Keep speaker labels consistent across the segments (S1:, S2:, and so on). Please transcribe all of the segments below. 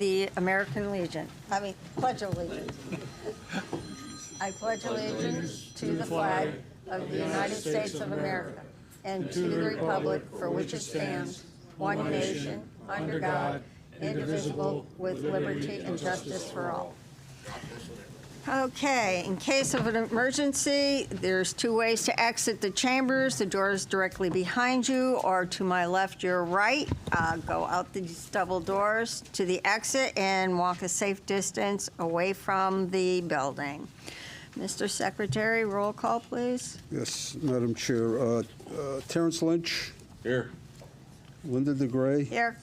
S1: The American Legion. Pledge of allegiance. I pledge allegiance to the flag of the United States of America and to the republic for which it stands, one nation, under God, indivisible, with liberty and justice for all. Okay, in case of an emergency, there's two ways to exit the chambers. The doors directly behind you, or to my left, your right. Go out these double doors to the exit and walk a safe distance away from the building. Mr. Secretary, roll call, please.
S2: Yes, Madam Chair. Terrence Lynch.
S3: Here.
S2: Linda DeGray.
S1: Here.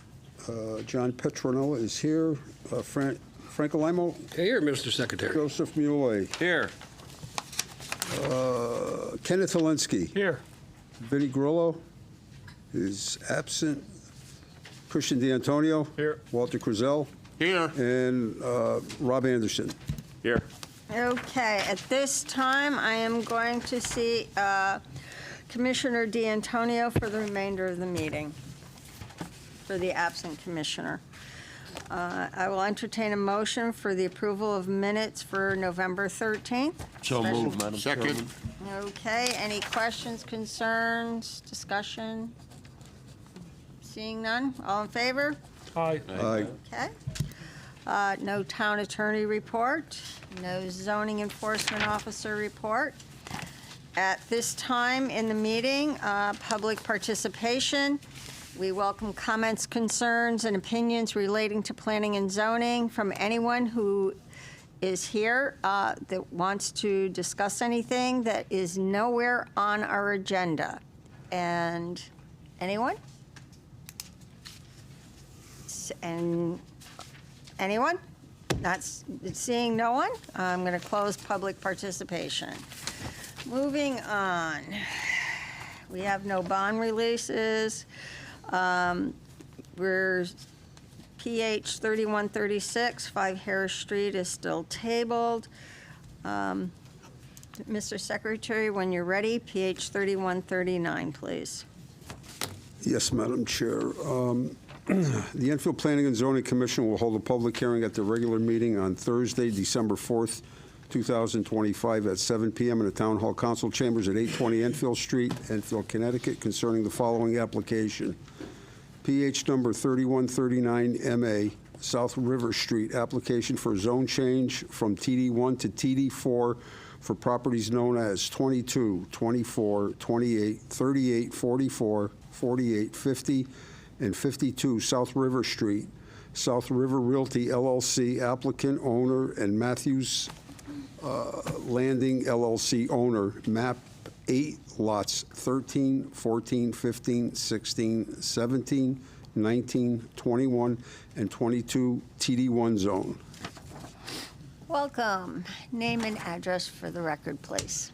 S2: John Petronella is here. Frank Alimo.
S3: Here, Mr. Secretary.
S2: Joseph Muley.
S3: Here.
S2: Kenneth Helinski.
S3: Here.
S2: Vinnie Grillo is absent. Christian D'Antonio.
S3: Here.
S2: Walter Crizel.
S3: Here.
S2: And Rob Anderson.
S3: Here.
S1: Okay, at this time, I am going to see Commissioner D'Antonio for the remainder of the meeting, for the absent commissioner. I will entertain a motion for the approval of minutes for November 13th.
S3: So moved, Madam Chairman.
S1: Okay, any questions, concerns, discussion? Seeing none, all in favor?
S4: Aye.
S2: Aye.
S1: Okay. No town attorney report, no zoning enforcement officer report. At this time in the meeting, public participation. We welcome comments, concerns, and opinions relating to planning and zoning from anyone who is here that wants to discuss anything that is nowhere on our agenda. And anyone? And anyone? Not seeing no one? I'm going to close public participation. Moving on. We have no bond releases. We're PH 3136, 5 Harris Street is still tabled. Mr. Secretary, when you're ready, PH 3139, please.
S2: Yes, Madam Chair. The Enfield Planning and Zoning Commission will hold a public hearing at the regular meeting on Thursday, December 4th, 2025 at 7 p.m. in the Town Hall Council Chambers at 820 Enfield Street, Enfield, Connecticut, concerning the following application. PH number 3139MA, South River Street, application for zone change from TD1 to TD4 for properties known as 22, 24, 28, 38, 44, 48, 50, and 52 South River Street, South River Realty LLC, applicant, owner, and Matthews Landing LLC, owner, map 8, lots 13, 14, 15, 16, 17, 19, 21, and 22 TD1 zone.
S1: Welcome. Name and address for the record, please.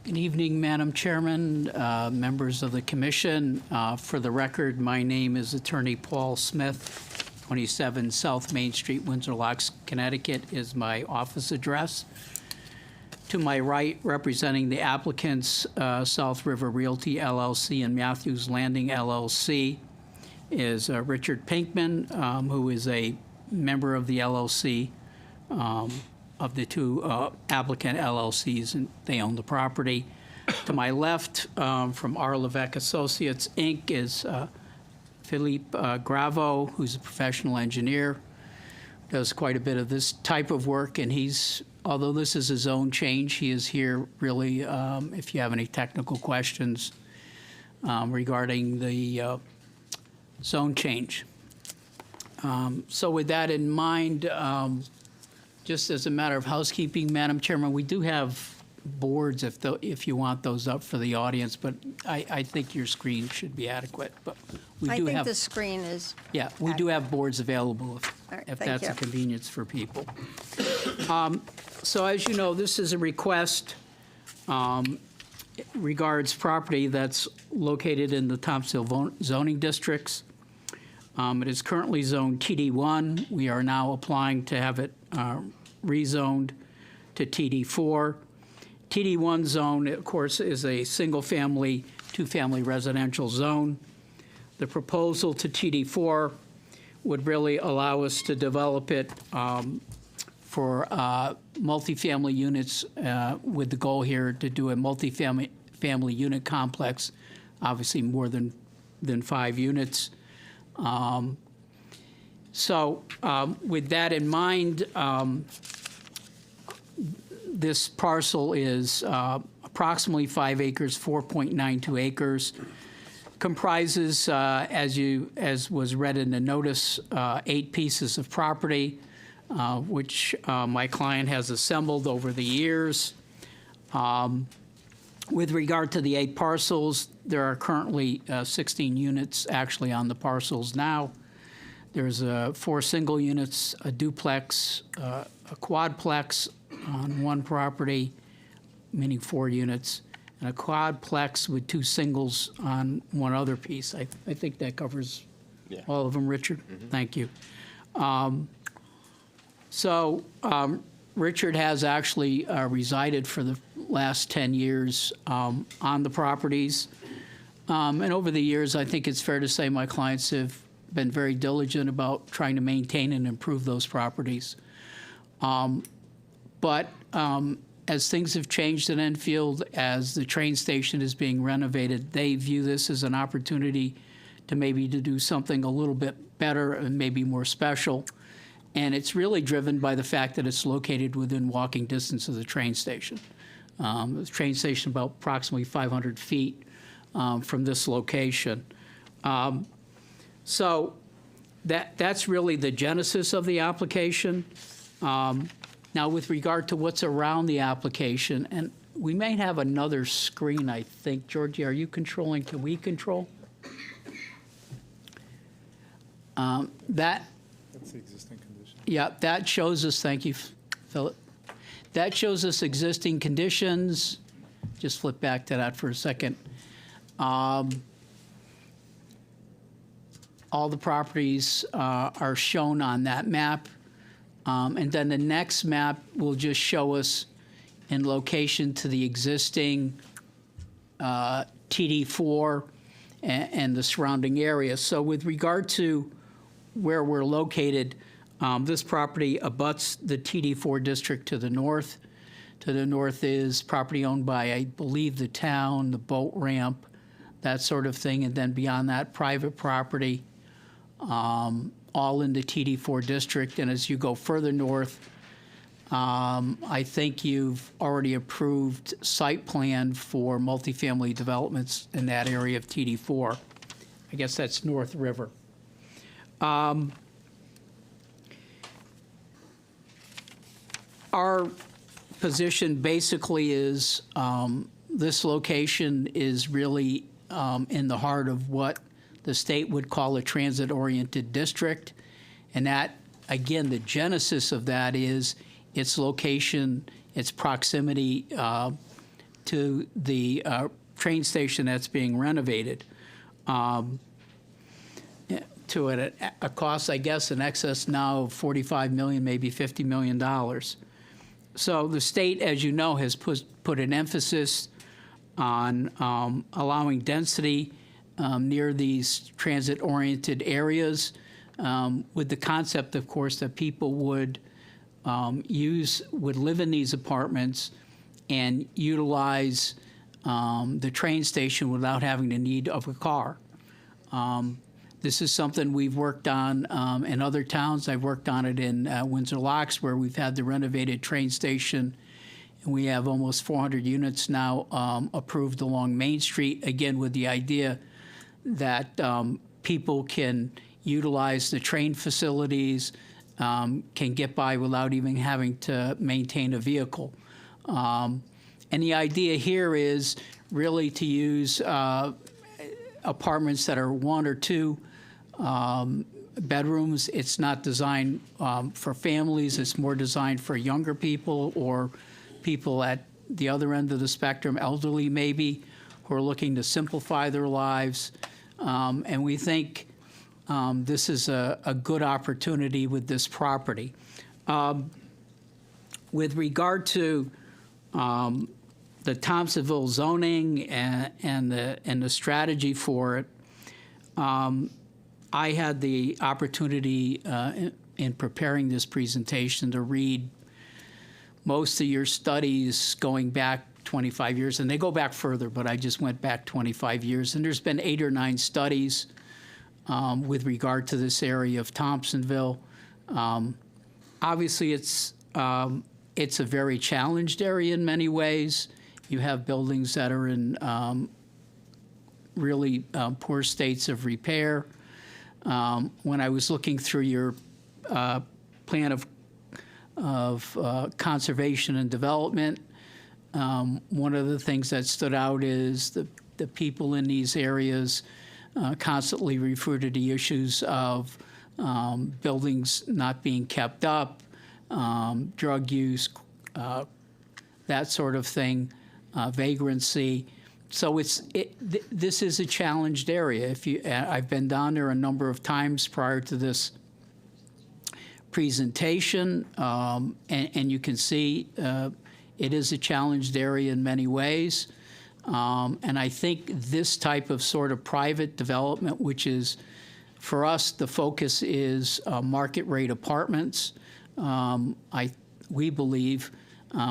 S4: Good evening, Madam Chairman, members of the commission. For the record, my name is Attorney Paul Smith. 27 South Main Street, Windsor Locks, Connecticut is my office address. To my right, representing the applicants, South River Realty LLC and Matthews Landing LLC, is Richard Pinkman, who is a member of the LLC, of the two applicant LLCs, and they own the property. To my left, from R. Levesque Associates, Inc., is Philippe Gravo, who's a professional engineer, does quite a bit of this type of work, and he's, although this is a zone change, he is here really if you have any technical questions regarding the zone change. So with that in mind, just as a matter of housekeeping, Madam Chairman, we do have boards if you want those up for the audience, but I think your screen should be adequate. But we
S1: I
S4: do
S1: think
S4: have,
S1: the screen is.
S4: yeah, we do have boards available
S1: All right,
S4: if
S1: thank
S4: that's
S1: you.
S4: a convenience for people. So as you know, this is a request regards property that's located in the Thompsonville zoning districts. It is currently zoned TD1. We are now applying to have it rezoned to TD4. TD1 zone, of course, is a single-family, two-family residential zone. The proposal to TD4 would really allow us to develop it for multifamily units with the goal here to do a family unit complex, obviously more than 5 units. So with that in mind, this parcel is approximately 5 acres, 4.92 acres. Comprises, as was read in the notice, 8 pieces of property, which my client has assembled over the years. With regard to the 8 parcels, there are currently 16 units actually on the parcels now. There's 4 single units, a duplex, a quadplex on one property, meaning 4 units, and a quadplex with 2 singles on one other piece. I think that covers all of them, Richard? Thank you. Richard has actually resided for the last 10 years on the properties. And over the years, I think it's fair to say my clients have been very diligent about trying to maintain and improve those properties. But as things have changed in Enfield, as the train station is being renovated, they view this as an opportunity to maybe to do something a little bit better and maybe more special. And it's really driven by the fact that it's located within walking distance of the train station. The train station about approximately 500 feet from this location. So that's really the genesis of the application. Now, with regard to what's around the application, and we may have another screen, I think. Georgie, are you controlling? Can we control? That's the existing condition. Yeah, that shows us, thank you, Philip. That shows us existing conditions. Just flip back to that for a second. All the properties are shown on that map. And then the next map will just show us in location to the existing TD4 and the surrounding area. So with regard to where we're located, this property abuts the TD4 district to the north. To the north is property owned by, I believe, the town, the boat ramp, that sort of thing. And then beyond that, private property. All in the TD4 district. And as you go further north, I think you've already approved site plan for multifamily developments in that area of TD4. I guess that's North River. Our position basically is this location is really in the heart of what the state would call a transit-oriented district. And that, again, the genesis of that is its location, its proximity to the train station that's being renovated to a cost, I guess, in excess now of $45 million, maybe $50 million. So the state, as you know, has put an emphasis on allowing density near these transit-oriented areas, with the concept, of course, that people would live in these apartments and utilize the train station without having the need of a car. This is something we've worked on in other towns. I've worked on it in Windsor Locks, where we've had the renovated train station. And we have almost 400 units now approved along Main Street, again, with the idea that people can utilize the train facilities, can get by without even having to maintain a vehicle. And the idea here is really to use apartments that are 1 or 2 bedrooms. It's not designed for families. It's more designed for younger people or people at the other end of the spectrum, elderly maybe, who are looking to simplify their lives. And we think this is a good opportunity with this property. With regard to the Thompsonville zoning and the strategy for it, I had the opportunity in preparing this presentation to read most of your studies going back 25 years, and they go back further, but I just went back 25 years. And there's been 8 or 9 studies with regard to this area of Thompsonville. Obviously, it's a very challenged area in many ways. You have buildings that are in really poor states of repair. When I was looking through your plan of conservation and development, one of the things that stood out is the people in these areas constantly refer to the issues of buildings not being kept up, drug use, that sort of thing, vagrancy. So this is a challenged area. I've been down there a number of times prior to this presentation, and you can see it is a challenged area in many ways. And I think this type of sort of private development, which is, for us, the focus is market rate apartments, we believe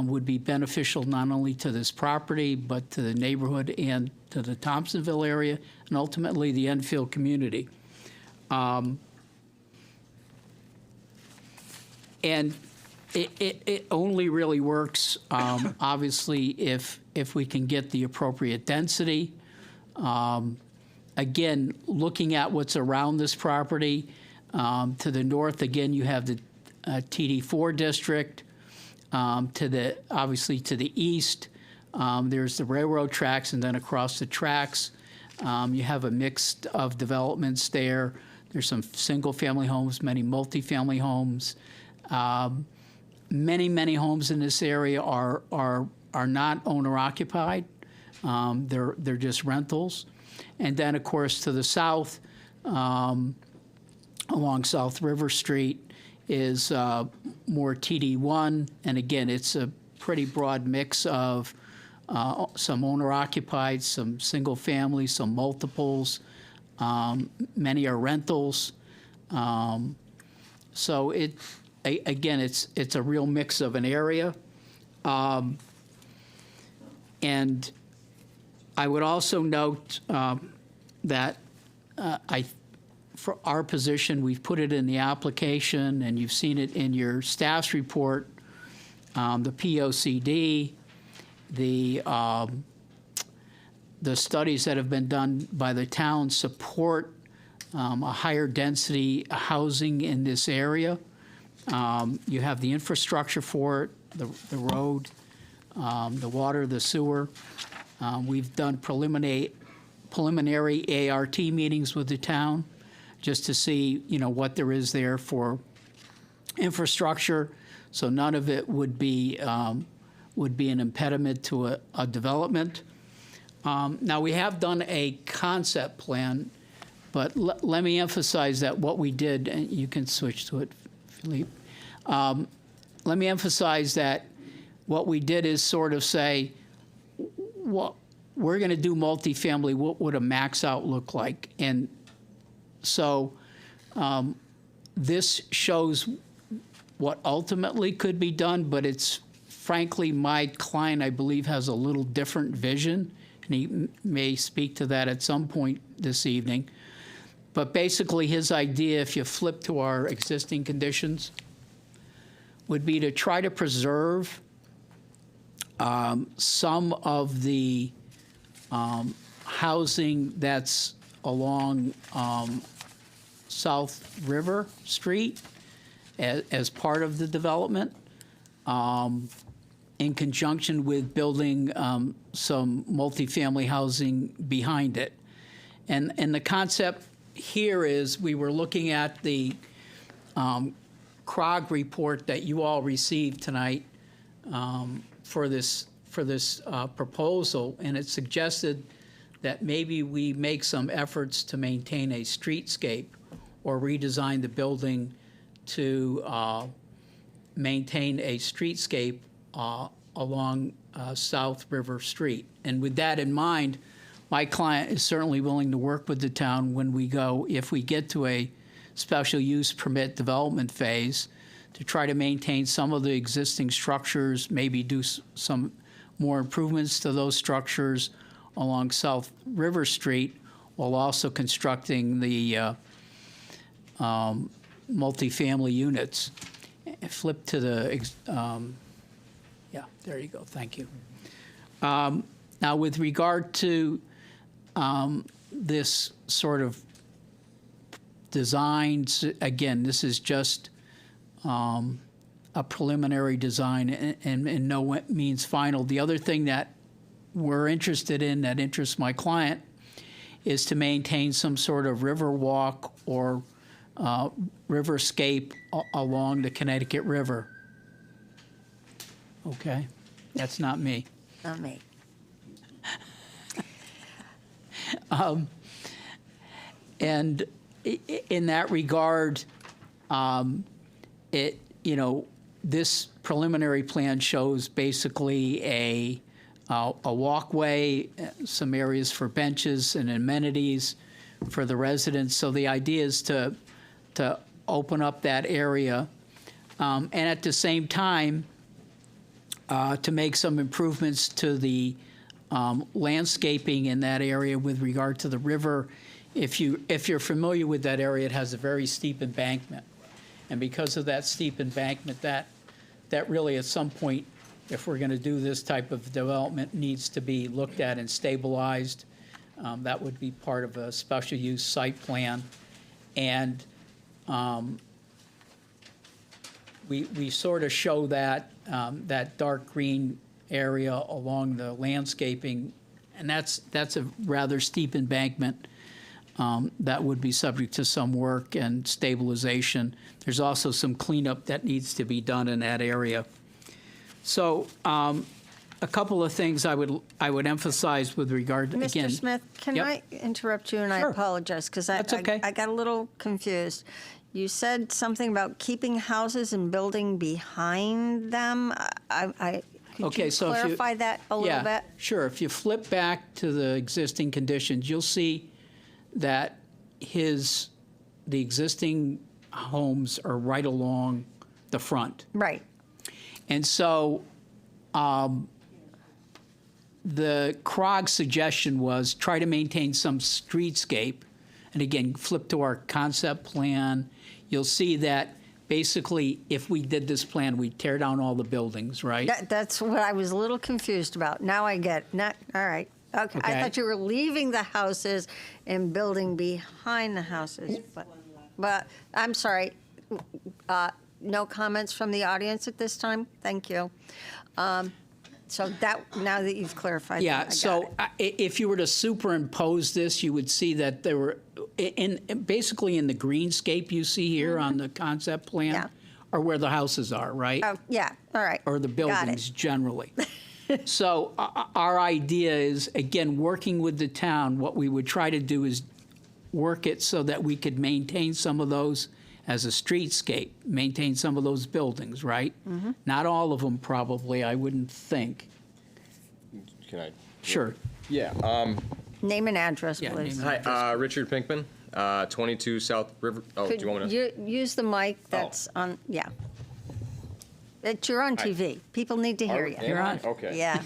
S4: would be beneficial not only to this property, but to the neighborhood and to the Thompsonville area, and ultimately the Enfield community. And it only really works, obviously, if we can get the appropriate density. Again, looking at what's around this property, to the north, again, you have the TD4 district. Obviously to the east, there's the railroad tracks, and then across the tracks, you have a mix of developments there. There's some single-family homes, many multifamily homes. Many homes in this area are not owner-occupied. They're just rentals. And then, of course, to the south, along South River Street, is more TD1, and again, it's a pretty broad mix of some owner-occupied, some single-family, some multiples. Many are rentals. So again, it's a real mix of an area. And I would also note that for our position, we've put it in the application, and you've seen it in your staff's report, the POCD, the studies that have been done by the town support a higher density housing in this area. You have the infrastructure for it, the road, the water, the sewer. We've done preliminary ART meetings with the town, just to see, what there is there for infrastructure. So none of it would be an impediment to a development. Now, we have done a concept plan, but let me emphasize that what we did, and you can switch to it, Philippe. Let me emphasize that what we did is sort of say, what we're going to do multifamily, what would a max out look like? And so this shows what ultimately could be done, but it's frankly, my client, I believe, has a little different vision, and he may speak to that at some point this evening. But basically, his idea, if you flip to our existing conditions, would be to try to preserve some of the housing that's along South River Street as part of the development, in conjunction with building some multifamily housing behind it. And the concept here is, we were looking at the CROG report that you all received tonight for this proposal, and it suggested that maybe we make some efforts to maintain a streetscape or redesign the building to maintain a streetscape along South River Street. And with that in mind, my client is certainly willing to work with the town when we go, if we get to a special use permit development phase, to try to maintain some of the existing structures, maybe do some more improvements to those structures along South River Street, while also constructing the multifamily units. Flip to the, yeah, there you go, thank you. Now, with regard to this sort of designs, again, this is just a preliminary design and in no means final. The other thing that we're interested in, that interests my client, is to maintain some sort of river walk or riverscape along the Connecticut River. Okay, that's not me.
S1: Not me.
S4: And in that regard, this preliminary plan shows basically a walkway, some areas for benches and amenities for the residents. So the idea is to open up that area, and at the same time to make some improvements to the landscaping in that area with regard to the river. If you're familiar with that area, it has a very steep embankment. And because of that steep embankment, that really at some point, if we're going to do this type of development, needs to be looked at and stabilized. That would be part of a special use site plan. And we sort of show that dark green area along the landscaping, and that's a rather steep embankment that would be subject to some work and stabilization. There's also some cleanup that needs to be done in that area. So a couple of things I would emphasize with regard to, again.
S1: Mr. Smith, can
S4: Yep.
S1: I interrupt you? And I
S4: Sure.
S1: apologize, because
S4: That's okay.
S1: I got a little confused. You said something about keeping houses and building behind them. Could
S4: Okay,
S1: you
S4: so if you-
S1: clarify that a little bit?
S4: Yeah, sure. If you flip back to the existing conditions, you'll see that the existing homes are right along the front.
S1: Right.
S4: And so the CROG suggestion was try to maintain some streetscape. And again, flip to our concept plan. You'll see that basically if we did this plan, we'd tear down all the buildings, right?
S1: That's what I was a little confused about. Now I get it. All right. Okay. I
S4: Okay.
S1: thought you were leaving the houses and building behind the houses. But I'm sorry. No comments from the audience at this time? Thank you. So now that you've clarified that, I
S4: Yeah,
S1: got
S4: so
S1: it.
S4: if you were to superimpose this, you would see that there were, basically in the greenscape you see here on the concept plan,
S1: Yeah.
S4: are where the houses are, right?
S1: Oh, yeah, all right.
S4: Or the
S1: Got
S4: buildings
S1: it.
S4: generally. So our idea is, again, working with the town, what we would try to do is work it so that we could maintain some of those as a streetscape, maintain some of those buildings, right?
S1: Mm-hmm.
S4: Not all of them, probably, I wouldn't think.
S5: Can I?
S4: Sure.
S5: Yeah.
S1: Name and address,
S4: Yeah,
S1: please.
S4: name and-
S5: Hi, Richard Pinkman, 22 South River. Oh, do
S1: Could
S5: you want me to?
S1: you use the mic that's on, yeah. You're on TV. People need to hear you.
S4: You're on.
S5: Okay.
S1: Yeah,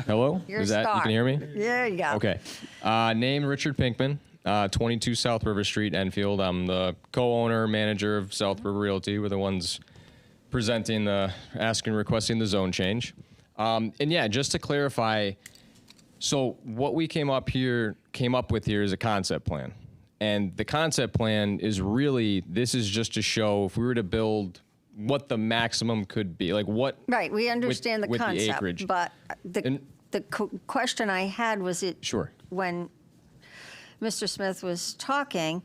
S5: Hello?
S1: you're a
S5: Is that,
S1: star.
S5: you can hear me?
S1: There you go.
S5: Okay. Name Richard Pinkman, 22 South River Street, Enfield. I'm the co-owner, manager of South River Realty. We're the ones presenting requesting the zone change. And yeah, just to clarify, so what we came up with here is a concept plan. And the concept plan is really, this is just to show if we were to build what the maximum could be, like what.
S1: Right, we understand
S5: with
S1: the
S5: the
S1: concept,
S5: acreage.
S1: but
S5: And-
S1: the question I had was
S5: Sure.
S1: when Mr. Smith was talking,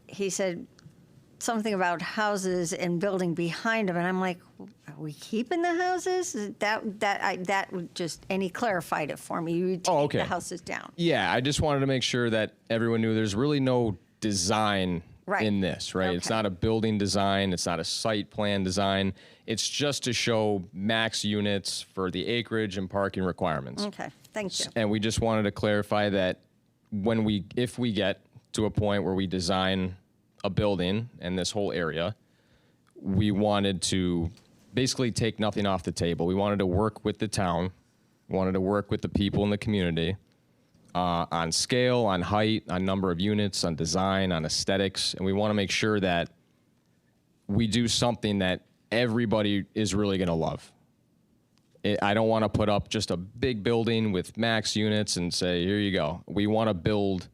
S1: he said something about houses and building behind them, and I'm like, are we keeping the houses? That would just, and he clarified it for me. You would take
S5: okay.
S1: the houses down.
S5: Yeah, I just wanted to make sure that everyone knew there's really no design
S1: Right.
S5: in this, right? It's
S1: Okay.
S5: not a building design. It's not a site plan design. It's just to show max units for the acreage and parking requirements.
S1: Okay, thank you.
S5: And we just wanted to clarify that if we get to a point where we design a building and this whole area, we wanted to basically take nothing off the table. We wanted to work with the town, wanted to work with the people in the community on scale, on height, on number of units, on design, on aesthetics, and we want to make sure that we do something that everybody is really going to love. I don't want to put up just a big building with max units and say, here you go. We want to build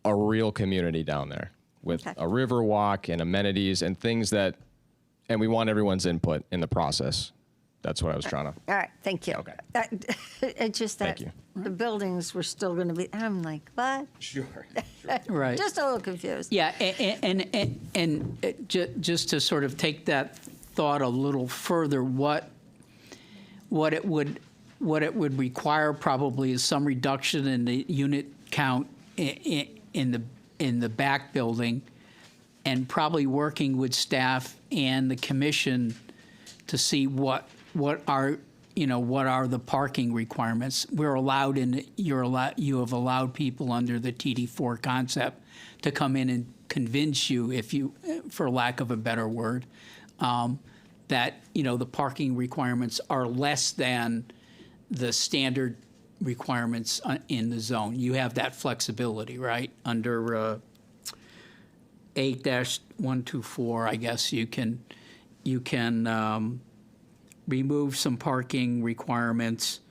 S5: a real community down there with
S1: Okay.
S5: a river walk and amenities and things that, and we want everyone's input in the process. That's what I was trying to.
S1: All right, thank you.
S5: Okay.
S1: It's just that
S5: Thank you.
S1: the buildings were still going to be, I'm like, what?
S5: Sure.
S4: Right.
S1: Just a little confused.
S4: Yeah, and just to sort of take that thought a little further, what it would require probably is some reduction in the unit count in the back building, and probably working with staff and the commission to see what are the parking requirements. We're allowed you have allowed people under the TD4 concept to come in and convince you, for lack of a better word, that the parking requirements are less than the standard requirements in the zone. You have that flexibility, right? Under 8-124, I guess you can remove some parking requirements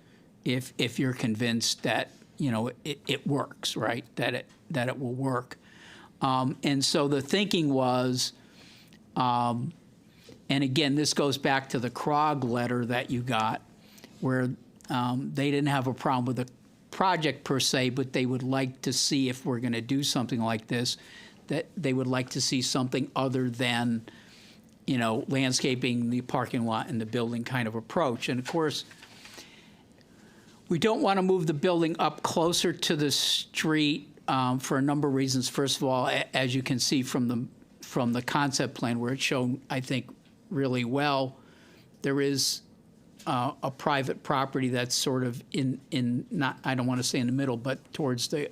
S4: if you're convinced that it works, right? That it will work. And so the thinking was, and again, this goes back to the Krog letter that you got, where they didn't have a problem with the project per se, but they would like to see, if we're going to do something like this, that they would like to see something other than landscaping the parking lot and the building kind of approach. And of course, we don't want to move the building up closer to the street for a number of reasons. First of all, as you can see from the concept plan, where it's shown, I think, really well, there is a private property that's sort of in not, I don't want to say in the middle, but towards the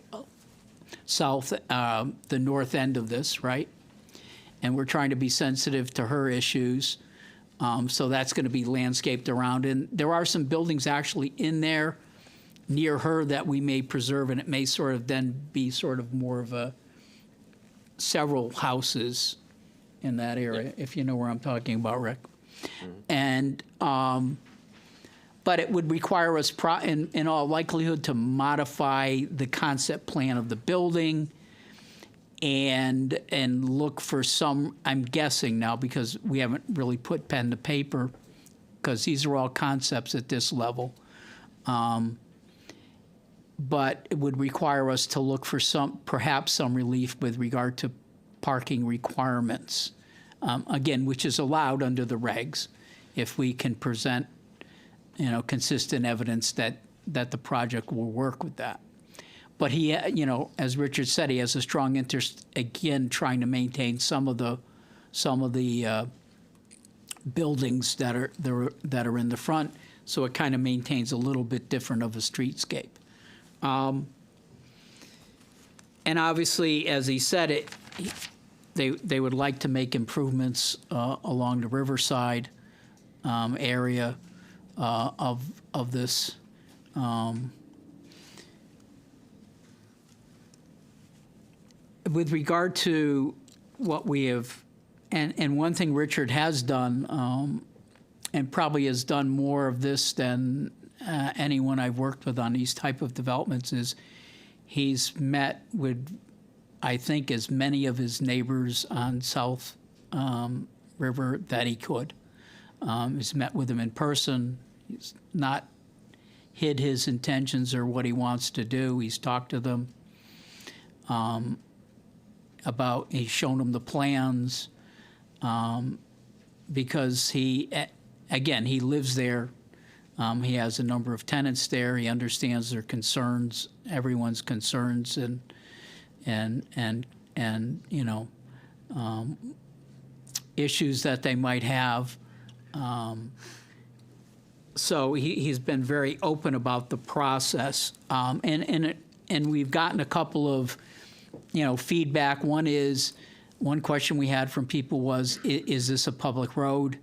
S4: south, the north end of this, right? And we're trying to be sensitive to her issues. So that's going to be landscaped around. And there are some buildings actually in there near her that we may preserve, and it may sort of then be sort of more of a several houses in that area, if you know where I'm talking about, Rick. And, but it would require us, in all likelihood, to modify the concept plan of the building and look for some, I'm guessing now, because we haven't really put pen to paper, because these are all concepts at this level. But it would require us to look for perhaps some relief with regard to parking requirements, again, which is allowed under the regs, if we can present, consistent evidence that the project will work with that. But he, as Richard said, he has a strong interest, again, trying to maintain some of the buildings that are in the front, so it kind of maintains a little bit different of a streetscape. And obviously, as he said, they would like to make improvements along the riverside area of this. With regard to what we have, and one thing Richard has done, and probably has done more of this than anyone I've worked with on these type of developments, is he's met with, I think, as many of his neighbors on South River that he could. He's met with them in person. He's not hid his intentions or what he wants to do. He's talked to them he's shown them the plans, because he lives there. He has a number of tenants there. He understands their concerns, everyone's concerns, and issues that they might have. So he's been very open about the process, and and we've gotten a couple of, feedback. One question we had from people was, is this a public road?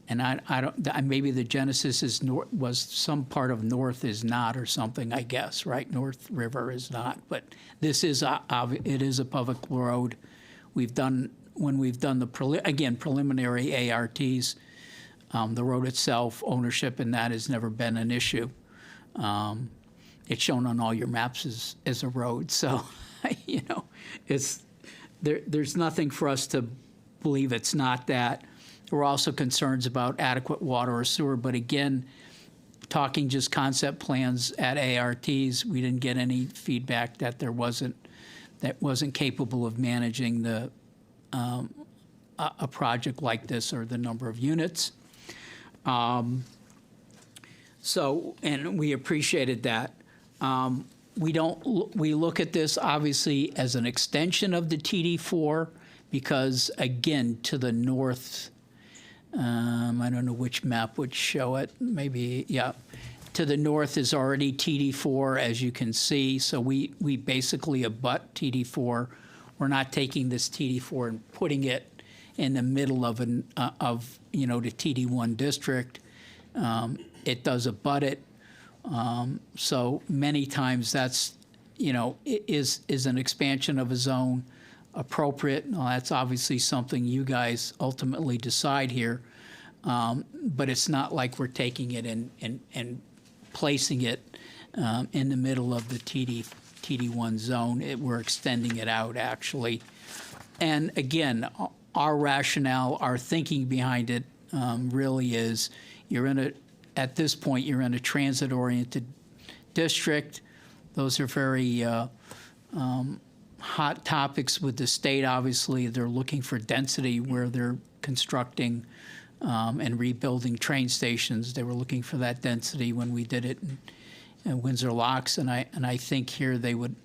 S4: And I don't, maybe the genesis is was some part of North is not or something, I guess, right? North River is not, but this is, it is a public road. When we've done the, preliminary ARTs, the road itself, ownership and that has never been an issue. It's shown on all your maps as a road, so, there's nothing for us to believe it's not that. There were also concerns about adequate water or sewer, but again, talking just concept plans at ARTs, we didn't get any feedback that wasn't capable of managing a project like this or the number of units. So, and we appreciated that. We look at this obviously as an extension of the TD4 because, again, to the north, I don't know which map would show it. Maybe, yeah. To the north is already TD4, as you can see. So we basically abut TD4. We're not taking this TD4 and putting it in the middle of the TD1 district. It does abut it. So many times that's, is an expansion of a zone appropriate? Well, that's obviously something you guys ultimately decide here. But it's not like we're taking it and placing it in the middle of the TD1 zone. We're extending it out, actually. And again, our rationale, our thinking behind it really is at this point, you're in a transit-oriented district. Those are very hot topics with the state. Obviously, they're looking for density where they're constructing and rebuilding train stations. They were looking for that density when we did it in Windsor Locks, and I think here they would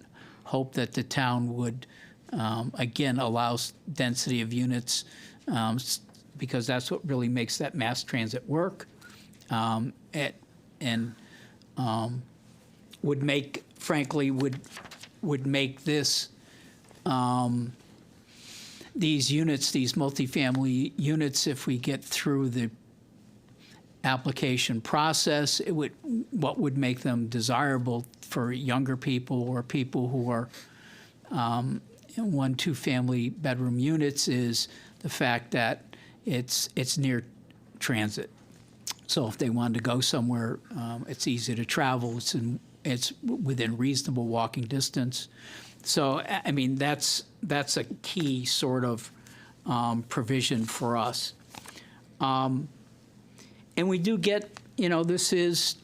S4: hope that the town would again allow density of units because that's what really makes that mass transit work. Would make, frankly, would make this these units, these multifamily units, if we get through the application process, what would make them desirable for younger people or people who are 1-2 family bedroom units is the fact that it's near transit. So if they wanted to go somewhere, it's easy to travel. It's within reasonable walking distance. So I mean that's a key sort of provision for us. And we do get, this is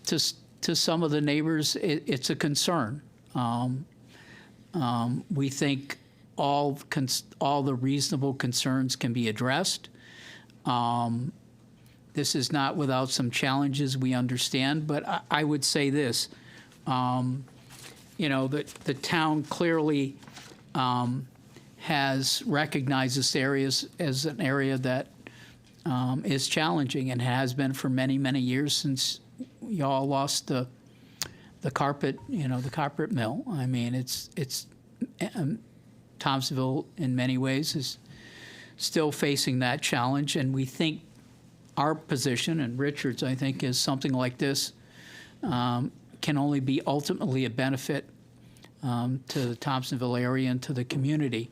S4: to some of the neighbors, it's a concern. We think all the reasonable concerns can be addressed. This is not without some challenges, we understand, but I would say this, the town clearly has recognized this area as an area that is challenging and has been for many, many years since y'all lost the carpet, the carpet mill. I mean, it's Thompsonville in many ways is still facing that challenge, and we think our position, and Richard's, I think, is something like this can only be ultimately a benefit to the Thompsonville area and to the community.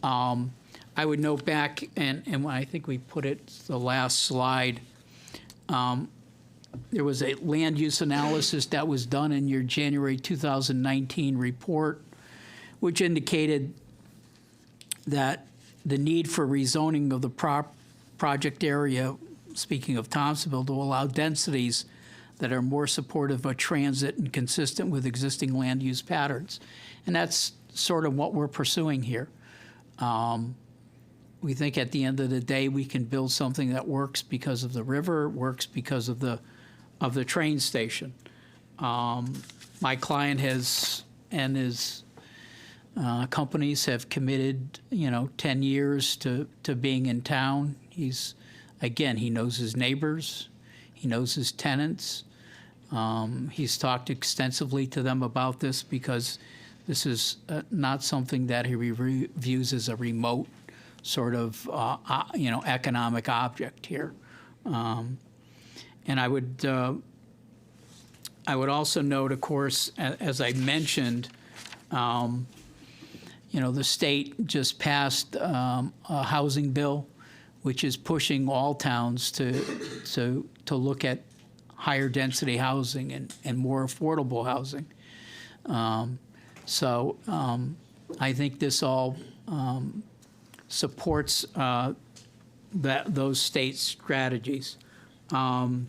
S4: I would note back, and I think we put it the last slide, there was a land use analysis that was done in your January 2019 report, which indicated that the need for rezoning of the project area, speaking of Thompsonville, to allow densities that are more supportive of transit and consistent with existing land use patterns. And that's sort of what we're pursuing here. We think at the end of the day, we can build something that works because of the river, works because of the train station. My client has, and his companies have committed, 10 years to being in town. He knows his neighbors, he knows his tenants. He's talked extensively to them about this because this is not something that he views as a remote sort of, economic object here. And I would also note, of course, as I mentioned, the state just passed a housing bill, which is pushing all towns to look at higher density housing and more affordable housing. So I think this all supports those state strategies. And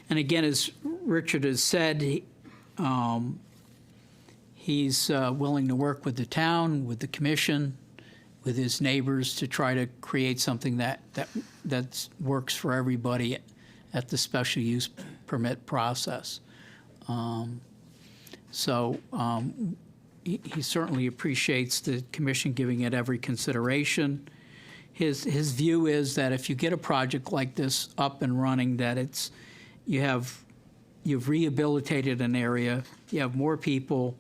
S4: again, as Richard has said, he's willing to work with the town, with the commission, with his neighbors to try to create something that works for everybody at the special use permit process. He certainly appreciates the commission giving it every consideration. His view is that if you get a project like this up and running, that you've rehabilitated an area, you have more people,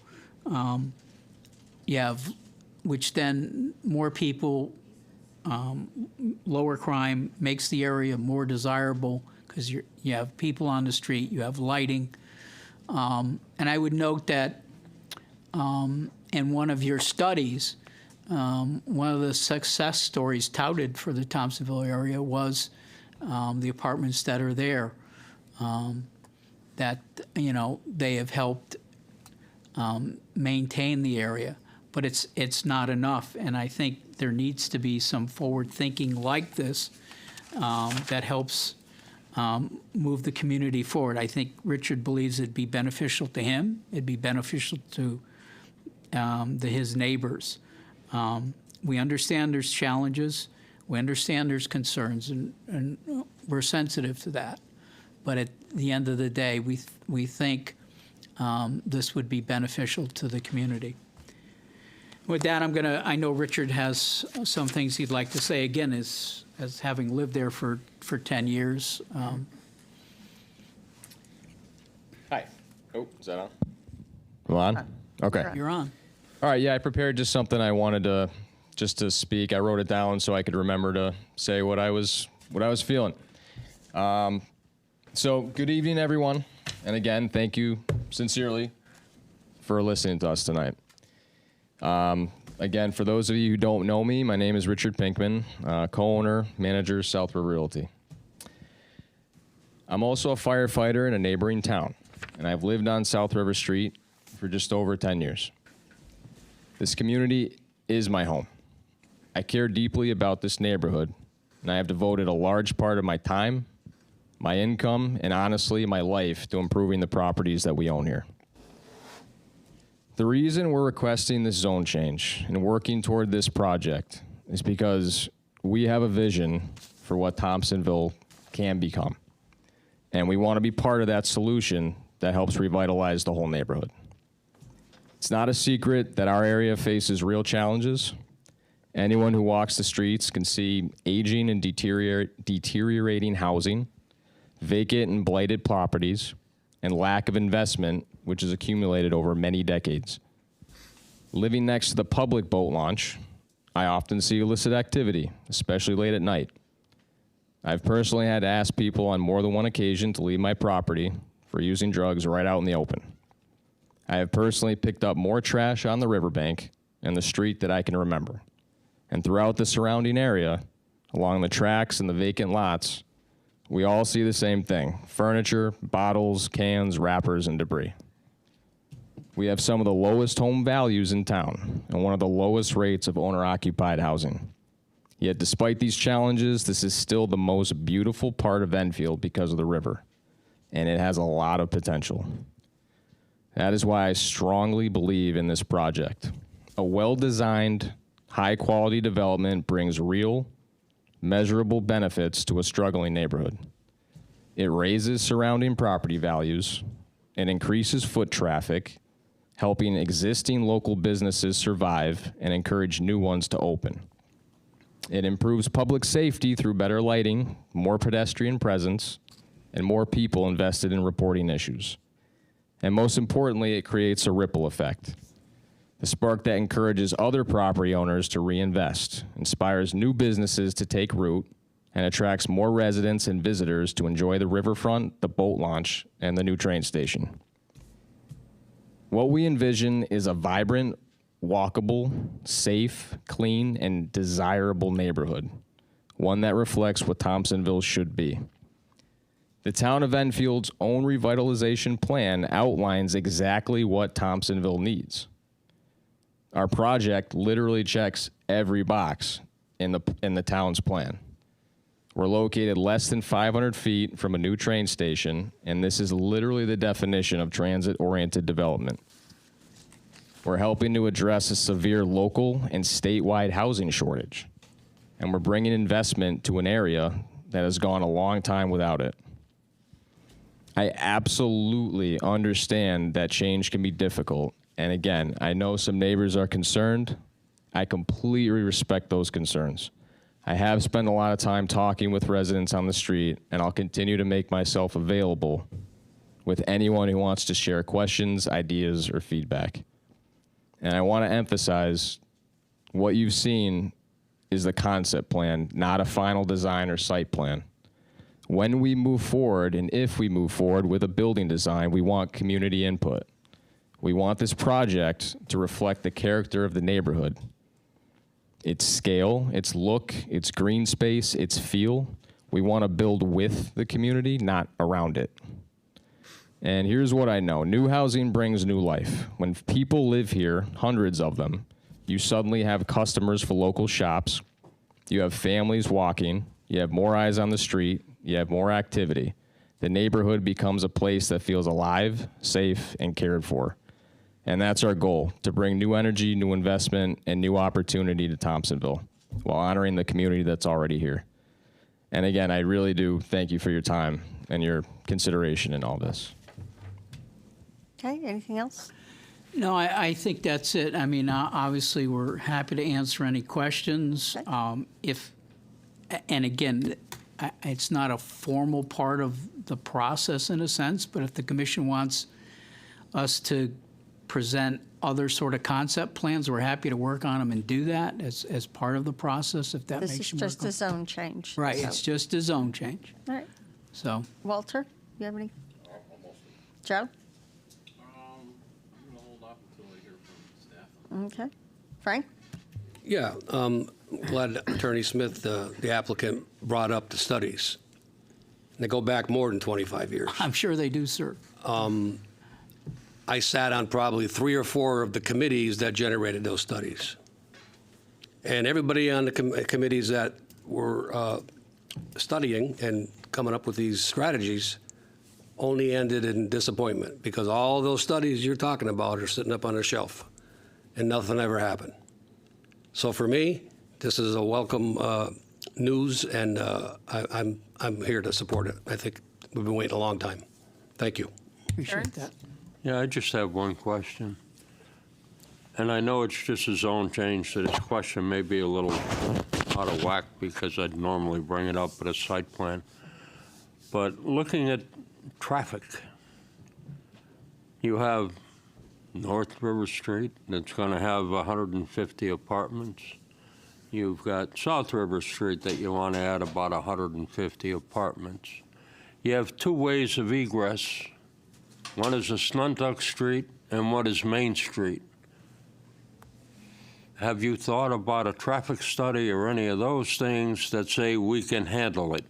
S4: which then more people, lower crime, makes the area more desirable because you have people on the street, you have lighting. And I would note that in one of your studies, one of the success stories touted for the Thompsonville area was the apartments that are there, that they have helped maintain the area. But it's not enough, and I think there needs to be some forward thinking like this that helps move the community forward. I think Richard believes it'd be beneficial to him. It'd be beneficial to his neighbors. We understand there's challenges. We understand there's concerns, and we're sensitive to that. But at the end of the day, we think this would be beneficial to the community. With that, I know Richard has some things he'd like to say, again, as having lived there for 10 years.
S5: Hi. Oh, is that on? Am I on? Okay.
S4: You're on.
S5: All right, yeah, I prepared just something I wanted to speak. I wrote it down so I could remember to say what I was feeling. So good evening, everyone. And again, thank you sincerely for listening to us tonight. Again, for those of you who don't know me, my name is Richard Pinkman, co-owner, manager, South River Realty. I'm also a firefighter in a neighboring town, and I've lived on South River Street for just over 10 years. This community is my home. I care deeply about this neighborhood, and I have devoted a large part of my time, my income, and honestly, my life to improving the properties that we own here. The reason we're requesting this zone change and working toward this project is because we have a vision for what Thompsonville can become. And we want to be part of that solution that helps revitalize the whole neighborhood. It's not a secret that our area faces real challenges. Anyone who walks the streets can see aging and deteriorating housing, vacant and blighted properties, and lack of investment, which has accumulated over many decades. Living next to the public boat launch, I often see illicit activity, especially late at night. I've personally had to ask people on more than one occasion to leave my property for using drugs right out in the open. I have personally picked up more trash on the riverbank and the street that I can remember. And throughout the surrounding area, along the tracks and the vacant lots, we all see the same thing: furniture, bottles, cans, wrappers, and debris. We have some of the lowest home values in town and one of the lowest rates of owner-occupied housing. Yet despite these challenges, this is still the most beautiful part of Enfield because of the river, and it has a lot of potential. That is why I strongly believe in this project. A well-designed, high-quality development brings real, measurable benefits to a struggling neighborhood. It raises surrounding property values and increases foot traffic, helping existing local businesses survive and encourage new ones to open. It improves public safety through better lighting, more pedestrian presence, and more people invested in reporting issues. And most importantly, it creates a ripple effect. The spark that encourages other property owners to reinvest, inspires new businesses to take root, and attracts more residents and visitors to enjoy the riverfront, the boat launch, and the new train station. What we envision is a vibrant, walkable, safe, clean, and desirable neighborhood, one that reflects what Thompsonville should be. The town of Enfield's own revitalization plan outlines exactly what Thompsonville needs. Our project literally checks every box in the town's plan. We're located less than 500 feet from a new train station, and this is literally the definition of transit-oriented development. We're helping to address a severe local and statewide housing shortage, and we're bringing investment to an area that has gone a long time without it. I absolutely understand that change can be difficult, and again, I know some neighbors are concerned. I completely respect those concerns. I have spent a lot of time talking with residents on the street, and I'll continue to make myself available with anyone who wants to share questions, ideas, or feedback. And I want to emphasize what you've seen is the concept plan, not a final design or site plan. When we move forward, and if we move forward with a building design, we want community input. We want this project to reflect the character of the neighborhood. Its scale, its look, its green space, its feel. We want to build with the community, not around it. And here's what I know. New housing brings new life. When people live here, hundreds of them, you suddenly have customers for local shops. You have families walking. You have more eyes on the street. You have more activity. The neighborhood becomes a place that feels alive, safe, and cared for. And that's our goal, to bring new energy, new investment, and new opportunity to Thompsonville while honoring the community that's already here. And again, I really do thank you for your time and your consideration in all this.
S1: Okay, anything else?
S4: No, I think that's it. I mean, obviously, we're happy to answer any questions.
S1: Okay.
S4: And again, it's not a formal part of the process in a sense, but if the commission wants us to present other sort of concept plans, we're happy to work on them and do that as part of the process, if that
S1: This
S4: makes
S1: is
S4: you more
S1: just a zone change.
S4: Right,
S1: so-
S4: it's just a zone change.
S1: All right.
S4: So,
S1: Walter, you have any? Joe? Okay. Frank?
S3: Yeah, glad Attorney Smith, the applicant, brought up the studies. They go back more than 25 years.
S4: I'm sure they do, sir.
S3: I sat on probably 3 or 4 of the committees that generated those studies. And everybody on the committees that were studying and coming up with these strategies only ended in disappointment, because all those studies you're talking about are sitting up on a shelf and nothing ever happened. So for me, this is a welcome news, and I'm here to support it. I think we've been waiting a long time. Thank you.
S4: Appreciate
S1: Ernst?
S4: that.
S6: Yeah, I just have one question. And I know it's just a zone change, so this question may be a little out of whack because I'd normally bring it up at a site plan. But looking at traffic, you have North River Street that's going to have 150 apartments. You've got South River Street that you want to add about 150 apartments. You have 2 ways of egress. One is a Snuntuck Street and one is Main Street. Have you thought about a traffic study or any of those things that say we can handle it?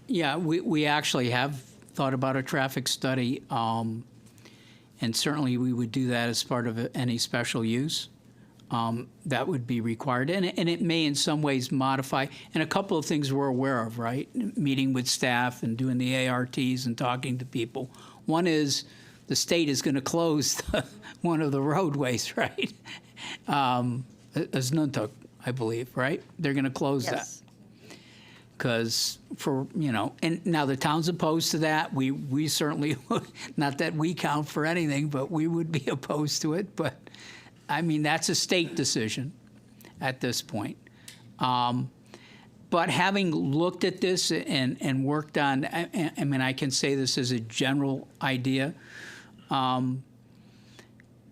S4: Yeah, we actually have thought about a traffic study, and certainly we would do that as part of any special use. That would be required, and it may in some ways modify, and a couple of things we're aware of, right? Meeting with staff and doing the ARTs and talking to people. One is the state is going to close one of the roadways, right? As Nuntuk, I believe, right? They're going to close that.
S1: Yes.
S4: Because and now the town's opposed to that. We certainly, not that we count for anything, but we would be opposed to it. But, I mean, that's a state decision at this point. But having looked at this and worked on, I mean, I can say this as a general idea.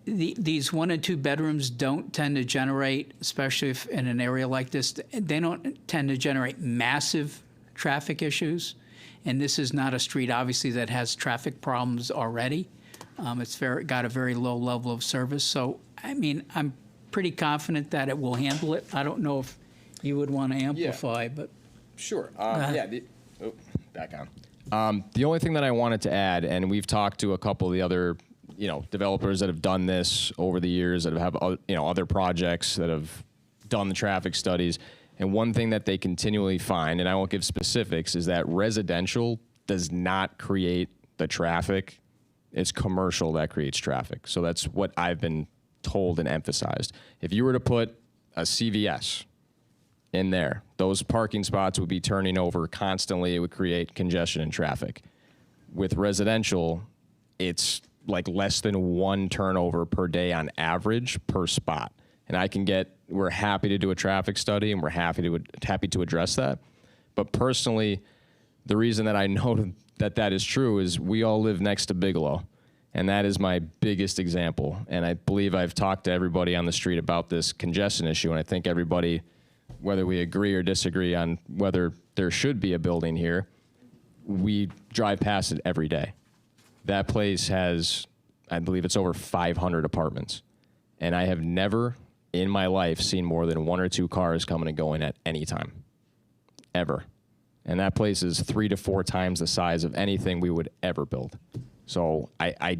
S4: These 1 and 2 bedrooms don't tend to generate, especially if in an area like this, they don't tend to generate massive traffic issues. And this is not a street, obviously, that has traffic problems already. It's got a very low level of service. So, I mean, I'm pretty confident that it will handle it. I don't know if you would want to amplify, but.
S5: Sure.
S4: ahead.
S5: Back on. The only thing that I wanted to add, and we've talked to a couple of the other, developers that have done this over the years, that have, other projects that have done the traffic studies. And one thing that they continually find, and I won't give specifics, is that residential does not create the traffic. It's commercial that creates traffic. So that's what I've been told and emphasized. If you were to put a CVS in there, those parking spots would be turning over constantly. It would create congestion and traffic. With residential, it's like less than 1 turnover per day on average per spot. And we're happy to do a traffic study, and we're happy to address that. But personally, the reason that I know that is true is we all live next to Bigelow. And that is my biggest example. And I believe I've talked to everybody on the street about this congestion issue. And I think everybody, whether we agree or disagree on whether there should be a building here, we drive past it every day. That place has, I believe it's over 500 apartments. And I have never in my life seen more than 1 or 2 cars coming and going at any time, ever. And that place is 3 to 4 times the size of anything we would ever build. So I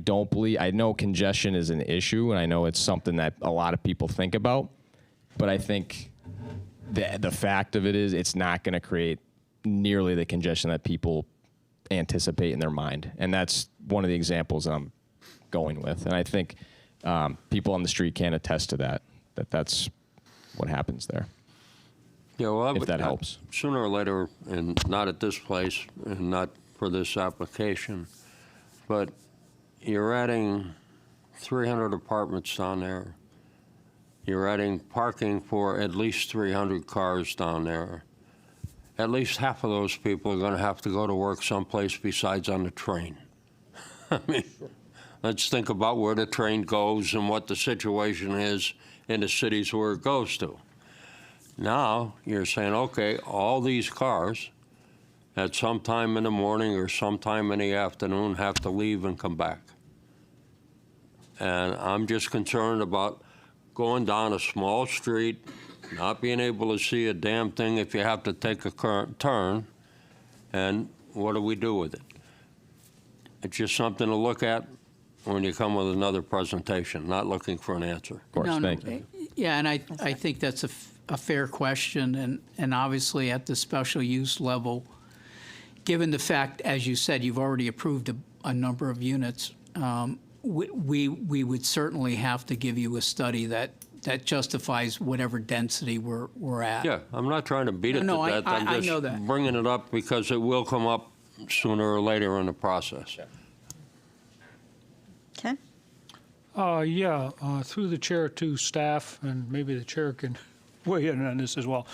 S5: know congestion is an issue, and I know it's something that a lot of people think about, but I think the fact of it is it's not going to create nearly the congestion that people anticipate in their mind. And that's one of the examples that I'm going with. And I think people on the street can attest to that's what happens there.
S6: Yeah, well,
S5: if that helps.
S6: Sooner or later, and not at this place, and not for this application, but you're adding 300 apartments down there. You're adding parking for at least 300 cars down there. At least half of those people are going to have to go to work someplace besides on the train. I mean, let's think about where the train goes and what the situation is in the cities where it goes to. Now you're saying, okay, all these cars at some time in the morning or sometime in the afternoon have to leave and come back. And I'm just concerned about going down a small street, not being able to see a damn thing if you have to take a current turn, and what do we do with it? It's just something to look at when you come with another presentation, not looking for an answer.
S5: Of course, thank you.
S4: Yeah, and I think that's a fair question, and obviously at the special use level, given the fact, as you said, you've already approved a number of units, we would certainly have to give you a study that justifies whatever density we're at.
S6: Yeah, I'm not trying to beat it to death. I'm
S4: know that.
S6: just bringing it up because it will come up sooner or later in the process.
S1: Okay.
S7: Through the chair to staff, and maybe the chair can weigh in on this as well.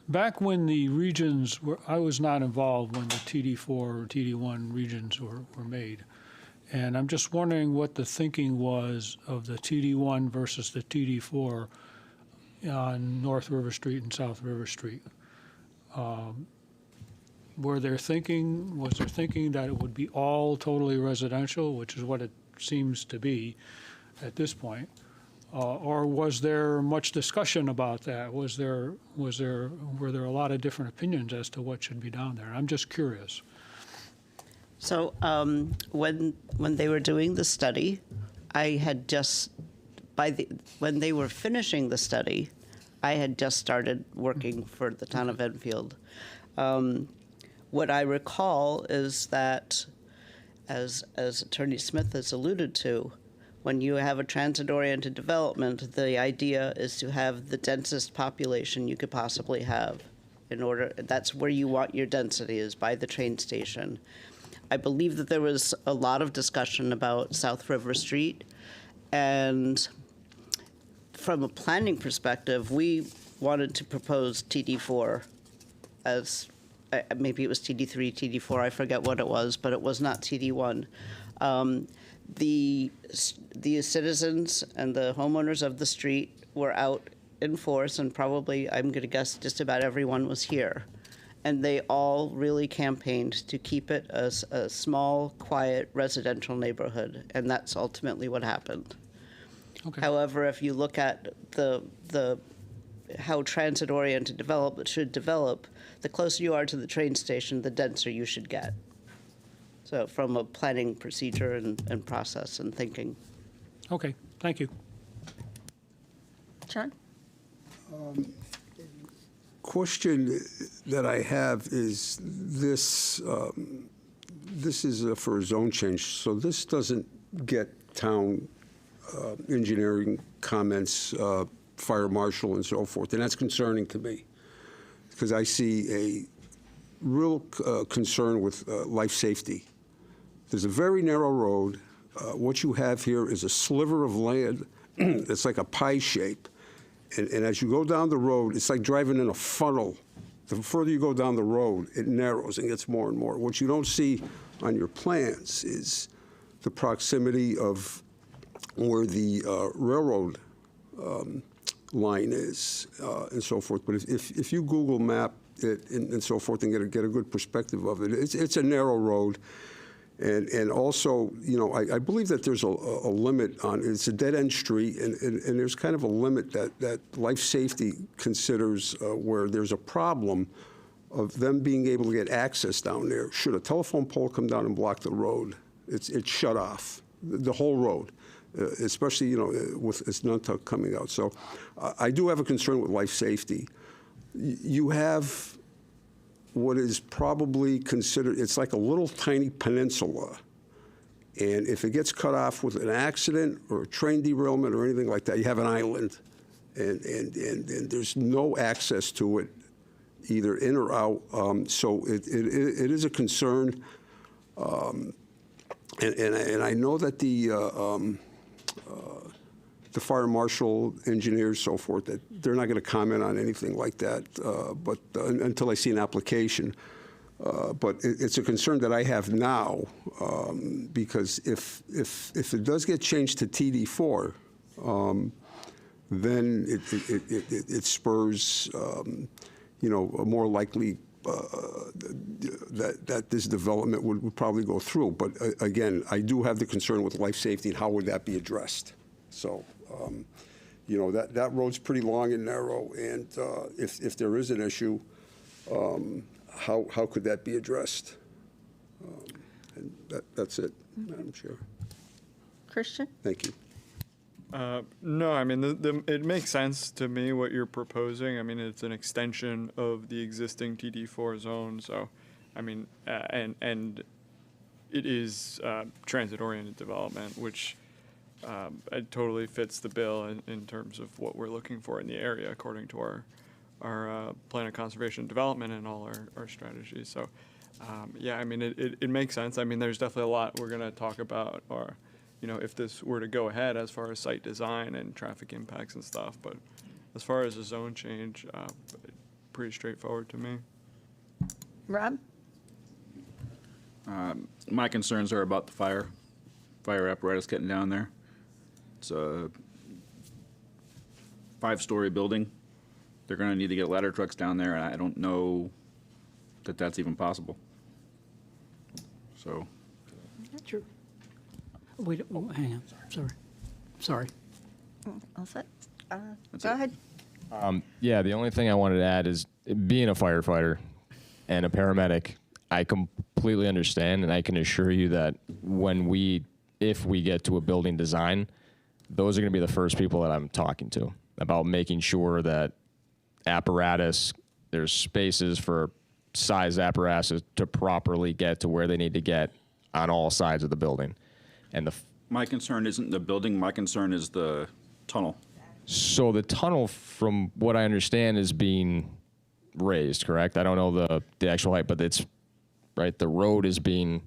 S7: Back when the regions I was not involved when the TD4 or TD1 regions were made. And I'm just wondering what the thinking was of the TD1 versus the TD4 on North River Street and South River Street. Was there thinking that it would be all totally residential, which is what it seems to be at this point? Or was there much discussion about that? Were there a lot of different opinions as to what should be down there? I'm just curious.
S8: So when they were doing the study, I had just when they were finishing the study, I had just started working for the town of Enfield. What I recall is that, as Attorney Smith has alluded to, when you have a transit-oriented development, the idea is to have the densest population you could possibly have. That's where you want your density, is by the train station. I believe that there was a lot of discussion about South River Street, and from a planning perspective, we wanted to propose TD4 as, maybe it was TD3, TD4, I forget what it was, but it was not TD1. The citizens and the homeowners of the street were out in force, and probably, I'm going to guess, just about everyone was here. And they all really campaigned to keep it as a small, quiet, residential neighborhood, and that's ultimately what happened.
S7: Okay.
S8: However, if you look at how transit-oriented development should develop, the closer you are to the train station, the denser you should get. So from a planning procedure and process and thinking.
S7: Okay, thank you.
S1: John?
S2: Question that I have is this, this is for a zone change, so this doesn't get town engineering comments, fire marshal and so forth, and that's concerning to me, because I see a real concern with life safety. There's a very narrow road. What you have here is a sliver of land that's like a pie shape. And as you go down the road, it's like driving in a funnel. The further you go down the road, it narrows and gets more and more. What you don't see on your plans is the proximity of where the railroad line is and so forth. But if you Google map it and so forth and get a good perspective of it, it's a narrow road. And also, you know, I believe that there's a limit on, it's a dead-end street, and there's kind of a limit that life safety considers where there's a problem of them being able to get access down there. Should a telephone pole come down and block the road, it's shut off, the whole road, especially, you know, with Nantucket coming out. So I do have a concern with life safety. You have what is probably considered, it's like a little tiny peninsula. And if it gets cut off with an accident or a train derailment or anything like that, you have an island. And there's no access to it, either in or out. So it is a concern. And I know that the fire marshal, engineers, so forth, that they're not going to comment on anything like that, but until I see an application. But it's a concern that I have now, because if it does get changed to TD4, then it spurs, you know, a more likely that this development would probably go through. But again, I do have the concern with life safety and how would that be addressed. So, you know, that road's pretty long and narrow, and if there is an issue, how could that be addressed? And that's it, Madam Chair.
S1: Christian?
S2: Thank you.
S9: No, I mean, it makes sense to me what you're proposing. I mean, it's an extension of the existing TD4 zone, so, I mean, and it is transit-oriented development, which it totally fits the bill in terms of what we're looking for in the area, according to our plan of conservation and development and all our strategies. So, yeah, I mean, it makes sense. I mean, there's definitely a lot we're going to talk about, or, you know, if this were to go ahead as far as site design and traffic impacts and stuff. But as far as a zone change, pretty straightforward to me.
S1: Rob?
S10: My concerns are about the fire apparatus getting down there. It's a 5-story building. They're going to need to get ladder trucks down there, and I don't know that that's even possible. So.
S4: True. Wait, oh, hang on, sorry.
S1: All set?
S10: That's
S1: Go
S10: it.
S1: ahead.
S5: Yeah, the only thing I wanted to add is being a firefighter and a paramedic, I completely understand, and I can assure you that if we get to a building design, those are going to be the first people that I'm talking to about making sure that there's spaces for size apparatus to properly get to where they need to get on all sides of the building. And
S10: My concern isn't the building. My concern is the tunnel.
S5: so the tunnel, from what I understand, is being raised, correct? I don't know the actual height, but it's right. The road is being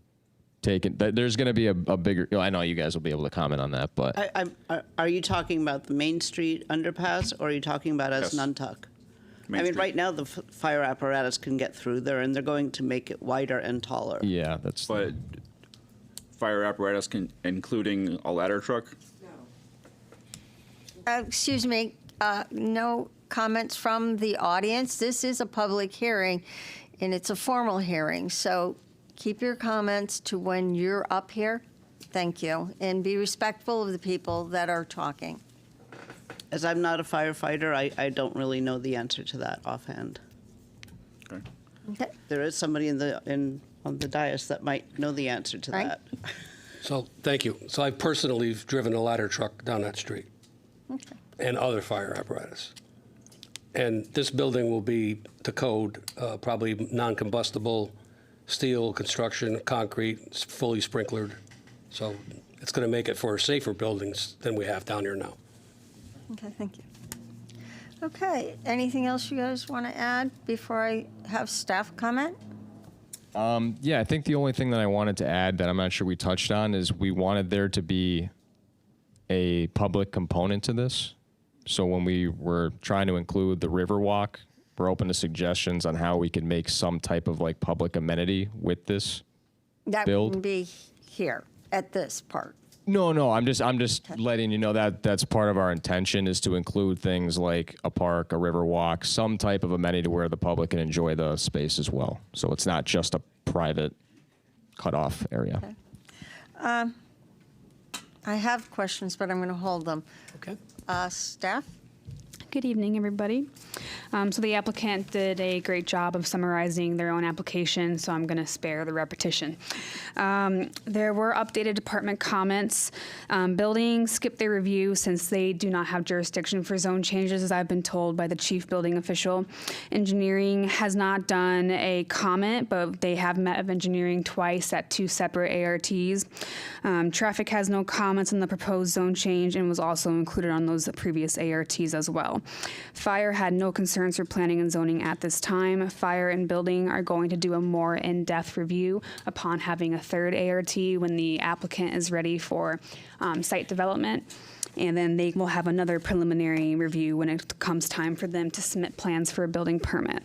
S5: taken. There's going to be a bigger. I know you guys will be able to comment on that, but
S8: Are you talking about the Main Street underpass, or are you talking about as
S10: Yes.
S8: Nantucket?
S10: Main
S8: I mean,
S10: Street.
S8: right now, the fire apparatus can get through there, and they're going to make it wider and taller.
S5: Yeah, that's.
S10: But fire apparatus, including a ladder truck?
S1: Excuse me, no comments from the audience. This is a public hearing, and it's a formal hearing, so keep your comments to when you're up here. Thank you, and be respectful of the people that are talking.
S8: As I'm not a firefighter, I don't really know the answer to that offhand.
S10: Okay.
S1: Okay.
S8: There is somebody on the dais that might know the answer to
S1: Right.
S8: that.
S3: So, thank you. So I've personally driven a ladder truck down that street and other fire apparatus. And this building will be to code, probably non-combustible, steel construction, concrete, fully sprinklered. So it's going to make it for safer buildings than we have down here now.
S1: Okay, thank you. Okay, anything else you guys want to add before I have staff comment?
S5: Yeah, I think the only thing that I wanted to add that I'm not sure we touched on is we wanted there to be a public component to this. So when we were trying to include the Riverwalk, we're open to suggestions on how we could make some type of like public amenity with this.
S1: That
S5: Build.
S1: wouldn't be here at this part.
S5: No, I'm just letting you know that that's part of our intention is to include things like a park, a river walk, some type of amenity where the public can enjoy the space as well. So it's not just a private cut-off area.
S1: Okay. I have questions, but I'm going to hold them.
S3: Okay.
S1: Staff?
S11: Good evening, everybody. So the applicant did a great job of summarizing their own application, so I'm going to spare the repetition. There were updated department comments. Building skipped their review since they do not have jurisdiction for zone changes, as I've been told by the chief building official. Engineering has not done a comment, but they have met with engineering twice at 2 separate ARTs. Traffic has no comments on the proposed zone change and was also included on those previous ARTs as well. Fire had no concerns for planning and zoning at this time. Fire and building are going to do a more in-depth review upon having a third ART when the applicant is ready for site development. And then they will have another preliminary review when it comes time for them to submit plans for a building permit.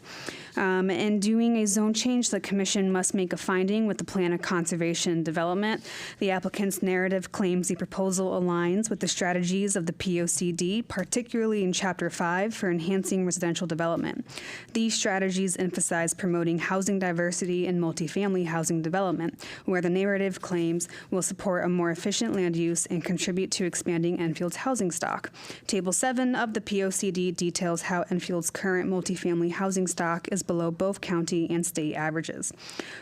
S11: In doing a zone change, the commission must make a finding with the plan of conservation and development. The applicant's narrative claims the proposal aligns with the strategies of the POCD, particularly in Chapter 5 for enhancing residential development. These strategies emphasize promoting housing diversity and multifamily housing development, where the narrative claims will support a more efficient land use and contribute to expanding Enfield's housing stock. Table 7 of the POCD details how Enfield's current multifamily housing stock is below both county and state averages.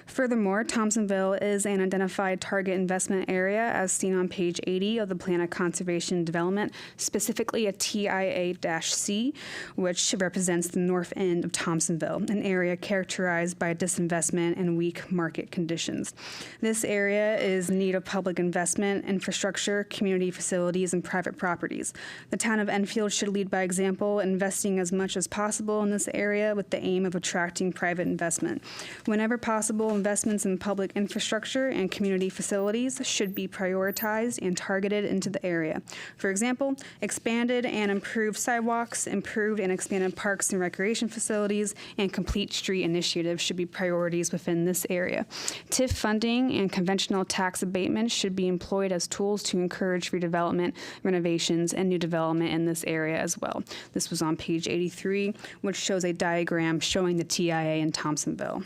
S11: Furthermore, Thompsonville is an identified target investment area as seen on page 80 of the Plan of Conservation and Development, specifically a TIA-C, which represents the north end of Thompsonville, an area characterized by disinvestment and weak market conditions. This area is in need of public investment, infrastructure, community facilities, and private properties. The town of Enfield should lead by example, investing as much as possible in this area with the aim of attracting private investment. Whenever possible, investments in public infrastructure and community facilities should be prioritized and targeted into the area. For example, expanded and improved sidewalks, improved and expanded parks and recreation facilities, and complete street initiatives should be priorities within this area. TIF funding and conventional tax abatements should be employed as tools to encourage redevelopment, renovations, and new development in this area as well. This was on page 83, which shows a diagram showing the TIA in Thompsonville.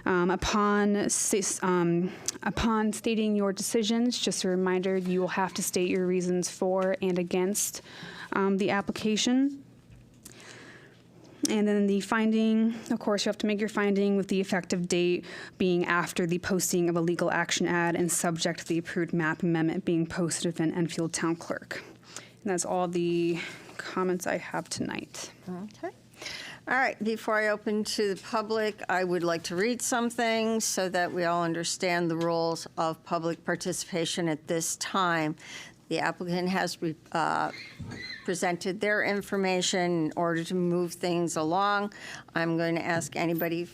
S11: Upon stating your decisions, just a reminder, you will have to state your reasons for and against the application. And then the finding, of course, you have to make your finding with the effective date being after the posting of a legal action ad and subject to the approved map amendment being posted within Enfield Town Clerk. And that's all the comments I have tonight.
S1: Okay. All right, before I open to the public, I would like to read something so that we all understand the rules of public participation at this time. The applicant has presented their information in order to move things along. I'm going to ask anybody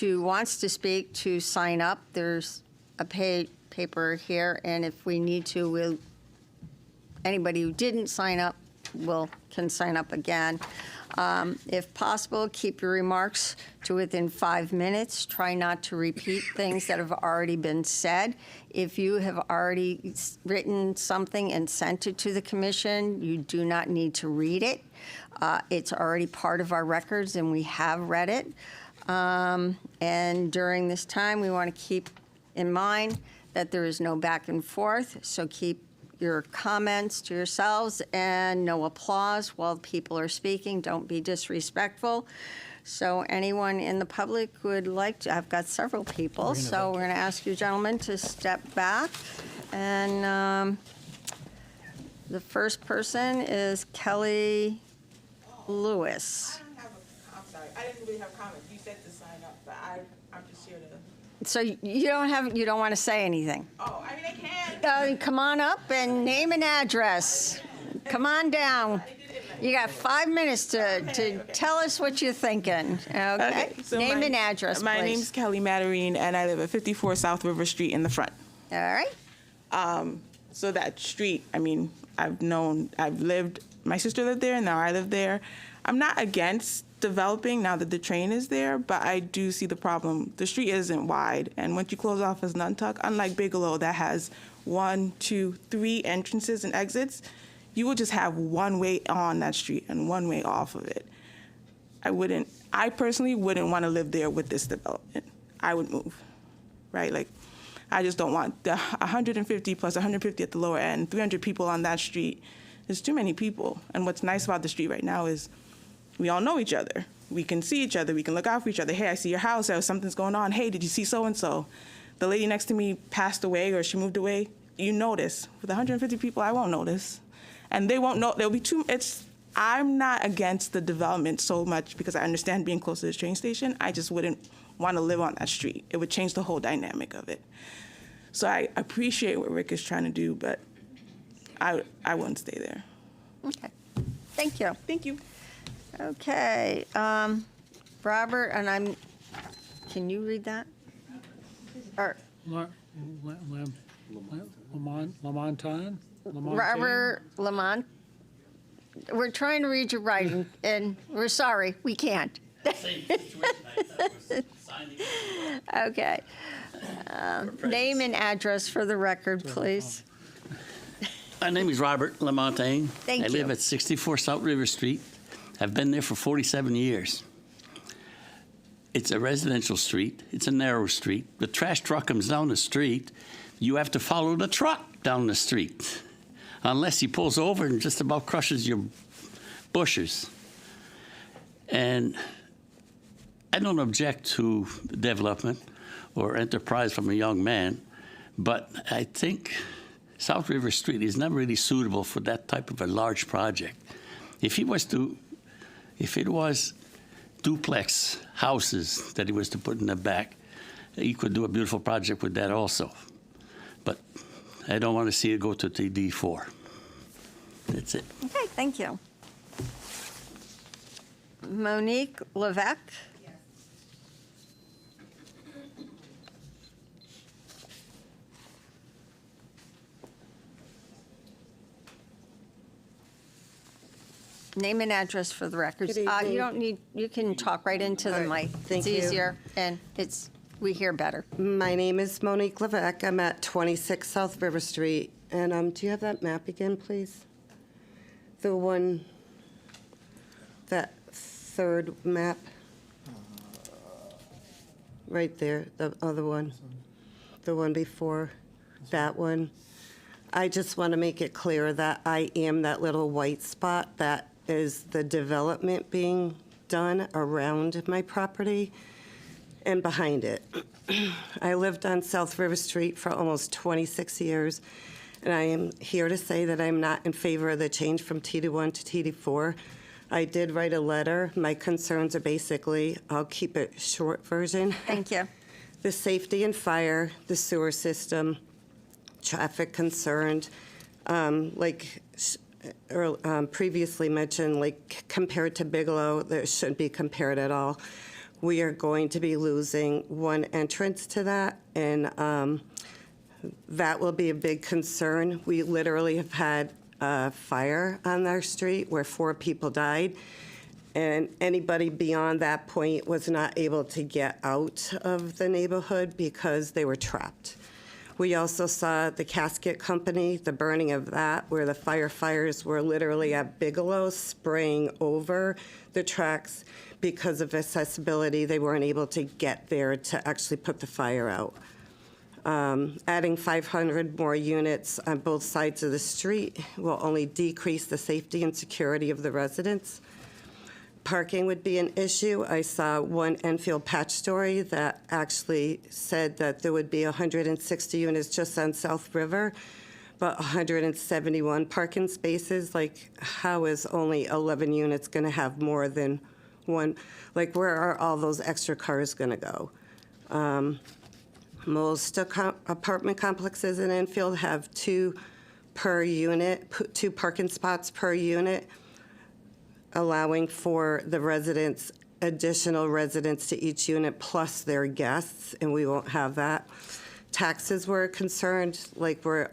S1: who wants to speak to sign up. There's a paper here, and if we need to, anybody who didn't sign up can sign up again. If possible, keep your remarks to within 5 minutes. Try not to repeat things that have already been said. If you have already written something and sent it to the commission, you do not need to read it. It's already part of our records, and we have read it. And during this time, we want to keep in mind that there is no back and forth, so keep your comments to yourselves and no applause while people are speaking. Don't be disrespectful. So anyone in the public would like to, I've got several people, so we're going to ask you gentlemen to step back. And the first person is Kelly Lewis.
S12: I'm sorry, I didn't really have comments. You said to sign up, but I'm just here to.
S1: So you don't want to say anything?
S12: Oh, I mean, I can.
S1: Come on up and name and address. Come on down. You got 5 minutes to tell us what you're thinking, okay?
S12: So
S1: name and address,
S12: My
S1: please.
S12: name's Kelly Matarine, and I live at 54 South River Street in the front.
S1: All right.
S12: So that street, I mean, my sister lived there, and now I live there. I'm not against developing now that the train is there, but I do see the problem. The street isn't wide, and once you close off as Nantucket, unlike Bigelow that has 1, 2, 3 entrances and exits, you will just have one way on that street and one way off of it. I personally wouldn't want to live there with this development. I would move, right? Like, I just don't want the 150 plus 150 at the lower end, 300 people on that street. There's too many people. And what's nice about the street right now is we all know each other. We can see each other. We can look out for each other. Hey, I see your house. Something's going on. Hey, did you see so-and-so? The lady next to me passed away or she moved away. You notice. With 150 people, I won't notice. And they won't know. There'll be I'm not against the development so much because I understand being close to the train station. I just wouldn't want to live on that street. It would change the whole dynamic of it. So I appreciate what Rick is trying to do, but I wouldn't stay there.
S1: Okay. Thank you.
S12: Thank you.
S1: Okay. Robert, and can you read that? Or
S7: Lamontagne?
S1: Robert Lamont? We're trying to read your writing, and we're sorry, we can't. Okay. Name and address for the record, please.
S13: My name is Robert Lamontagne.
S1: Thank
S13: I live
S1: you.
S13: at 64 South River Street. I've been there for 47 years. It's a residential street. It's a narrow street. The trash truck comes down the street. You have to follow the truck down the street, unless he pulls over and just about crushes your bushes. And I don't object to development or enterprise from a young man, but I think South River Street is not really suitable for that type of a large project. If it was duplex houses that he was to put in the back, he could do a beautiful project with that also. But I don't want to see it go to TD4. That's it.
S1: Okay, thank you. Monique Levesque? Name and address for the records.
S14: Good evening.
S1: You don't need, you can talk right into the mic.
S14: Thank
S1: It's
S14: you.
S1: easier, and we hear better.
S14: My name is Monique Levesque. I'm at 26 South River Street. And do you have that map again, please? The one, that third map? Right there, the other one. The one before that one. I just want to make it clear that I am that little white spot that is the development being done around my property and behind it. I lived on South River Street for almost 26 years, and I am here to say that I'm not in favor of the change from TD1 to TD4. I did write a letter. My concerns are basically, I'll keep it short version.
S1: Thank you.
S14: The safety and fire, the sewer system, traffic concerned, previously mentioned, like compared to Bigelow, that shouldn't be compared at all. We are going to be losing one entrance to that, and that will be a big concern. We literally have had a fire on our street where 4 people died. And anybody beyond that point was not able to get out of the neighborhood because they were trapped. We also saw the casket company, the burning of that, where the firefighters were literally at Bigelow spraying over the tracks. Because of accessibility, they weren't able to get there to actually put the fire out. Adding 500 more units on both sides of the street will only decrease the safety and security of the residents. Parking would be an issue. I saw one Enfield patch story that actually said that there would be 160 units just on South River, but 171 parking spaces. Like, how is only 11 units going to have more than one? Like, where are all those extra cars going to go? Most apartment complexes in Enfield have 2 per unit, 2 parking spots per unit, allowing for the residents, additional residents to each unit plus their guests, and we won't have that. Taxes were concerned, like we're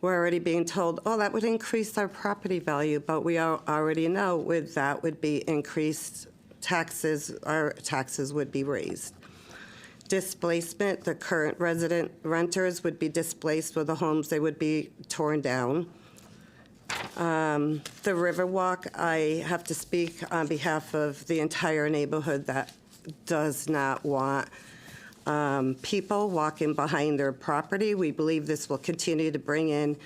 S14: already being told, oh, that would increase our property value, but we already know with that would be increased taxes, our taxes would be raised. Displacement, the current renters would be displaced with the homes, they would be torn down. The Riverwalk, I have to speak on behalf of the entire neighborhood that does not want people walking behind their property. We believe this will continue to bring in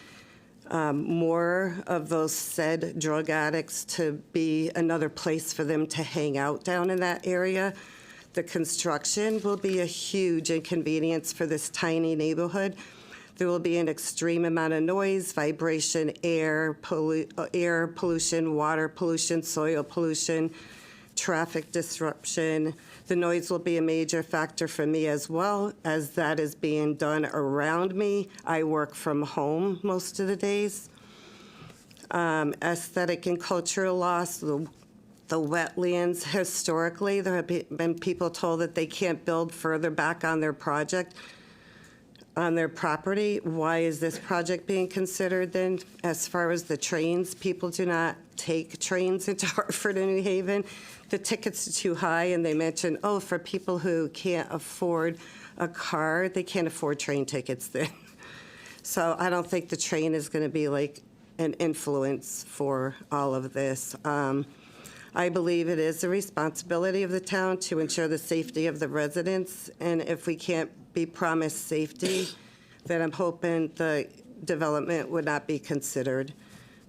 S14: more of those said drug addicts to be another place for them to hang out down in that area. The construction will be a huge inconvenience for this tiny neighborhood. There will be an extreme amount of noise, vibration, air pollution, water pollution, soil pollution, traffic disruption. The noise will be a major factor for me as well, as that is being done around me. I work from home most of the days. Aesthetic and cultural loss, the wetlands, historically, there have been people told that they can't build further back on their project, on their property. Why is this project being considered then? As far as the trains, people do not take trains into Hartford and New Haven. The tickets are too high, and they mentioned, oh, for people who can't afford a car, they can't afford train tickets then. So I don't think the train is going to be like an influence for all of this. I believe it is the responsibility of the town to ensure the safety of the residents, and if we can't be promised safety, then I'm hoping the development would not be considered.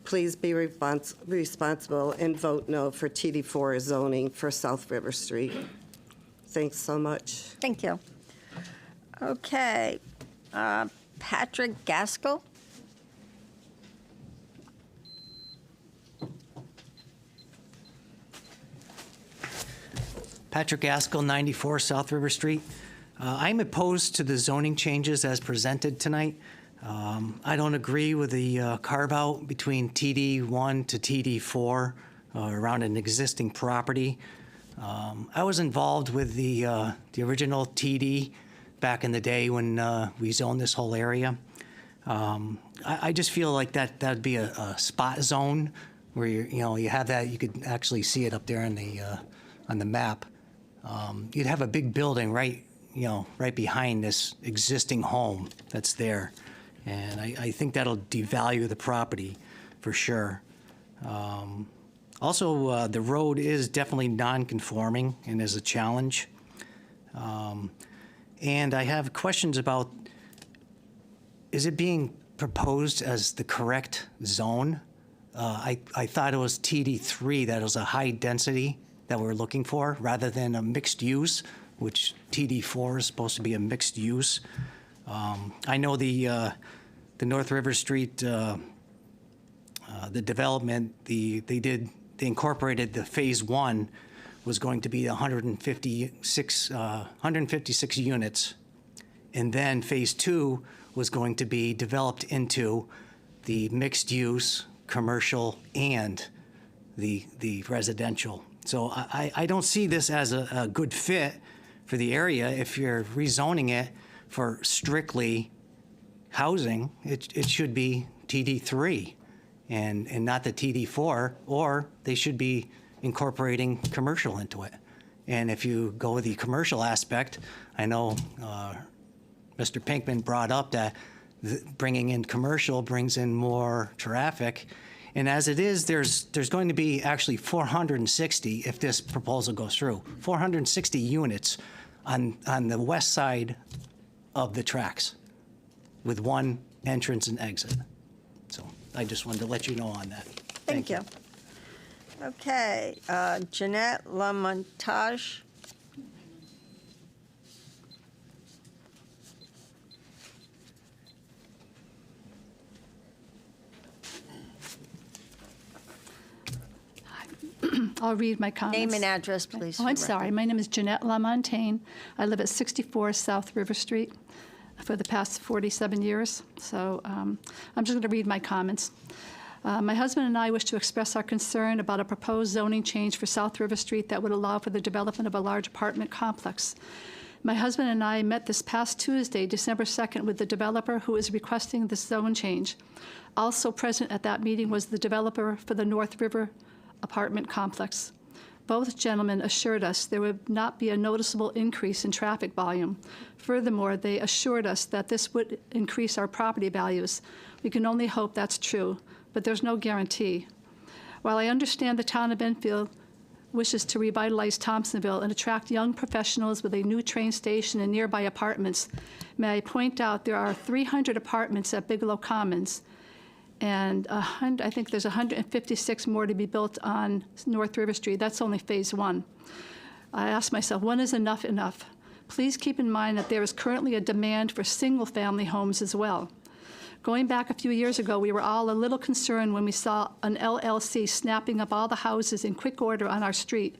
S14: Please be responsible and vote no for TD4 zoning for South River Street. Thanks so much.
S1: Thank you. Okay, Patrick Gaskell.
S15: Patrick Gaskell, 94 South River Street. I'm opposed to the zoning changes as presented tonight. I don't agree with the carve-out between TD1 to TD4 around an existing property. I was involved with the original TD back in the day when we zoned this whole area. I just feel like that'd be a spot zone where you have that. You could actually see it up there on the map. You'd have a big building right behind this existing home that's there. And I think that'll devalue the property for sure. Also, the road is definitely non-conforming and is a challenge. And I have questions about, is it being proposed as the correct zone? I thought it was TD3 that was a high density that we're looking for, rather than a mixed use, which TD4 is supposed to be a mixed use. I know the North River Street, the development, they incorporated the phase 1 was going to be 156 units, and then phase 2 was going to be developed into the mixed use, commercial, and the residential. So I don't see this as a good fit for the area. If you're rezoning it for strictly housing, it should be TD3 and not the TD4, or they should be incorporating commercial into it. And if you go with the commercial aspect, I know Mr. Pinkman brought up that bringing in commercial brings in more traffic. And as it is, there's going to be actually 460, if this proposal goes through, 460 units on the west side of the tracks with one entrance and exit. So I just wanted to let you know on that.
S1: Thank you. Okay, Jeanette Lamontage.
S16: I'll read my comments.
S1: Name and address, please.
S16: Oh,
S1: for
S16: I'm
S1: the
S16: sorry.
S1: record.
S16: My name is Jeanette Lamontagne. I live at 64 South River Street for the past 47 years. So I'm just going to read my comments. My husband and I wish to express our concern about a proposed zoning change for South River Street that would allow for the development of a large apartment complex. My husband and I met this past Tuesday, December 2nd, with the developer who is requesting this zone change. Also present at that meeting was the developer for the North River apartment complex. Both gentlemen assured us there would not be a noticeable increase in traffic volume. Furthermore, they assured us that this would increase our property values. We can only hope that's true, but there's no guarantee. While I understand the town of Enfield wishes to revitalize Thompsonville and attract young professionals with a new train station and nearby apartments, may I point out there are 300 apartments at Bigelow Commons, and I think there's 156 more to be built on North River Street. That's only phase one. I asked myself, when is enough enough? Please keep in mind that there is currently a demand for single-family homes as well. Going back a few years ago, we were all a little concerned when we saw an LLC snapping up all the houses in quick order on our street.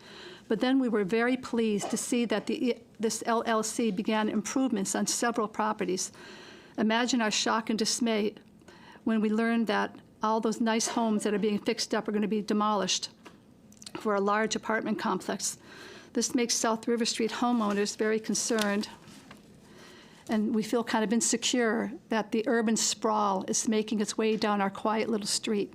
S16: But then we were very pleased to see that this LLC began improvements on several properties. Imagine our shock and dismay when we learned that all those nice homes that are being fixed up are going to be demolished for a large apartment complex. This makes South River Street homeowners very concerned, and we feel kind of insecure that the urban sprawl is making its way down our quiet little street.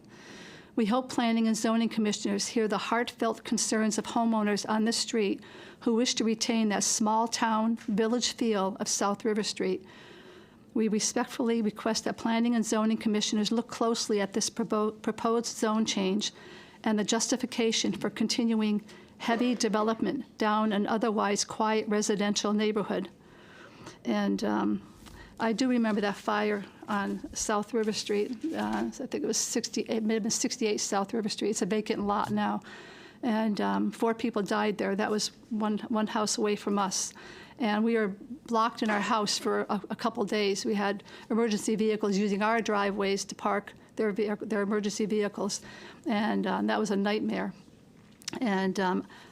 S16: We hope planning and zoning commissioners hear the heartfelt concerns of homeowners on this street who wish to retain that small town, village feel of South River Street. We respectfully request that planning and zoning commissioners look closely at this proposed zone change and the justification for continuing heavy development down an otherwise quiet residential neighborhood. And I do remember that fire on South River Street. I think it was it may have been 68 South River Street. It's a vacant lot now. And 4 people died there. That was one house away from us. And we were blocked in our house for a couple days. We had emergency vehicles using our driveways to park their emergency vehicles. And that was a nightmare. And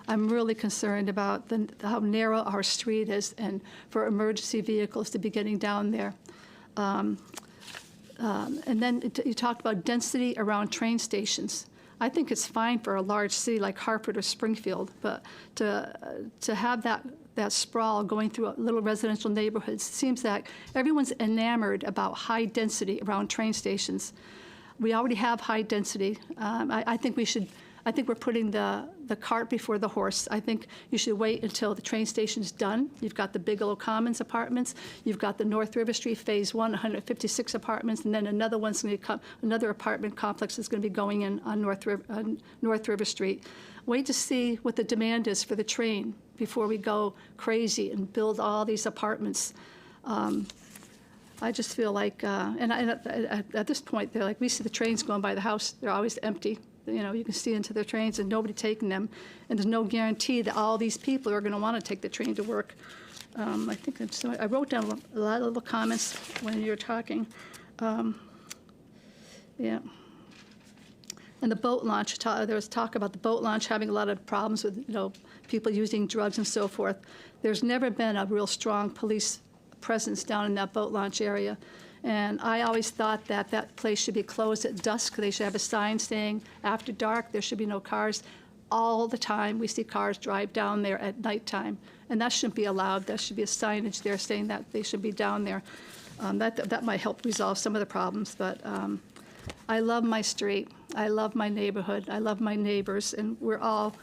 S16: I'm really concerned about how narrow our street is and for emergency vehicles to be getting down there. And then you talked about density around train stations. I think it's fine for a large city like Hartford or Springfield, but to have that sprawl going through little residential neighborhoods, it seems that everyone's enamored about high density around train stations. We already have high density. I think we're putting the cart before the horse. I think you should wait until the train station's done. You've got the Bigelow Commons apartments. You've got the North River Street Phase 1, 156 apartments, and then another one's going to come. Another apartment complex is going to be going in on North River Street. Wait to see what the demand is for the train before we go crazy and build all these apartments. I just feel like, and at this point, they're like, we see the trains going by the house. They're always empty. You know, you can see into their trains and nobody taking them. And there's no guarantee that all these people are going to want to take the train to work. I think I wrote down a lot of little comments when you were talking. Yeah. And the boat launch, there was talk about the boat launch having a lot of problems with, people using drugs and so forth. There's never been a real strong police presence down in that boat launch area. And I always thought that place should be closed at dusk. They should have a sign saying, after dark, there should be no cars. All the time, we see cars drive down there at nighttime. And that shouldn't be allowed. There should be a signage there saying that they should be down there. That might help resolve some of the problems. But I love my street. I love my neighborhood. I love my neighbors. And we're all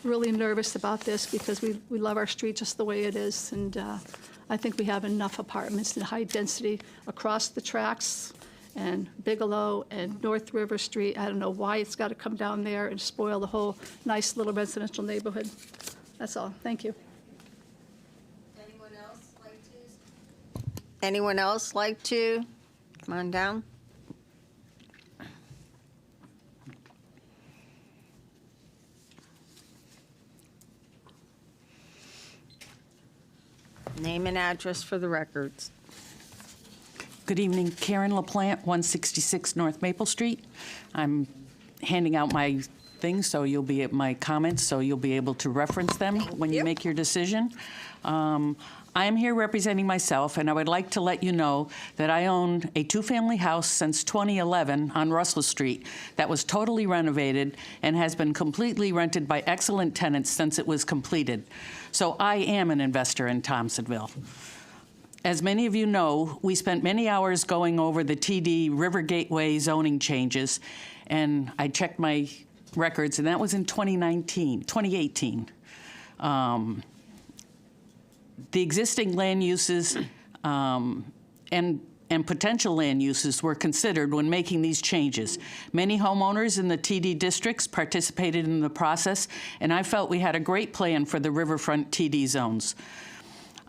S16: really nervous about this because we love our street just the way it is. And I think we have enough apartments in high density across the tracks and Bigelow and North River Street. I don't know why it's got to come down there and spoil the whole nice little residential neighborhood. That's all. Thank you.
S1: Anyone else like to? Come on down. Name and address for the records.
S17: Good evening, Karen LaPlante, 166 North Maple Street. I'm handing out my things, so you'll be at my comments, so you'll be able to reference them when you make your decision. I am here representing myself, and I would like to let you know that I own a two-family house since 2011 on Russell Street that was totally renovated and has been completely rented by excellent tenants since it was completed. So I am an investor in Thompsonville. As many of you know, we spent many hours going over the TD River Gateway zoning changes, and I checked my records, and that was in 2018. The existing land uses and potential land uses were considered when making these changes. Many homeowners in the TD districts participated in the process, and I felt we had a great plan for the riverfront TD zones.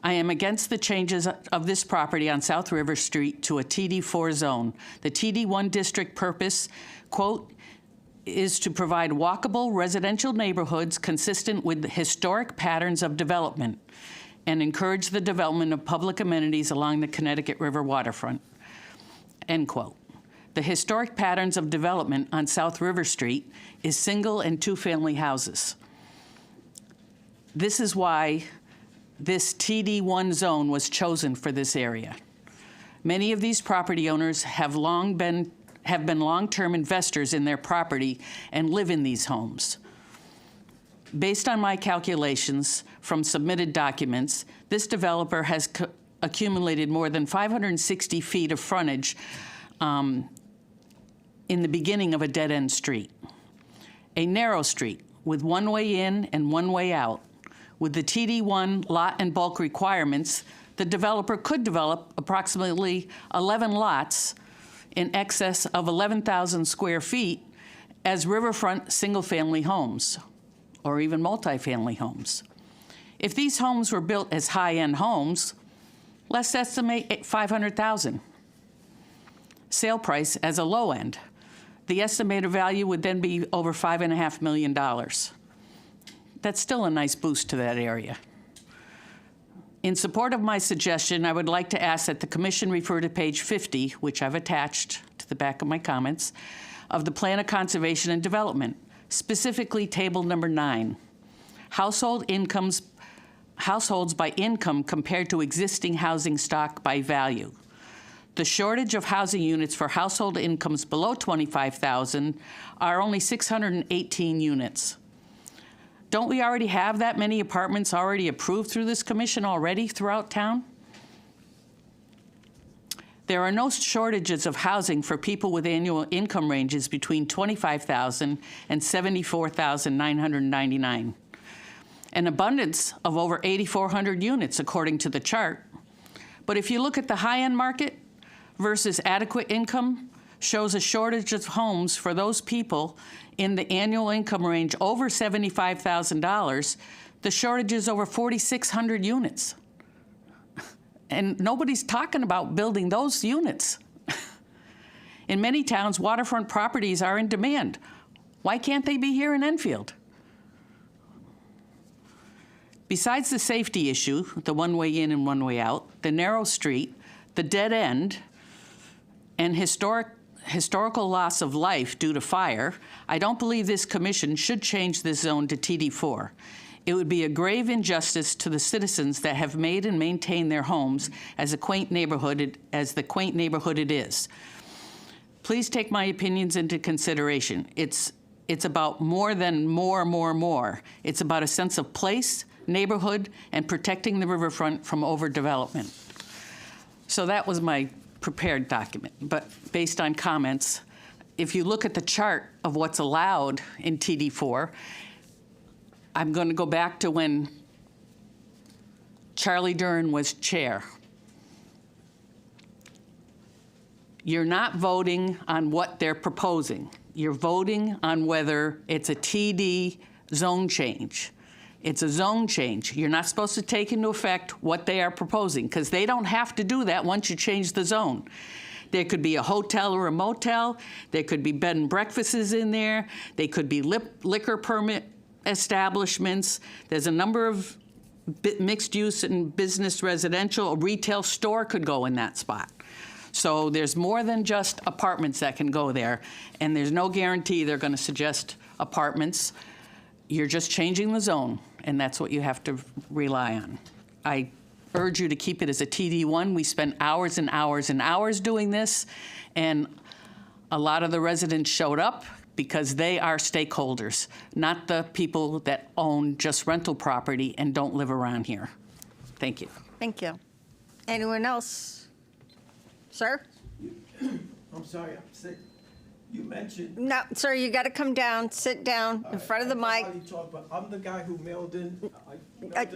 S17: I am against the changes of this property on South River Street to a TD4 zone. The TD1 district purpose, quote, is to provide walkable residential neighborhoods consistent with historic patterns of development and encourage the development of public amenities along the Connecticut River waterfront, end quote. The historic patterns of development on South River Street is single and two-family houses. This is why this TD1 zone was chosen for this area. Many of these property owners have been long-term investors in their property and live in these homes. Based on my calculations from submitted documents, this developer has accumulated more than 560 feet of frontage in the beginning of a dead-end street. A narrow street with one way in and one way out. With the TD1 lot and bulk requirements, the developer could develop approximately 11 lots in excess of 11,000 square feet as riverfront single-family homes, or even multifamily homes. If these homes were built as high-end homes, let's estimate 500,000. Sale price as a low end. The estimated value would then be over $5.5 million. That's still a nice boost to that area. In support of my suggestion, I would like to ask that the commission refer to page 50, which I've attached to the back of my comments, of the Plan of Conservation and Development, specifically table number 9, households by income compared to existing housing stock by value. The shortage of housing units for household incomes below $25,000 are only 618 units. Don't we already have that many apartments already approved through this commission already throughout town? There are no shortages of housing for people with annual income ranges between $25,000 and $74,999. An abundance of over 8,400 units, according to the chart. But if you look at the high-end market versus adequate income, shows a shortage of homes for those people in the annual income range over $75,000. The shortage is over 4,600 units. And nobody's talking about building those units. In many towns, waterfront properties are in demand. Why can't they be here in Enfield? Besides the safety issue, the one way in and one way out, the narrow street, the dead end, and historical loss of life due to fire, I don't believe this commission should change this zone to TD4. It would be a grave injustice to the citizens that have made and maintained their homes as the quaint neighborhood it is. Please take my opinions into consideration. It's about more than more. It's about a sense of place, neighborhood, and protecting the riverfront from overdevelopment. So that was my prepared document, but based on comments, if you look at the chart of what's allowed in TD4, I'm going to go back to when Charlie Dern was chair. You're not voting on what they're proposing. You're voting on whether it's a TD zone change. It's a zone change. You're not supposed to take into effect what they are proposing, because they don't have to do that once you change the zone. There could be a hotel or a motel. There could be bed and breakfasts in there. They could be liquor permit establishments. There's a number of mixed use and business residential. A retail store could go in that spot. So there's more than just apartments that can go there, and there's no guarantee they're going to suggest apartments. You're just changing the zone, and that's what you have to rely on. I urge you to keep it as a TD1. We spent hours and hours and hours doing this, and a lot of the residents showed up because they are stakeholders, not the people that own just rental property and don't live around here. Thank you.
S1: Thank you. Anyone else? Sir?
S18: I'm sorry, I'm sick. You mentioned.
S1: No, sir, you got to come down, sit down in front of the mic.
S18: I'm the guy who mailed in.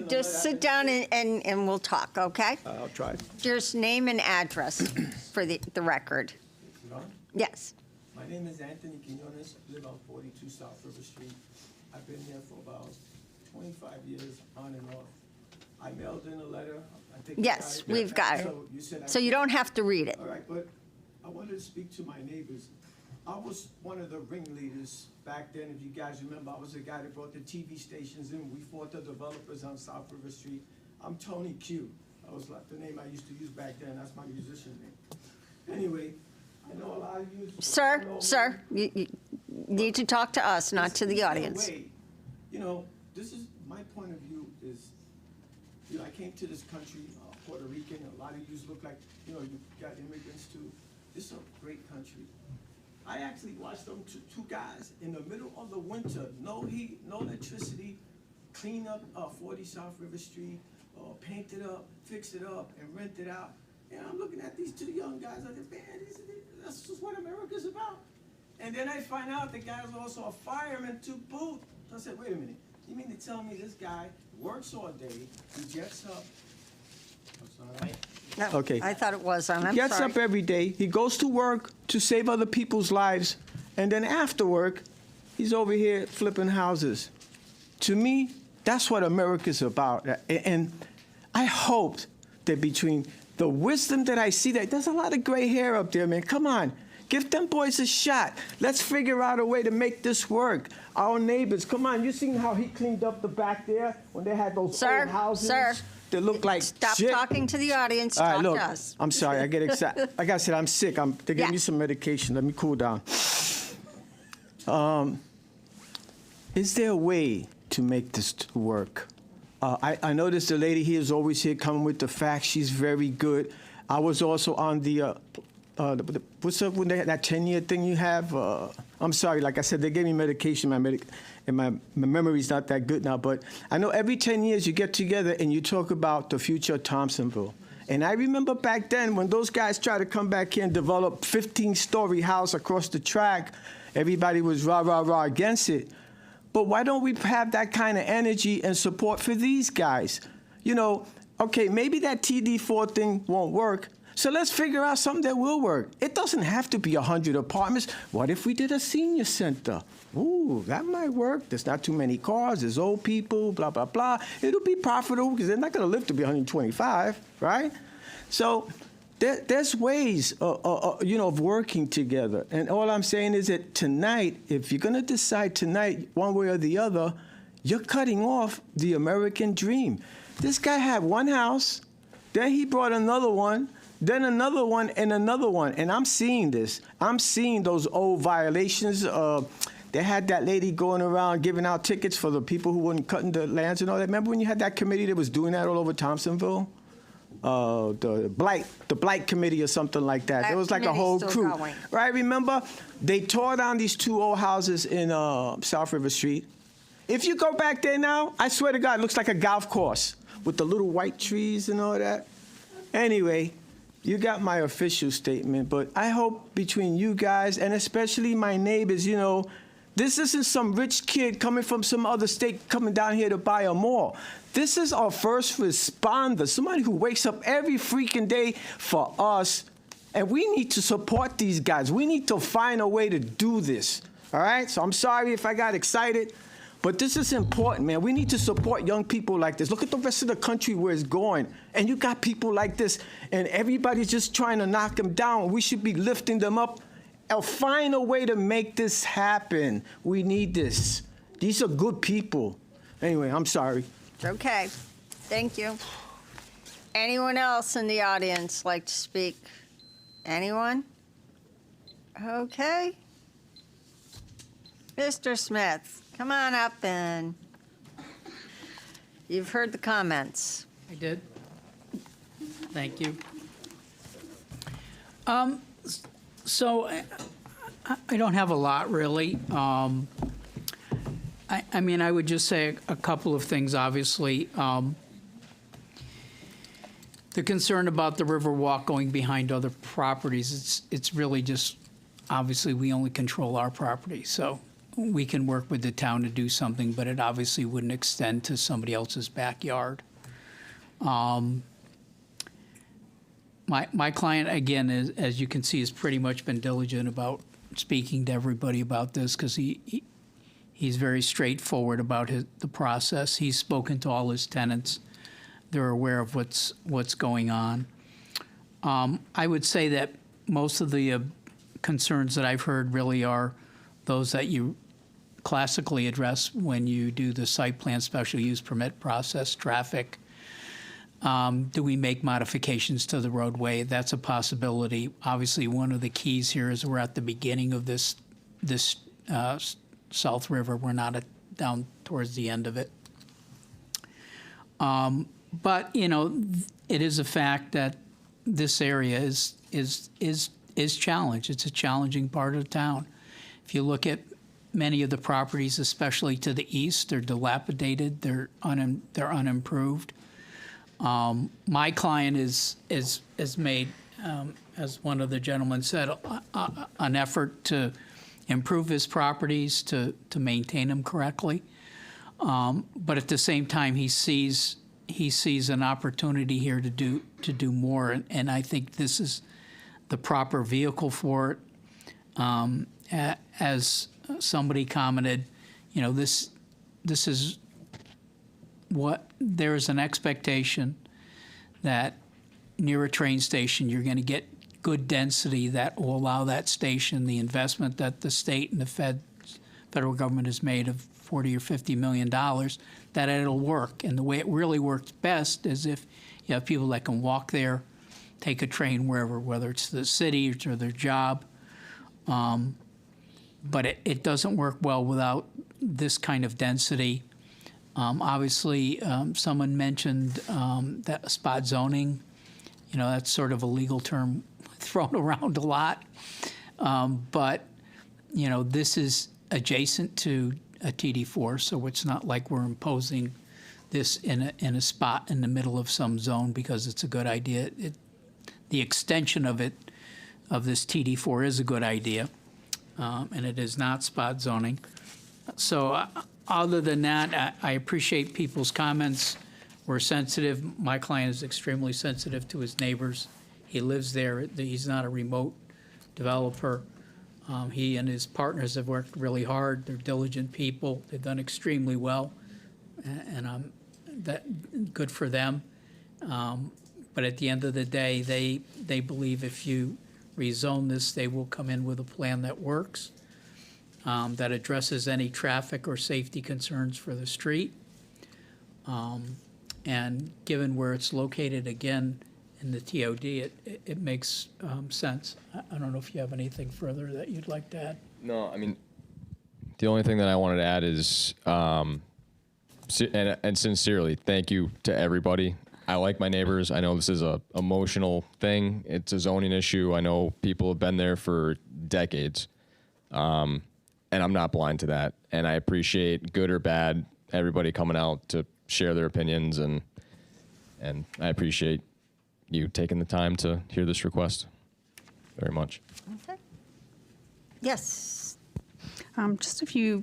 S1: Just sit down and we'll talk, okay?
S18: I'll try.
S1: Just name and address for the record.
S18: Is it on?
S1: Yes.
S18: My name is Anthony Quinones, live on 42 South River Street. I've been here for about 25 years, on and off. I mailed in a letter. I think
S1: Yes, we've got it.
S18: You said
S1: So you don't have to read it.
S18: All right, but I wanted to speak to my neighbors. I was one of the ringleaders back then. If you guys remember, I was the guy that brought the TV stations in. We fought the developers on South River Street. I'm Tony Q. That was like the name I used to use back then. That's my musician name. Anyway, I know a lot of you.
S1: Sir, you need to talk to us, not to the audience.
S18: You know, this is my point of view is, you know, I came to this country, Puerto Rican. A lot of you look like, you know, you got immigrants too. This is a great country. I actually watched them two guys in the middle of the winter, no heat, no electricity, clean up 40 South River Street, paint it up, fix it up, and rent it out. And I'm looking at these two young guys, I said, man, that's just what America's about. And then I find out the guy's also a fireman to boot. So I said, wait a minute, you mean to tell me this guy works all day, he gets up,
S1: No,
S18: Okay.
S1: I thought it was on. I'm
S18: He gets
S1: sorry.
S18: up every day. He goes to work to save other people's lives. And then after work, he's over here flipping houses. To me, that's what America's about. And I hope that between the wisdom that I see, that there's a lot of gray hair up there, man. Come on. Give them boys a shot. Let's figure out a way to make this work. Our neighbors, come on. You seen how he cleaned up the back there when they had those old houses?
S1: Sir,
S18: that look like
S1: stop
S18: shit?
S1: talking to the audience.
S18: All right,
S1: Talk
S18: look,
S1: to us.
S18: I'm sorry. I get excited. Like I said, I'm sick. They gave me some medication. Let me cool down. Is there a way to make this work? I noticed the lady here is always here coming with the facts. She's very good. I was also on the what's up with that 10-year thing you have? I'm sorry. Like I said, they gave me medication. And my memory's not that good now. But I know every 10 years you get together and you talk about the future of Thompsonville. And I remember back then when those guys tried to come back here and develop 15-story house across the track, everybody was rah, rah, rah against it. But why don't we have that kind of energy and support for these guys? You know, okay, maybe that TD4 thing won't work, so let's figure out something that will work. It doesn't have to be 100 apartments. What if we did a senior center? Ooh, that might work. There's not too many cars. There's old people, blah, blah, blah. It'll be profitable because they're not going to live to be 125, right? So there's ways, you know, of working together. And all I'm saying is that tonight, if you're going to decide tonight one way or the other, you're cutting off the American dream. This guy had one house, then he brought another one, then another one, and another one. And I'm seeing this. I'm seeing those old violations. They had that lady going around giving out tickets for the people who weren't cutting the lands and all that. Remember when you had that committee that was doing that all over Thompsonville? The Blight Committee or something like that. There was like a whole crew. Going. Right, remember? They tore down these two old houses in South River Street. If you go back there now, I swear to God, it looks like a golf course with the little white trees and all that. Anyway, you got my official statement, but I hope between you guys and especially my neighbors, you know, This isn't some rich kid coming from some other state coming down here to buy a mall. This is our first responder, somebody who wakes up every freaking day for us, and we need to support these guys. We need to find a way to do this, all right? So I'm sorry if I got excited, but this is important, man. We need to support young people like this. Look at the rest of the country where it's going, and you got people like this, and everybody's just trying to knock them down. We should be lifting them up. I'll find a way to make this happen. We need this. These are good people. Anyway, I'm sorry.
S1: Okay, thank you. Anyone else in the audience like to speak? Anyone? Okay. Mr. Smith, come on up and you've heard the comments.
S4: I did. Thank you. So I don't have a lot, really. I mean, I would just say a couple of things, obviously. The concern about the Riverwalk going behind other properties, it's really just, obviously, we only control our property. So we can work with the town to do something, but it obviously wouldn't extend to somebody else's backyard. My client, again, as you can see, has pretty much been diligent about speaking to everybody about this because he's very straightforward about the process. He's spoken to all his tenants. They're aware of what's going on. I would say that most of the concerns that I've heard really are those that you classically address when you do the site plan special use permit process, traffic. Do we make modifications to the roadway? That's a possibility. Obviously, one of the keys here is we're at the beginning of this South River. We're not down towards the end of it. But you know, it is a fact that this area is challenged. It's a challenging part of town. If you look at many of the properties, especially to the east, they're dilapidated. They're unimproved. My client is made, as one of the gentlemen said, an effort to improve his properties, to maintain them correctly. But at the same time, he sees an opportunity here to do more, and I think this is the proper vehicle for it. As somebody commented, you know, this is what there is an expectation that near a train station you're going to get good density that will allow that station, the investment that the state and the federal government has made of $40 or $50 million, that it'll work. And the way it really works best is if you have people that can walk there, take a train wherever, whether it's to the city or to their job. But it doesn't work well without this kind of density. Obviously, someone mentioned that spot zoning. You know, that's sort of a legal term thrown around a lot. But, you know, this is adjacent to a TD4, so it's not like we're imposing this in a spot in the middle of some zone because it's a good idea. The extension of this TD4 is a good idea, and it is not spot zoning. So other than that, I appreciate people's comments. We're sensitive. My client is extremely sensitive to his neighbors. He lives there. He's not a remote developer. He and his partners have worked really hard. They're diligent people. They've done extremely well, and that good for them. But at the end of the day, they believe if you rezone this, they will come in with a plan that works, that addresses any traffic or safety concerns for the street. And given where it's located, again, in the TOD, it makes sense. I don't know if you have anything further that you'd like to add.
S5: No, I mean, the only thing that I wanted to add is, and sincerely, thank you to everybody. I like my neighbors. I know this is a emotional thing. It's a zoning issue. I know people have been there for decades, and I'm not blind to that. And I appreciate, good or bad, everybody coming out to share their opinions, and I appreciate you taking the time to hear this request very much.
S1: Okay. Yes.
S11: Just a few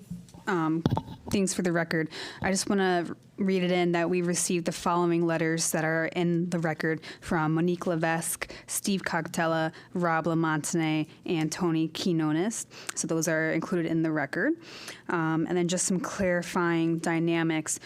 S11: things for the record. I just want to read it in that we received the following letters that are in the record from Monique Levesque, Steve Coctella, Rob Lamontagne, and Tony Quinones. So those are included in the record. And then just some clarifying dynamics.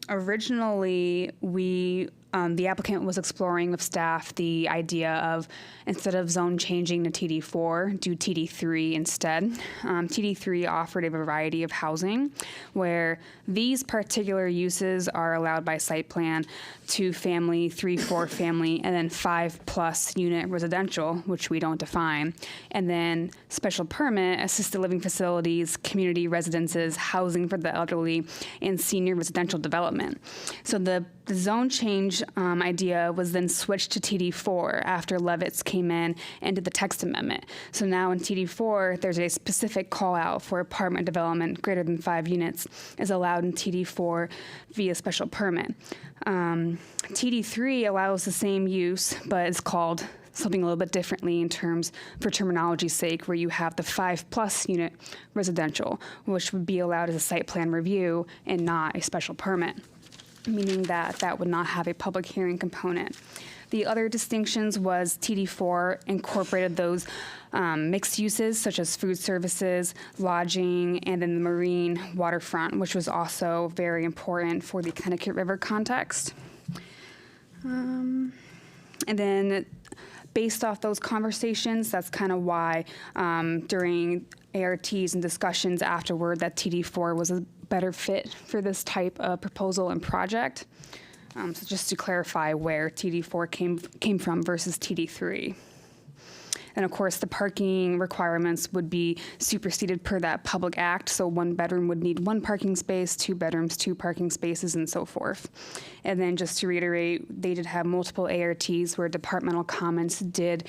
S11: Originally, the applicant was exploring with staff the idea of, instead of zone changing to TD4, do TD3 instead. TD3 offered a variety of housing where these particular uses are allowed by site plan: 2-family, 3-4 family, and then 5+ unit residential, which we don't define. And then special permit, assisted living facilities, community residences, housing for the elderly, and senior residential development. So the zone change idea was then switched to TD4 after Levitz came in and did the text amendment. So now in TD4, there's a specific call out for apartment development greater than 5 units is allowed in TD4 via special permit. TD3 allows the same use, but it's called something a little bit differently in terms, for terminology's sake, where you have the 5+ unit residential, which would be allowed as a site plan review and not a special permit, meaning that that would not have a public hearing component. The other distinctions was TD4 incorporated those mixed uses such as food services, lodging, and then the marine waterfront, which was also very important for the Connecticut River context. And then based off those conversations, that's kind of why during ARTs and discussions afterward that TD4 was a better fit for this type of proposal and project. So just to clarify where TD4 came from versus TD3. And of course, the parking requirements would be superseded per that public act. So 1 bedroom would need 1 parking space, 2 bedrooms, 2 parking spaces, and so forth. And then just to reiterate, they did have multiple ARTs where departmental comments did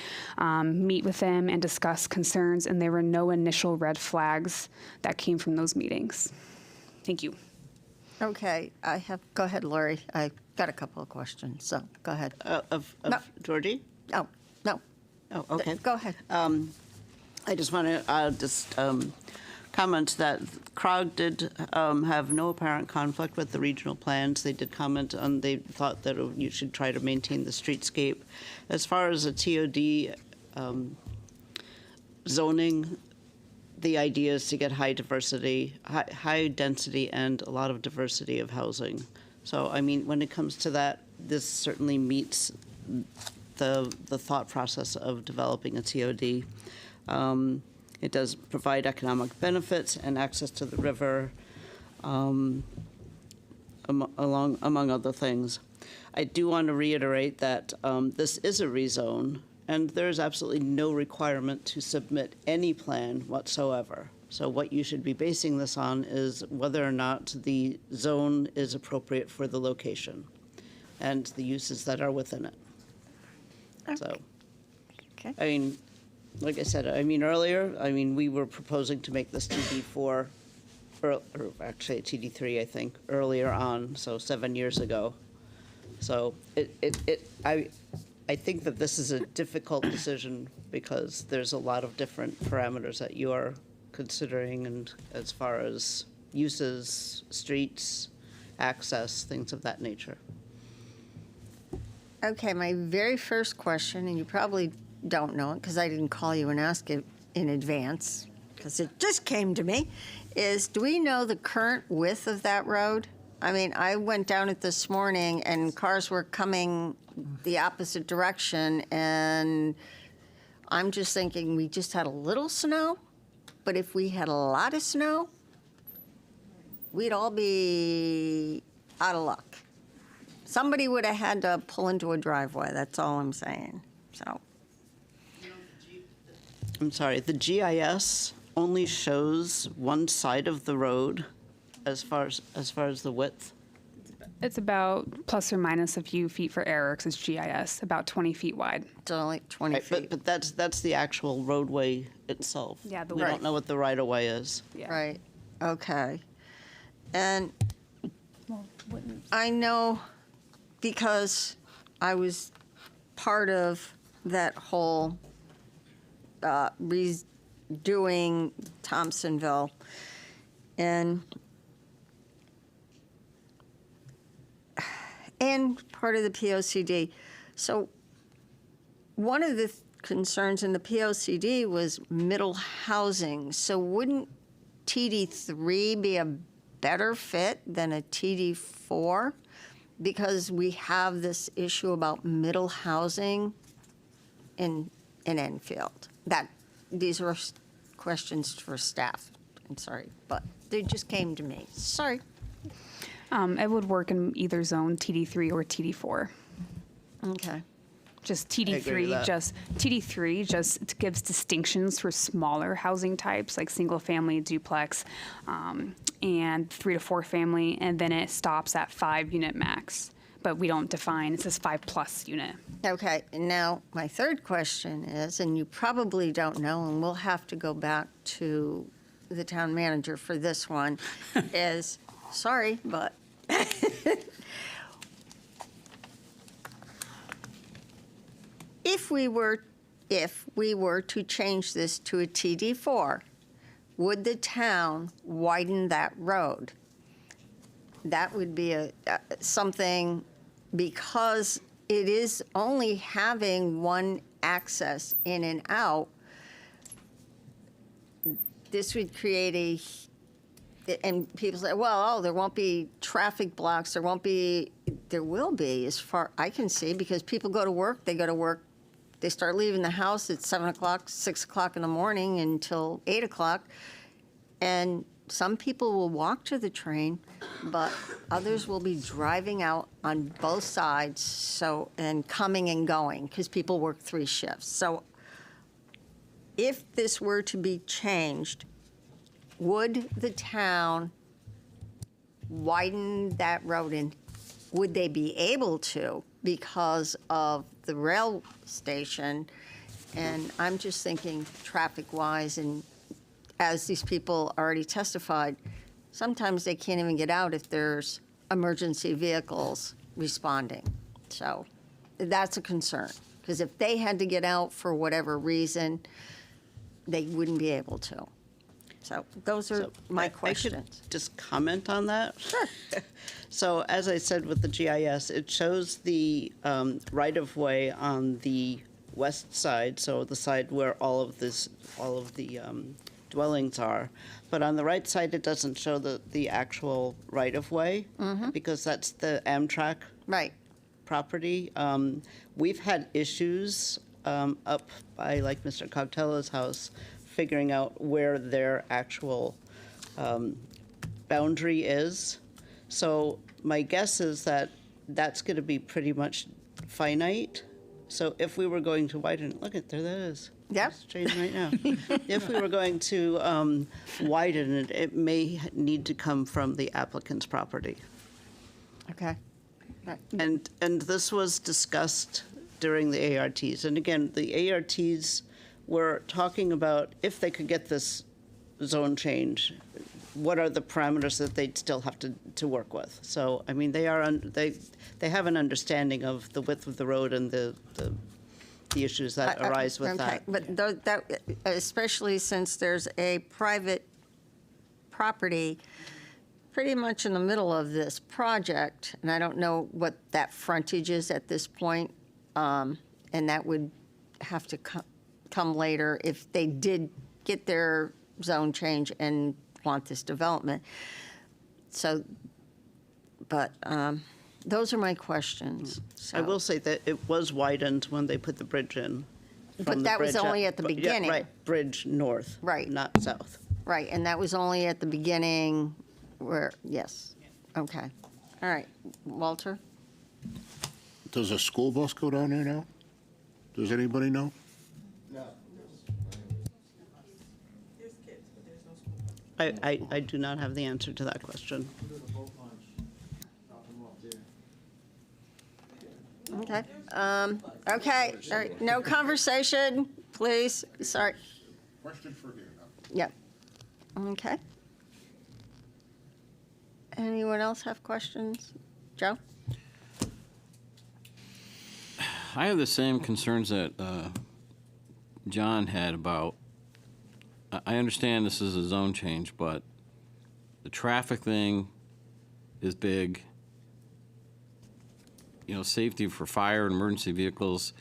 S11: meet with them and discuss concerns, and there were no initial red flags that came from those meetings. Thank you.
S1: Okay, go ahead, Lori. I've got a couple of questions, so go ahead.
S8: Of Georgie?
S1: Oh, no.
S8: Oh, okay.
S1: Go ahead.
S8: I just want to comment that CROG did have no apparent conflict with the regional plans. They did comment on, they thought that you should try to maintain the streetscape. As far as a TOD zoning, the idea is to get high density and a lot of diversity of housing. So, I mean, when it comes to that, this certainly meets the thought process of developing a TOD. It does provide economic benefits and access to the river, among other things. I do want to reiterate that this is a rezone, and there is absolutely no requirement to submit any plan whatsoever. So what you should be basing this on is whether or not the zone is appropriate for the location and the uses that are within it.
S1: Okay.
S8: So,
S1: Okay.
S8: I mean, like I said, earlier, we were proposing to make this TD4, or actually TD3, I think, earlier on, so 7 years ago. So I think that this is a difficult decision because there's a lot of different parameters that you are considering, and as far as uses, streets, access, things of that nature.
S1: Okay, my very first question, and you probably don't know it because I didn't call you and ask it in advance because it just came to me, is do we know the current width of that road? I mean, I went down it this morning and cars were coming the opposite direction, and I'm just thinking we just had a little snow, but if we had a lot of snow, we'd all be out of luck. Somebody would have had to pull into a driveway, that's all I'm saying, so.
S8: I'm sorry, the GIS only shows one side of the road as far as the width.
S11: It's about plus or minus a few feet for error because it's GIS, about 20 feet wide.
S1: It's only 20 feet.
S8: But that's the actual roadway itself.
S11: Yeah,
S8: we don't know what the right-of-way is.
S11: Yeah.
S1: Right, okay. And I know because I was part of that whole doing Thompsonville. And part of the POCD. So one of the concerns in the POCD was middle housing. So wouldn't TD3 be a better fit than a TD4? Because we have this issue about middle housing in Enfield. These are questions for staff. I'm sorry, but they just came to me. Sorry.
S11: It would work in either zone, TD3 or TD4.
S1: Okay.
S11: Just
S8: agree with
S11: TD3,
S8: that.
S11: TD3 just gives distinctions for smaller housing types like single family, duplex, and 3 to 4 family, and then it stops at 5 unit max. But we don't define, it says 5+ unit.
S1: Okay, and now my third question is, and you probably don't know, and we'll have to go back to the town manager for this one, is, sorry, but if we were to change this to a TD4, would the town widen that road? That would be something, because it is only having one access in and out. This would create and people say, well, there won't be traffic blocks, there will be, as far I can see, because people go to work, they start leaving the house at 7 o'clock, 6 o'clock in the morning until 8 o'clock. And some people will walk to the train, but others will be driving out on both sides, and coming and going, because people work 3 shifts. So if this were to be changed, would the town widen that road, and would they be able to because of the rail station? And I'm just thinking traffic-wise, and as these people already testified, sometimes they can't even get out if there's emergency vehicles responding. So that's a concern, because if they had to get out for whatever reason, they wouldn't be able to. So those are my questions.
S8: I could just comment on that.
S1: Sure.
S8: So as I said with the GIS, it shows the right-of-way on the west side, so the side where all of the dwellings are. But on the right side, it doesn't show the actual right-of-way, because that's the Amtrak property. We've had issues up by, like, Mr. Cogtella's house, figuring out where their actual boundary is. So my guess is that that's going to be pretty much finite. So if we were going to widen, look at there that is.
S1: Yep.
S8: It's changing right now. If we were going to widen it, it may need to come from the applicant's property.
S1: Okay. Right.
S8: And this was discussed during the ARTs. And again, the ARTs were talking about if they could get this zone change, what are the parameters that they'd still have to work with. So, I mean, they have an understanding of the width of the road and the issues that arise with that.
S1: But that, especially since there's a private property pretty much in the middle of this project, and I don't know what that frontage is at this point, and that would have to come later if they did get their zone change and want this development. So, but those are my questions. So.
S8: I will say that it was widened when they put the bridge in.
S1: But that was only at the beginning.
S8: Yeah, right, bridge north.
S1: Right.
S8: Not south.
S1: Right, and that was only at the beginning where, yes. Okay. All right. Walter?
S19: Does a school bus go down there now? Does anybody know?
S8: I do not have the answer to that question.
S1: Okay. Okay. All right. No conversation, please. Sorry.
S19: Question for you.
S1: Yep. Okay. Anyone else have questions? Joe?
S20: I have the same concerns that John had about I understand this is a zone change, but the traffic thing is big. You know, safety for fire and emergency vehicles,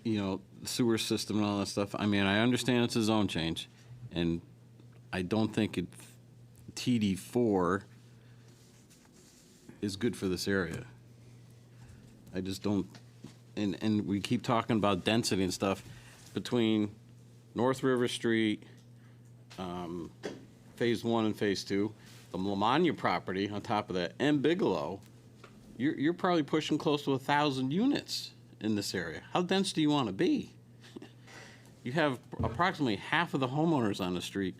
S20: you know, the sewer system and all that stuff. I mean, I understand it's a zone change, and I don't think TD4 is good for this area. I just don't, and we keep talking about density and stuff between North River Street, Phase 1 and Phase 2, the Lamagna property on top of that, and Bigelow. You're probably pushing close to 1,000 units in this area. How dense do you want to be? You have approximately half of the homeowners on the street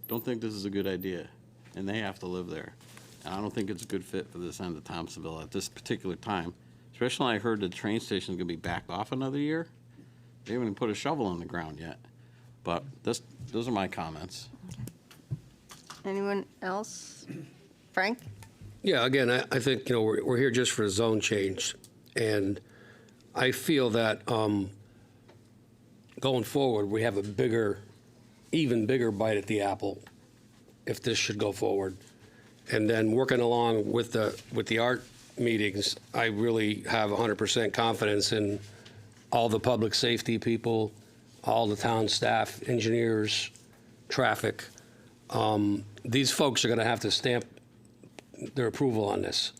S20: don't think this is a good idea, and they have to live there. And I don't think it's a good fit for this end of Thompsonville at this particular time. Especially when I heard the train station is going to be backed off another year. They haven't even put a shovel in the ground yet. But those are my comments.
S1: Anyone else? Frank?
S3: Yeah, again, I think, you know, we're here just for a zone change. And I feel that going forward, we have a bigger, even bigger bite at the apple if this should go forward. And then working along with the art meetings, I really have 100% confidence in all the public safety people, all the town staff, engineers, traffic. These folks are going to have to stamp their approval on this.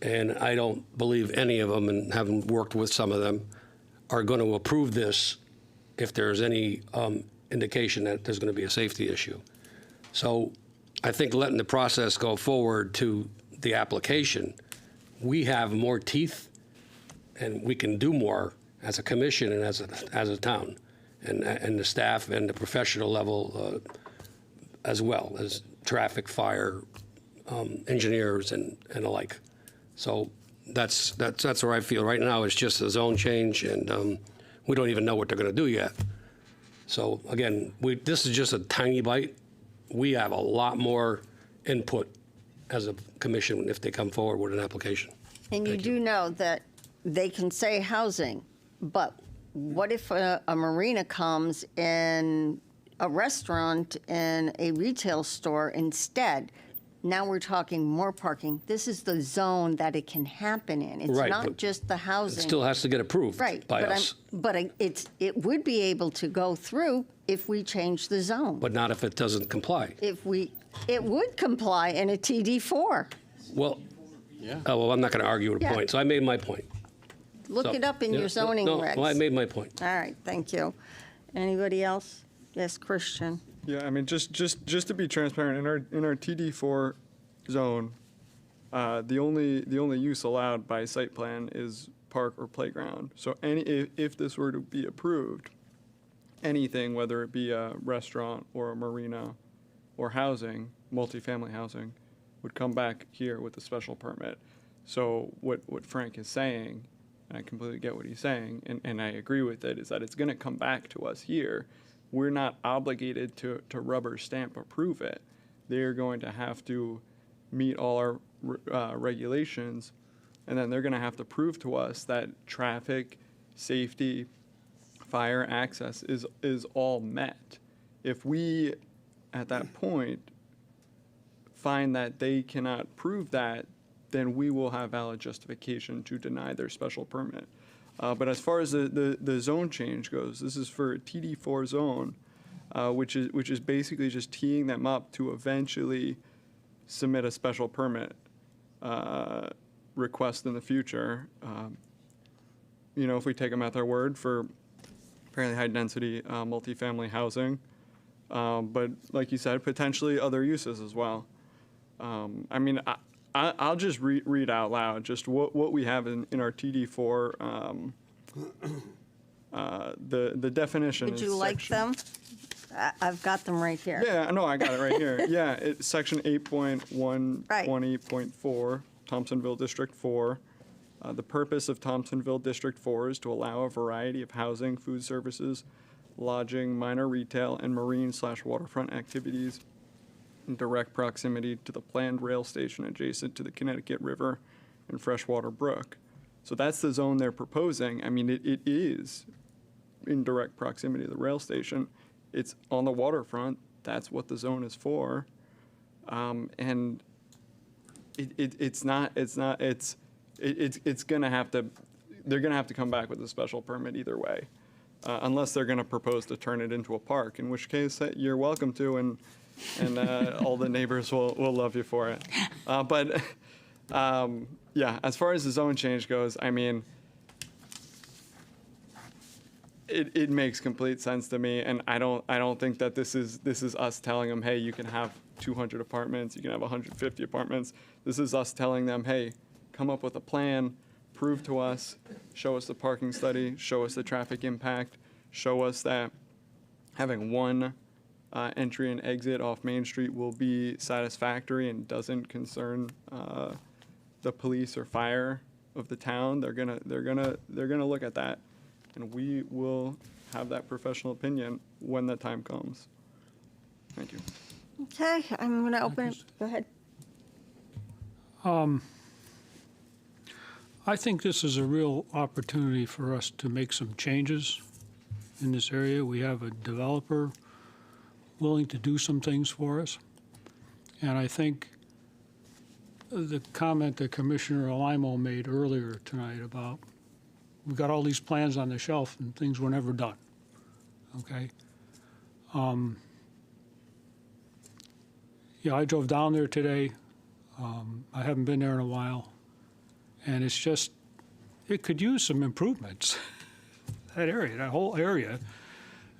S3: And I don't believe any of them, and having worked with some of them, are going to approve this if there's any indication that there's going to be a safety issue. So I think letting the process go forward to the application, we have more teeth and we can do more as a commission and as a town, and the staff and the professional level as well as traffic, fire, engineers and the like. So that's where I feel right now. It's just a zone change, and we don't even know what they're going to do yet. So again, this is just a tiny bite. We have a lot more input as a commission if they come forward with an application.
S1: And you do know that they can say housing, but what if a marina comes in a restaurant and a retail store instead? Now we're talking more parking. This is the zone that it can happen in. It's
S3: Right,
S1: not
S3: but
S1: just the housing.
S3: It still has to get approved
S1: Right,
S3: by
S1: but
S3: us.
S1: it would be able to go through if we change the zone.
S3: But not if it doesn't comply.
S1: It would comply in a TD4.
S3: Well, well, I'm not going to argue with a
S1: Yeah.
S3: point. So I made my point.
S1: Look
S3: So,
S1: it up in
S3: yeah,
S1: your zoning
S3: no,
S1: regs.
S3: well, I made my point.
S1: All right, thank you. Anybody else? Yes, Christian.
S9: Yeah, I mean, just to be transparent, in our TD4 zone, the only use allowed by site plan is park or playground. So if this were to be approved, anything, whether it be a restaurant or a marina or housing, multifamily housing, would come back here with a special permit. So what Frank is saying, and I completely get what he's saying, and I agree with it, is that it's going to come back to us here. We're not obligated to rubber stamp approve it. They're going to have to meet all our regulations, and then they're going to have to prove to us that traffic, safety, fire access is all met. If we, at that point, find that they cannot prove that, then we will have valid justification to deny their special permit. But as far as the zone change goes, this is for a TD4 zone, which is basically just teeing them up to eventually submit a special permit request in the future. If we take them at their word for fairly high density multifamily housing, but like you said, potentially other uses as well. I mean, I'll just read out loud just what we have in our TD4. The definition.
S1: Would you like them? I've got them right here.
S9: Yeah, no, I got it right here. Yeah, it's section 8.120.4, Thompsonville District 4. The purpose of Thompsonville District 4 is to allow a variety of housing, food services, lodging, minor retail, and marine/waterfront activities in direct proximity to the planned rail station adjacent to the Connecticut River and freshwater brook. So that's the zone they're proposing. I mean, it is in direct proximity to the rail station. It's on the waterfront. That's what the zone is for. And it's gonna have to, they're gonna have to come back with a special permit either way, unless they're gonna propose to turn it into a park, in which case you're welcome to, and all the neighbors will love you for it. Yeah, as far as the zone change goes, I mean, it makes complete sense to me, and I don't think that this is us telling them, hey, you can have 200 apartments, you can have 150 apartments. This is us telling them, hey, come up with a plan, prove to us, show us the parking study, show us the traffic impact, show us that having one entry and exit off Main Street will be satisfactory and doesn't concern the police or fire of the town. They're gonna look at that, and we will have that professional opinion when the time comes. Thank you.
S1: Okay, I'm going to open it. Go ahead.
S7: I think this is a real opportunity for us to make some changes in this area. We have a developer willing to do some things for us. And I think the comment that Commissioner Alimo made earlier tonight about we've got all these plans on the shelf and things were never done, okay? Yeah, I drove down there today. I haven't been there in a while. And it's just, it could use some improvements. That area, that whole area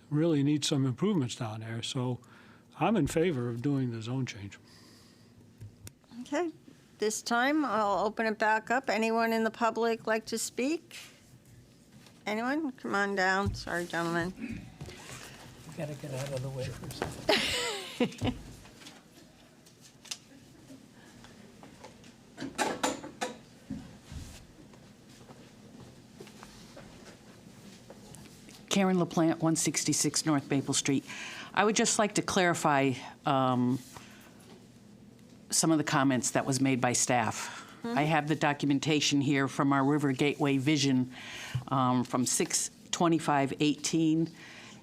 S7: really needs some improvements down there. So I'm in favor of doing the zone change.
S1: Okay, this time I'll open it back up. Anyone in the public like to speak? Anyone? Come on down. Sorry, gentlemen.
S4: Gotta get out of the way for a second.
S17: Karen LaPlante, 166 North Maple Street. I would just like to clarify some of the comments that was made by staff. I have the documentation here from our River Gateway vision from 6/25/18,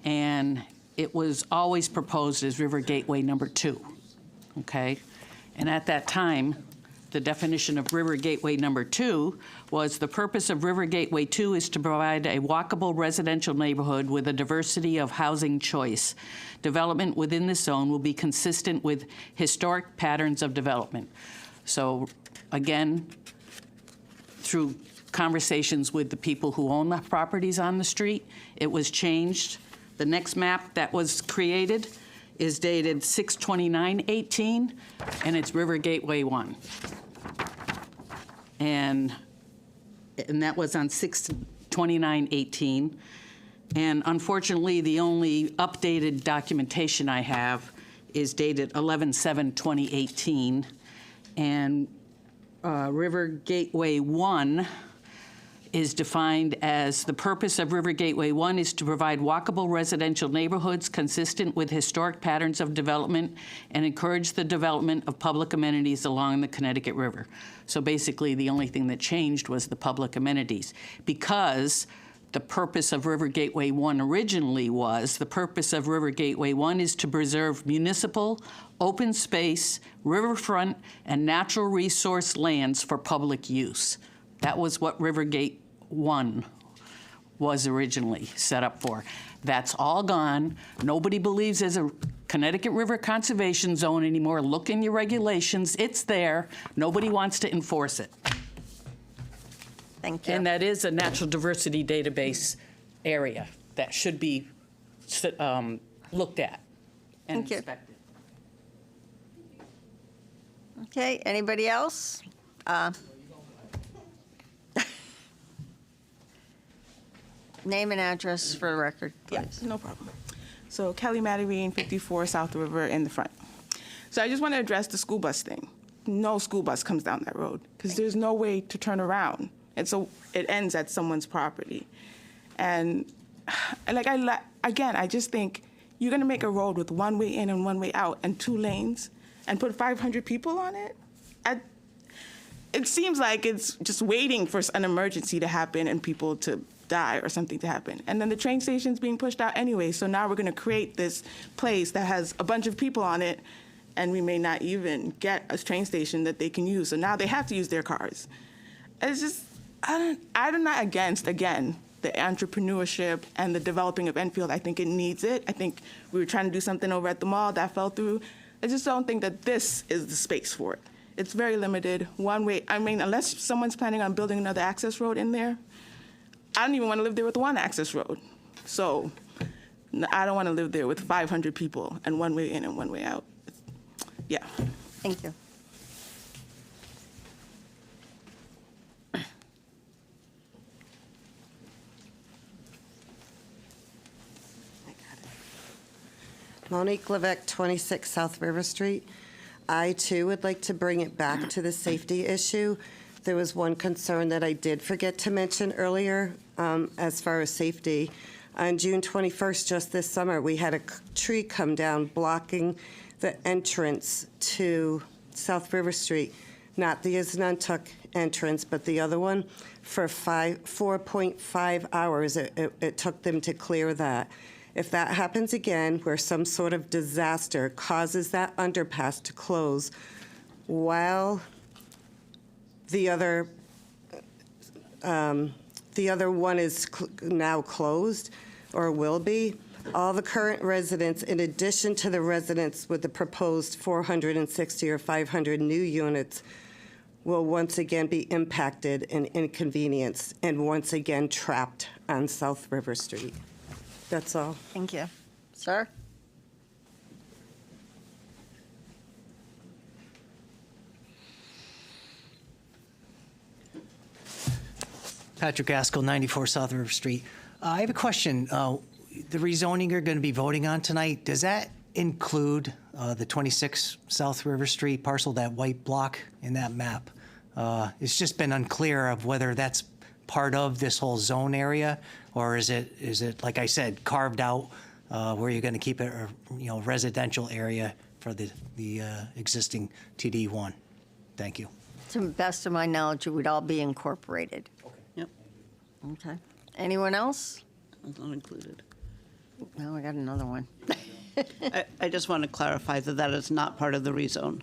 S17: and it was always proposed as River Gateway number 2, okay? And at that time, the definition of River Gateway number 2 was the purpose of River Gateway 2 is to provide a walkable residential neighborhood with a diversity of housing choice. Development within this zone will be consistent with historic patterns of development. So again, through conversations with the people who own the properties on the street, it was changed. The next map that was created is dated 6/29/18, and it's River Gateway 1. And that was on 6/29/18. And unfortunately, the only updated documentation I have is dated 11/7/2018. And River Gateway 1 is defined as the purpose of River Gateway 1 is to provide walkable residential neighborhoods consistent with historic patterns of development and encourage the development of public amenities along the Connecticut River. So basically, the only thing that changed was the public amenities, because the purpose of River Gateway 1 originally was, the purpose of River Gateway 1 is to preserve municipal, open space, riverfront, and natural resource lands for public use. That was what River Gateway 1 was originally set up for. That's all gone. Nobody believes there's a Connecticut River Conservation Zone anymore. Look in your regulations. It's there. Nobody wants to enforce it.
S1: Thank you.
S17: And that is a natural diversity database area that should be looked at and
S1: Thank you.
S17: inspected.
S1: Okay, anybody else? Name and address for the record, please.
S12: Yeah, no problem. So Kelly Matarine, 54 South River in the front. So I just want to address the school bus thing. No school bus comes down that road because there's no way to turn around. And so it ends at someone's property. And like I just think you're going to make a road with one way in and one way out and 2 lanes and put 500 people on it? It seems like it's just waiting for an emergency to happen and people to die or something to happen. And then the train station's being pushed out anyway, so now we're going to create this place that has a bunch of people on it, and we may not even get a train station that they can use. So now they have to use their cars. It's just, I'm not against, again, the entrepreneurship and the developing of Enfield. I think it needs it. I think we were trying to do something over at the mall that fell through. I just don't think that this is the space for it. It's very limited, one way. I mean, unless someone's planning on building another access road in there, I don't even want to live there with one access road. So I don't want to live there with 500 people and one way in and one way out. Yeah.
S1: Thank you.
S14: Monique Levesque, 26 South River Street. I, too, would like to bring it back to the safety issue. There was one concern that I did forget to mention earlier as far as safety. On June 21st, just this summer, we had a tree come down blocking the entrance to South River Street, not the Isnuntuck entrance, but the other one, for 4.5 hours. It took them to clear that. If that happens again, where some sort of disaster causes that underpass to close while the other one is now closed or will be, all the current residents, in addition to the residents with the proposed 460 or 500 new units, will once again be impacted and inconvenienced and once again trapped on South River Street. That's all.
S1: Thank you. Sir?
S15: Patrick Gaskell, 94 South River Street. I have a question. The rezoning you're going to be voting on tonight, does that include the 26 South River Street parcel, that white block in that map? It's just been unclear of whether that's part of this whole zone area, or is it like I said, carved out where you're going to keep it a residential area for the existing TD1? Thank you.
S1: To the best of my knowledge, it would all be incorporated.
S8: Yep.
S1: Okay. Anyone else?
S8: That's not included.
S1: No, I got another one.
S8: I just want to clarify that that is not part of the rezone.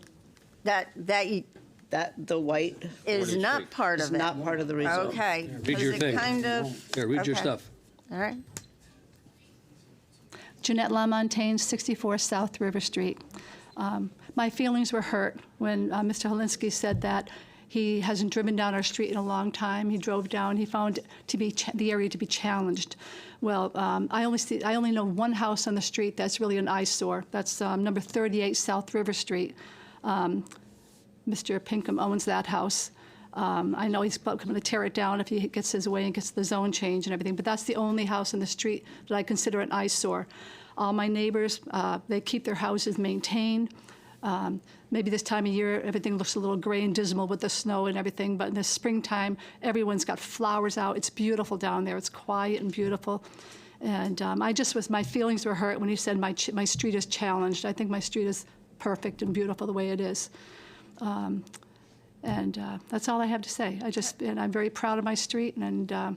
S1: That
S8: the white
S1: is not part
S8: is
S1: of it.
S8: not part of the rezone.
S1: Okay.
S3: Read your
S1: Was it
S3: thing.
S1: kind of?
S3: Yeah, read your
S1: okay.
S3: stuff.
S1: All right.
S16: Jeanette LaMontagne, 64 South River Street. My feelings were hurt when Mr. Helinski said that he hasn't driven down our street in a long time. He drove down. He found the area to be challenged. Well, I only know one house on the street that's really an eyesore. That's number 38 South River Street. Mr. Pinkham owns that house. I know he's going to tear it down if he gets his way and gets the zone change and everything, but that's the only house on the street that I consider an eyesore. All my neighbors, they keep their houses maintained. Maybe this time of year, everything looks a little gray and dismal with the snow and everything, but in the springtime, everyone's got flowers out. It's beautiful down there. It's quiet and beautiful. And my feelings were hurt when he said my street is challenged. I think my street is perfect and beautiful the way it is. That's all I have to say. And I'm very proud of my street, and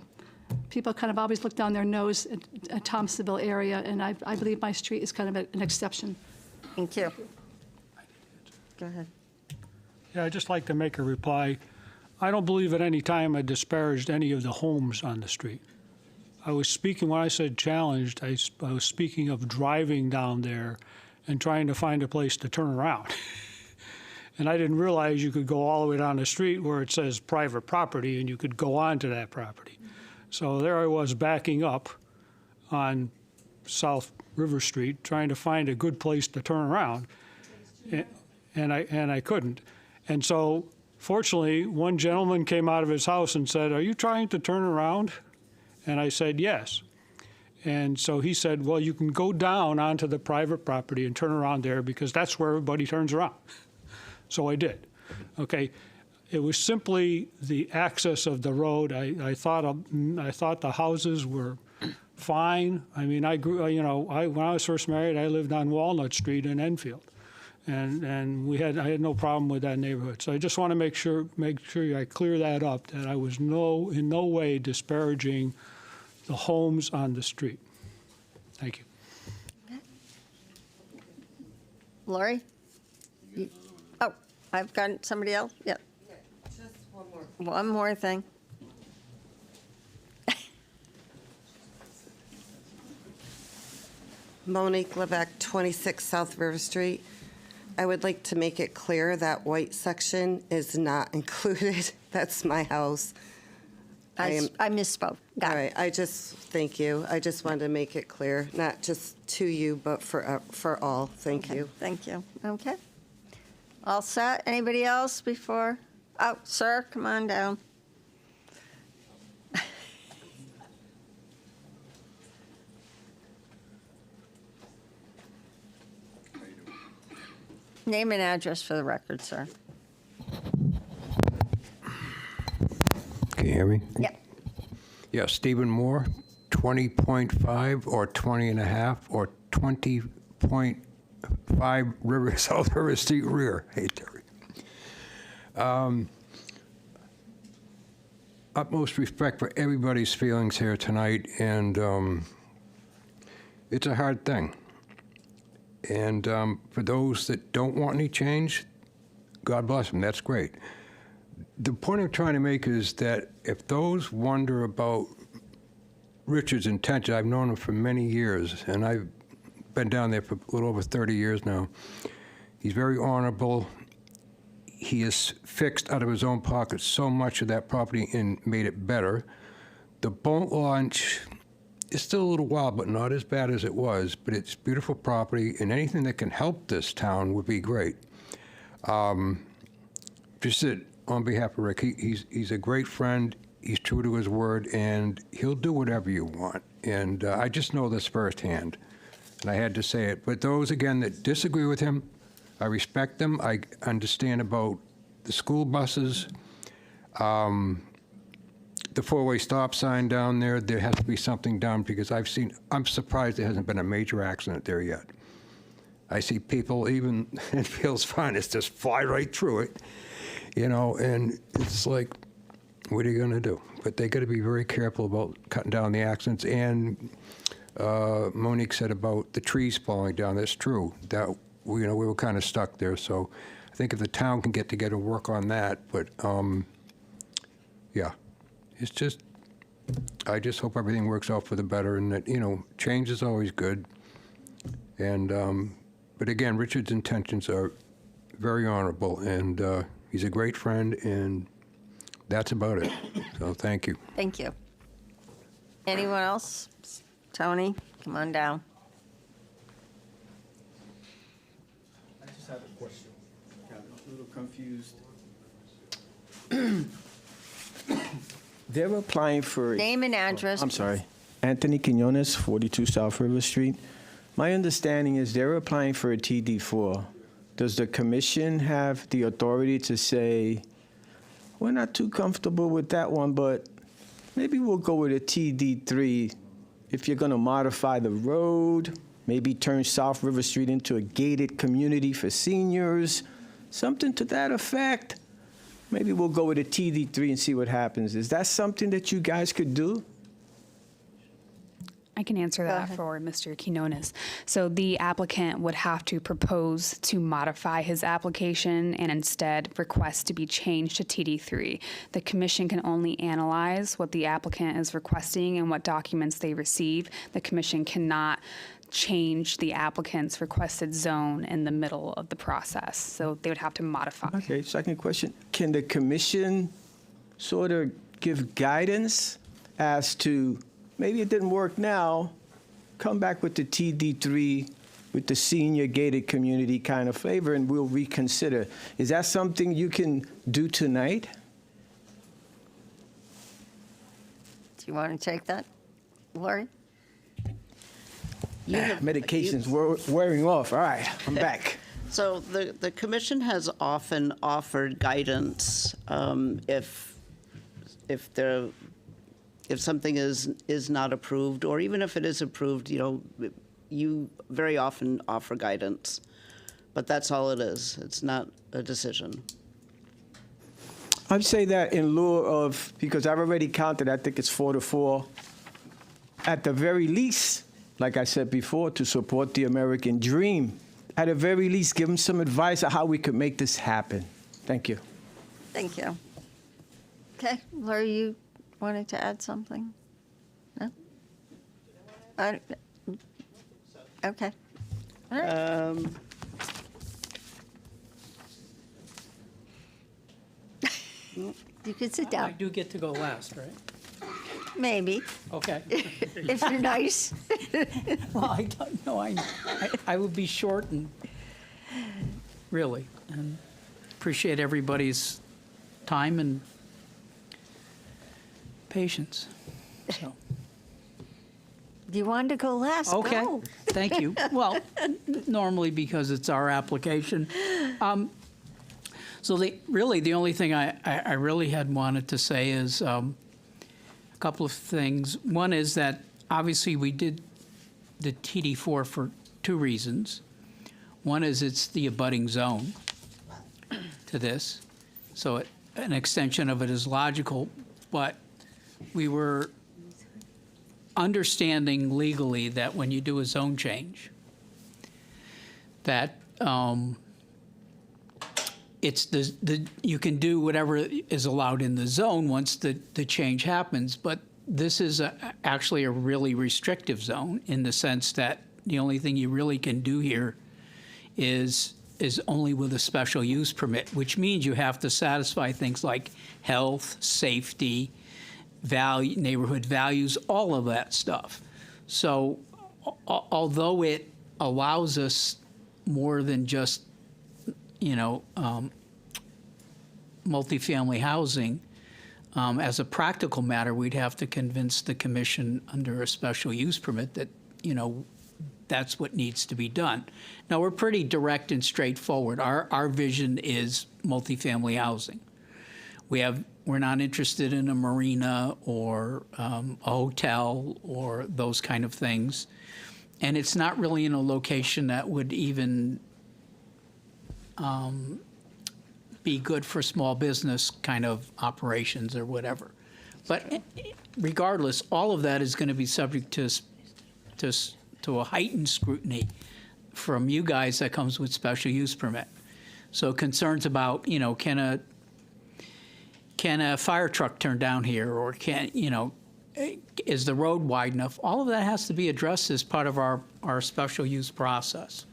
S16: people kind of always look down their nose at Thompsonville area, and I believe my street is kind of an exception.
S1: Thank you. Go ahead.
S7: Yeah, I'd just like to make a reply. I don't believe at any time I disparaged any of the homes on the street. I was speaking, when I said challenged, I was speaking of driving down there and trying to find a place to turn around. And I didn't realize you could go all the way down the street where it says private property and you could go onto that property. So there I was backing up on South River Street trying to find a good place to turn around. And I couldn't. And so fortunately, one gentleman came out of his house and said, "Are you trying to turn around?" And I said, "Yes." And so he said, "Well, you can go down onto the private property and turn around there because that's where everybody turns around." So I did. Okay. It was simply the access of the road. I thought the houses were fine. I mean, I grew, when I was first married, I lived on Walnut Street in Enfield. And I had no problem with that neighborhood. So I just want to make sure I clear that up, that I was in no way disparaging the homes on the street. Thank you.
S1: Lori? Oh, I've got somebody else? Yep.
S14: Just one more.
S1: One more thing.
S14: Monique Levesque, 26 South River Street. I would like to make it clear that white section is not included. That's my house.
S1: I misspoke. Got
S14: All
S1: it.
S14: right, I just, thank you. I just wanted to make it clear, not just to you, but for all. Thank you.
S1: Thank you. Okay. All set? Anybody else before? Oh, sir, come on down. Name and address for the record, sir.
S21: Can you hear me?
S1: Yep.
S21: Yeah, Stephen Moore, 20.5 or 20 and a half or 20.5 River, South River Street rear. Hey, Terry. Utmost respect for everybody's feelings here tonight, and it's a hard thing. And for those that don't want any change, God bless them, that's great. The point I'm trying to make is that if those wonder about Richard's intention, I've known him for many years, and I've been down there for a little over 30 years now. He's very honorable. He has fixed out of his own pocket so much of that property and made it better. The boat launch is still a little wild, but not as bad as it was, but it's beautiful property, and anything that can help this town would be great. Just that on behalf of Rick, he's a great friend, he's true to his word, and he'll do whatever you want. And I just know this firsthand, and I had to say it. But those, again, that disagree with him, I respect them. I understand about the school buses, the four-way stop sign down there. There has to be something done because I'm surprised there hasn't been a major accident there yet. I see people, even in Fields Finest, just fly right through it, you know, and it's like, what are you going to do? But they got to be very careful about cutting down the accidents. And Monique said about the trees falling down. That's true. That, you know, we were kind of stuck there. So I think if the town can get together and work on that, but yeah, it's just, I just hope everything works out for the better, and that, you know, change is always good. And but again, Richard's intentions are very honorable, and he's a great friend, and that's about it. So thank you.
S1: Thank you. Anyone else? Tony, come on down.
S18: I just have a question. I'm a little confused. They're applying for...
S1: Name and address.
S18: I'm sorry. Anthony Quinones, 42 South River Street. My understanding is they're applying for a TD4. Does the commission have the authority to say, we're not too comfortable with that one, but maybe we'll go with a TD3 if you're going to modify the road, maybe turn South River Street into a gated community for seniors, something to that effect? Maybe we'll go with a TD3 and see what happens. Is that something that you guys could do?
S11: I can answer that for Mr. Quinones. So the applicant would have to propose to modify his application and instead request to be changed to TD3. The commission can only analyze what the applicant is requesting and what documents they receive. The commission cannot change the applicant's requested zone in the middle of the process. So they would have to modify.
S18: Okay, second question. Can the commission sort of give guidance as to, maybe it didn't work now, come back with the TD3 with the senior gated community kind of flavor and we'll reconsider. Is that something you can do tonight?
S1: Do you want to take that, Lori?
S18: Medication's wearing off. All right, I'm back.
S8: So the commission has often offered guidance if something is not approved, or even if it is approved, you know, you very often offer guidance. But that's all it is. It's not a decision.
S18: I'd say that in lieu of, because I've already counted, I think it's 4 to 4. at the very least, like I said before, to support the American dream. At the very least, give them some advice on how we could make this happen. Thank you.
S1: Thank you. Okay, Laura, you wanted to add something? No? Okay. All right. You can sit
S4: I
S1: down,
S4: do get to go last, right?
S1: maybe,
S4: Okay.
S1: if you're nice.
S4: Well, I don't know. I would be short and really, and appreciate everybody's time and patience. So,
S1: Do you want to go last?
S4: okay,
S1: Go.
S4: thank you. Well, normally because it's our application. So the only thing I really had wanted to say is a couple of things. One is that obviously we did the TD4 for two reasons. One is it's the abutting zone to this, so an extension of it is logical, but we were understanding legally that when you do a zone change, that it's you can do whatever is allowed in the zone once the change happens, but this is actually a really restrictive zone in the sense that the only thing you really can do here is only with a special use permit, which means you have to satisfy things like health, safety, value, neighborhood values, all of that stuff. So although it allows us more than just multifamily housing, as a practical matter, we'd have to convince the commission under a special use permit that, that's what needs to be done. Now, we're pretty direct and straightforward. Our vision is multifamily housing. We're not interested in a marina or a hotel or those kind of things. And it's not really in a location that would even be good for small business kind of operations or whatever. But regardless, all of that is going to be subject to a heightened scrutiny from you guys that comes with special use permit. So concerns about, can a fire truck turn down here, or is the road wide enough? All of that has to be addressed as part of our special use process.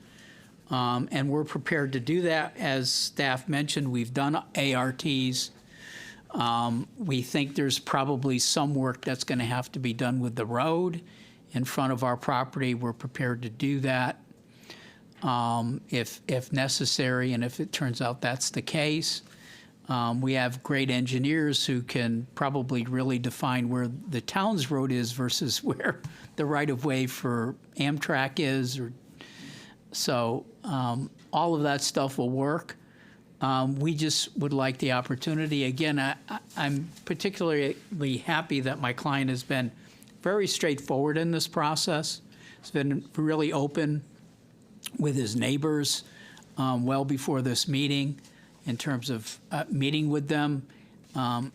S4: And we're prepared to do that. As staff mentioned, we've done ARTs. We think there's probably some work that's going to have to be done with the road in front of our property. We're prepared to do that if necessary, and if it turns out that's the case. We have great engineers who can probably really define where the town's road is versus where the right-of-way for Amtrak is. So all of that stuff will work. We just would like the opportunity. Again, I'm particularly happy that my client has been very straightforward in this process. He's been really open with his neighbors well before this meeting in terms of meeting with them. And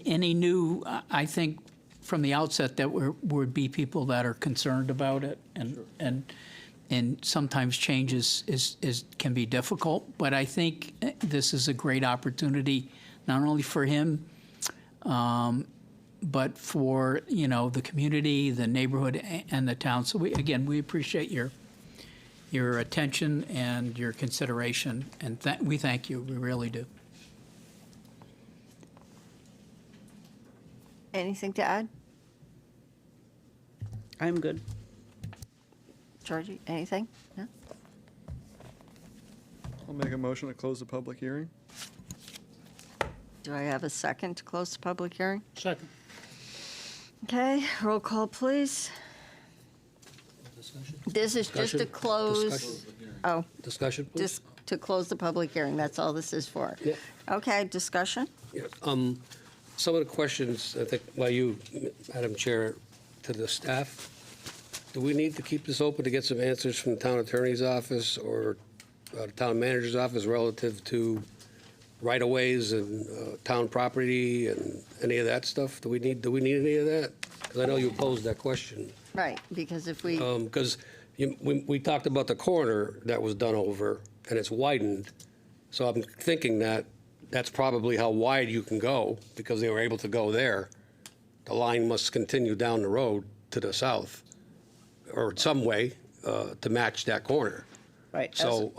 S4: he knew, I think, from the outset that would be people that are concerned about it. And sometimes change can be difficult. But I think this is a great opportunity, not only for him, but for the community, the neighborhood, and the town. So we appreciate your attention and your consideration, and we thank you. We really do.
S1: Anything to add?
S8: I'm good.
S1: Georgie, anything? No?
S9: I'll make a motion to close the public hearing.
S1: Do I have a second to close the public hearing?
S7: Second.
S1: Okay, roll call, please. This is just to
S3: Discussion?
S1: close.
S3: Discussion.
S1: Oh,
S3: Discussion, please?
S1: just to close the public hearing. That's all this is for.
S3: Yeah.
S1: Okay, discussion?
S3: Yeah, some of the questions, I think, by you, Madam Chair, to the staff. Do we need to keep this open to get some answers from the town attorney's office or the town manager's office relative to right-of-ways and town property and any of that stuff? Do we need any of that? Because I know you posed that question.
S1: Right, because if we,
S3: Because we talked about the corner that was done over, and it's widened. So I'm thinking that that's probably how wide you can go, because they were able to go there. The line must continue down the road to the south, or some way to match that corner.
S8: Right.
S3: So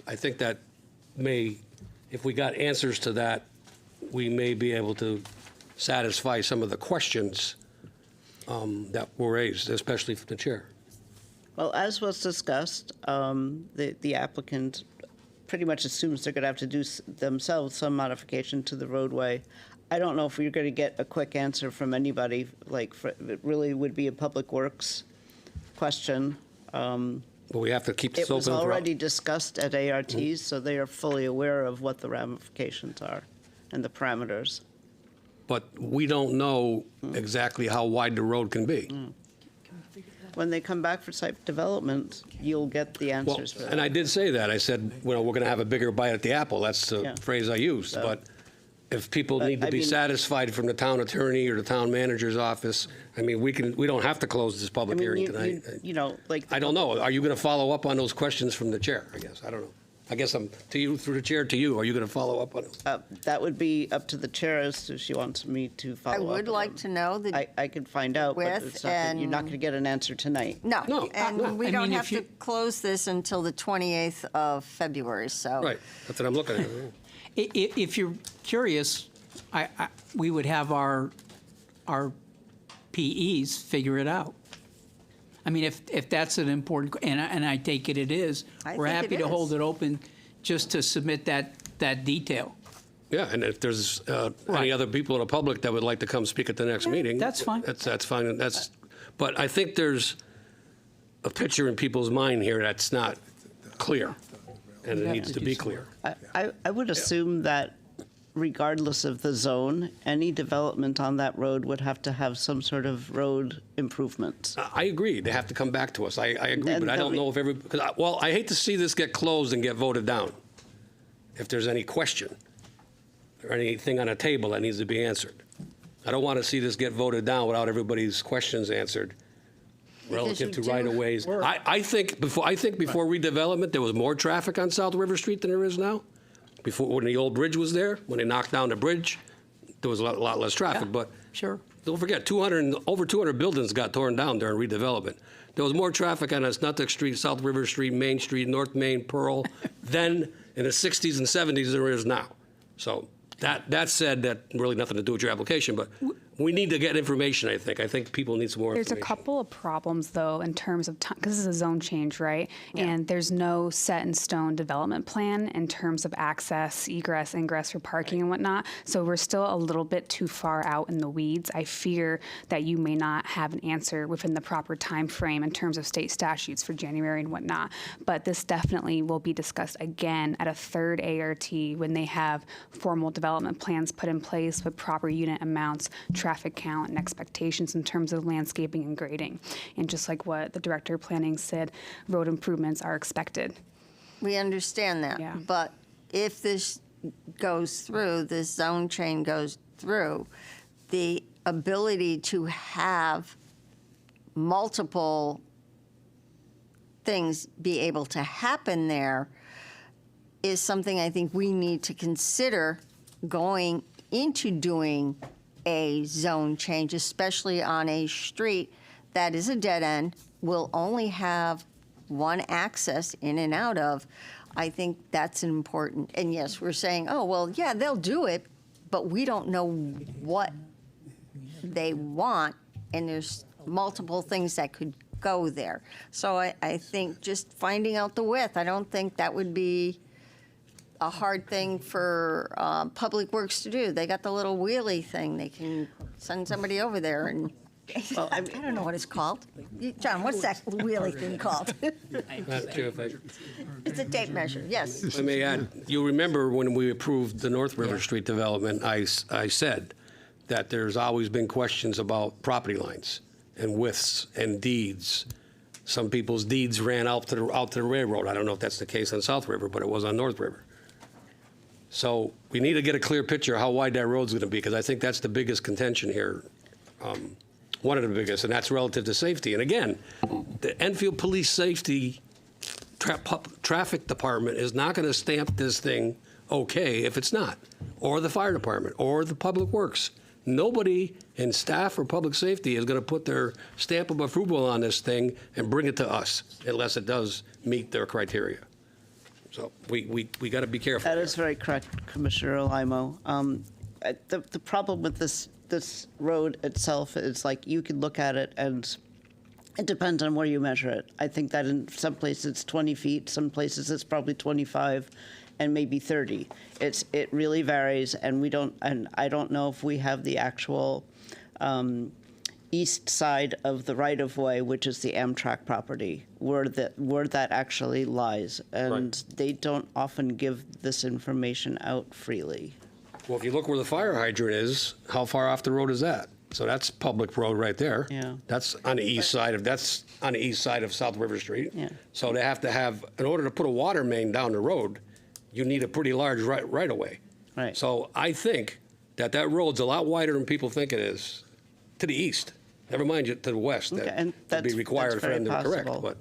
S3: I think that if we got answers to that, we may be able to satisfy some of the questions that were raised, especially for the chair.
S8: Well, as was discussed, the applicant pretty much assumes they're going to have to do themselves some modification to the roadway. I don't know if we're going to get a quick answer from anybody, it really would be a Public Works question.
S3: But we have to keep this
S8: It was
S3: open.
S8: already discussed at ARTs, so they are fully aware of what the ramifications are and the parameters.
S3: But we don't know exactly how wide the road can be.
S8: When they come back for site development, you'll get the
S3: Well,
S8: answers for that.
S3: and I did say that. I said, well, we're going to have a bigger bite at the apple. That's the
S8: Yeah.
S3: phrase I used.
S8: So-
S3: But if people
S8: But,
S3: need to
S8: I
S3: be
S8: mean-
S3: satisfied from the town attorney or the town manager's office, I mean, we don't have to close this public hearing tonight.
S8: The
S3: I don't know. Are you going to follow up on those questions from the chair, I guess? I don't know. I guess I'm, to you, through the chair, to you, are you going to follow up on those?
S8: That would be up to the chair as to if she wants me to follow
S1: I
S8: up.
S1: would
S8: with
S1: like
S8: them.
S1: to know the
S8: I could find out, but
S1: width
S8: it's not gonna- you're not
S1: and-
S8: going to get an answer tonight.
S1: No,
S3: No,
S1: and
S3: no.
S1: we
S4: I
S1: don't
S4: mean,
S1: have
S4: if
S1: to
S4: you-
S1: close this until the 28th of February, so.
S3: Right, that's what I'm looking at.
S4: If you're curious, we would have our PEs figure it out. I mean, if that's an important, and I take it is,
S1: I
S4: we're
S1: think
S4: happy
S1: it
S4: to
S1: is.
S4: hold it open just to submit that detail.
S3: Yeah, and if there's any other people in the public that would like to come speak at the next meeting.
S4: that's fine.
S3: That's fine. But I think there's a picture in people's mind here that's not clear, and it needs to be clear.
S8: I would assume that regardless of the zone, any development on that road would have to have some sort of road improvement.
S3: I agree. They have to come back to us. I agree,
S8: And
S3: but I don't know if I hate to see this get closed and get voted down. If there's any question or anything on the table that needs to be answered. I don't want to see this get voted down without everybody's questions answered relative to
S1: you do-
S3: right-of-ways. I think before redevelopment, there was more traffic on South River Street than there is now. Before, when the old bridge was there, when they knocked down the bridge, there was a lot less traffic. But
S4: Sure.
S3: don't forget, over 200 buildings got torn down during redevelopment. There was more traffic on Snutic Street, South River Street, Main Street, North Main, Pearl, then in the 60s and 70s than there is now. So that said, that really nothing to do with your application, but we need to get information, I think. I think people need some more
S11: There's a
S3: information.
S11: couple of problems, though, in terms of time, because this is a zone change, right? And there's no set-in-stone development plan in terms of access, egress, ingress for parking and whatnot. So we're still a little bit too far out in the weeds. I fear that you may not have an answer within the proper time frame in terms of state statutes for January and whatnot. But this definitely will be discussed again at a third ART when they have formal development plans put in place with proper unit amounts, traffic count, and expectations in terms of landscaping and grading. And just like what the director of planning said, road improvements are expected.
S1: We understand that. But if this goes through, this zone change goes through, the ability to have multiple things be able to happen there is something I think we need to consider going into doing a zone change, especially on a street that is a dead end, will only have one access in and out of. I think that's important. And yes, we're saying, oh, well, yeah, they'll do it, but we don't know what they want, and there's multiple things that could go there. So I think just finding out the width, I don't think that would be a hard thing for Public Works to do. They got the little wheelie thing. They can send somebody over there and, well, I don't know what it's called. John, what's that wheelie thing called?
S3: Not sure if I-
S1: It's a tape measure, yes.
S3: If I may add, you remember when we approved the North River Street development, I said that there's always been questions about property lines and widths and deeds. Some people's deeds ran out to the railroad. I don't know if that's the case on South River, but it was on North River. So we need to get a clear picture of how wide that road's going to be, because I think that's the biggest contention here. One of the biggest, and that's relative to safety. And again, the Enfield Police Safety Traffic Department is not going to stamp this thing okay if it's not, or the fire department, or the public works. Nobody in staff or public safety is going to put their stamp of approval on this thing and bring it to us unless it does meet their criteria. So we got to be careful.
S8: That is very correct, Commissioner Olaimo. The problem with this road itself is, like, you can look at it and it depends on where you measure it. I think that in some places it's 20 feet, some places it's probably 25, and maybe 30. It really varies, and I don't know if we have the actual east side of the right-of-way, which is the Amtrak property, where that actually lies, and they don't often give this information out freely.
S3: Well, if you look where the fire hydrant is, how far off the road is that? So that's public road right there.
S8: Yeah.
S3: That's on the east side of South River Street.
S8: Yeah.
S3: So they have to have, in order to put a water main down the road, you need a pretty large right of way.
S8: Right.
S3: So I think that road's a lot wider than people think it is to the east. Never mind to the west.
S8: Okay,
S3: That
S8: and
S3: would be
S8: that's
S3: required for
S8: very
S3: them to correct.
S8: possible.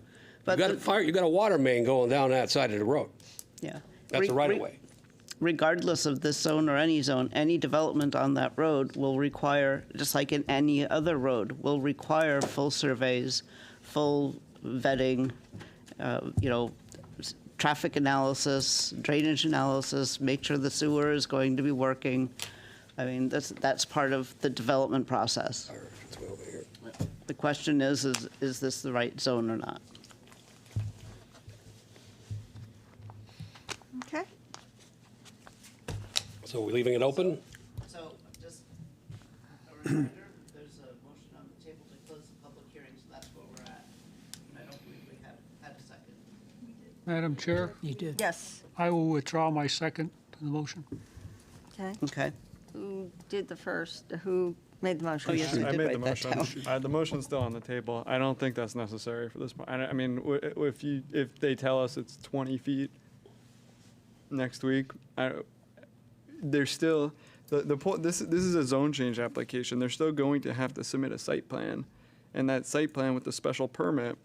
S3: But you got a water main going down that side of the road.
S8: Yeah.
S3: That's a right of way.
S8: Regardless of this zone or any zone, any development on that road will require, just like in any other road, will require full surveys, full vetting, traffic analysis, drainage analysis, make sure the sewer is going to be working. I mean, that's part of the development process. The question is this the right zone or not?
S1: Okay.
S3: So we're leaving it open?
S8: So, just a reminder, there's a motion on the table to close the public hearing, so that's where we're at. I don't believe we had a second.
S7: Madam Chair,
S4: You did.
S1: Yes.
S7: I will withdraw my second to the motion.
S1: Okay.
S8: Okay.
S1: Who did the first? Who made the motion?
S8: Oh, yes,
S9: I
S8: did
S9: made
S8: write
S9: the
S8: that
S9: motion.
S8: down.
S9: The motion's still on the table. I don't think that's necessary for this point. I mean, if they tell us it's 20 feet next week, there's still the point. This is a zone change application. They're still going to have to submit a site plan, and that site plan with the special permit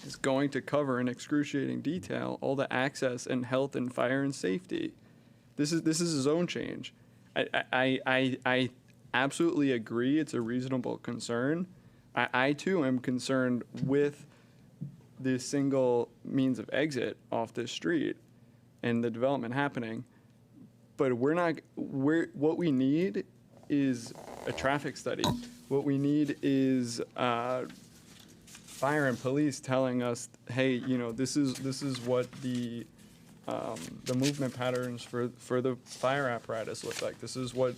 S9: is going to cover in excruciating detail all the access and health and fire and safety. This is a zone change. I absolutely agree. It's a reasonable concern. I too am concerned with the single means of exit off this street and the development happening. But what we need is a traffic study. What we need is fire and police telling us, hey, this is what the movement patterns for the fire apparatus look like. This is what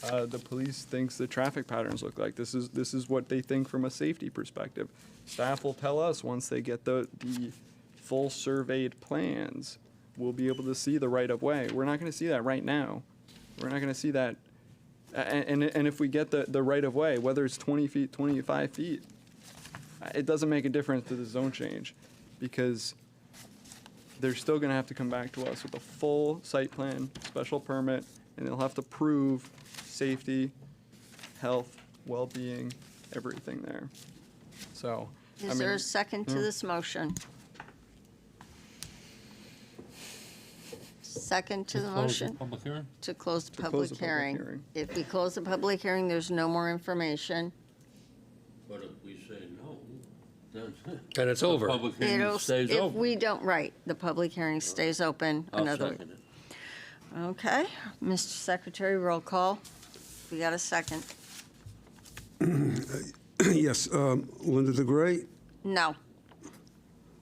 S9: the police thinks the traffic patterns look like. This is what they think from a safety perspective. Staff will tell us once they get the full surveyed plans. We'll be able to see the right of way. We're not going to see that right now. We're not going to see that. And if we get the right of way, whether it's 20 feet, 25 feet, it doesn't make a difference to the zone change, because they're still going to have to come back to us with a full site plan, special permit, and they'll have to prove safety, health, well-being, everything there. So,
S1: Is there a second to this motion? Second to the motion?
S20: Public hearing?
S1: To close the
S9: To close
S1: public
S9: the public
S1: hearing.
S9: hearing.
S1: If we close the public hearing, there's no more information.
S20: But if we say no, then.
S3: Then it's over.
S20: The public hearing stays
S1: If
S20: open.
S1: we don't, right, the public hearing stays open
S20: I'll
S1: another week.
S20: second it.
S1: Okay, Mr. Secretary, roll call. We got a second.
S2: Yes, Linda DeGray,
S1: No.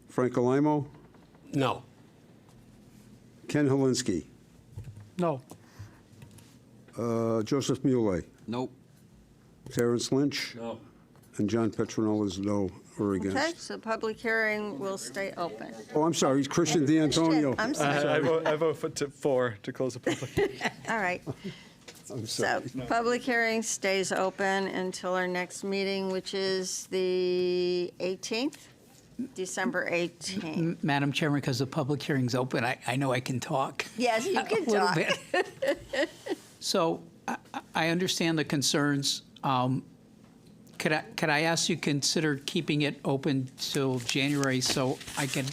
S2: Frank Alaimo,
S3: No.
S2: Ken Helinski,
S7: No.
S2: Joseph Muley,
S20: Nope.
S2: Terrence Lynch,
S20: No.
S2: and John Petronella is no or
S1: Okay,
S2: against.
S1: so public hearing will stay open.
S2: Oh, I'm sorry, Christian D'Antonio.
S1: I'm sorry.
S9: I vote for to close the public hearing.
S1: All right.
S2: I'm
S1: So,
S2: sorry.
S1: public hearing stays open until our next meeting, which is the 18th? December 18th.
S4: Madam Chairman, because the public hearing's open, I know I can talk.
S1: Yes, you can
S4: a little
S1: talk.
S4: bit. So I understand the concerns. Could I ask you consider keeping it open till January so I can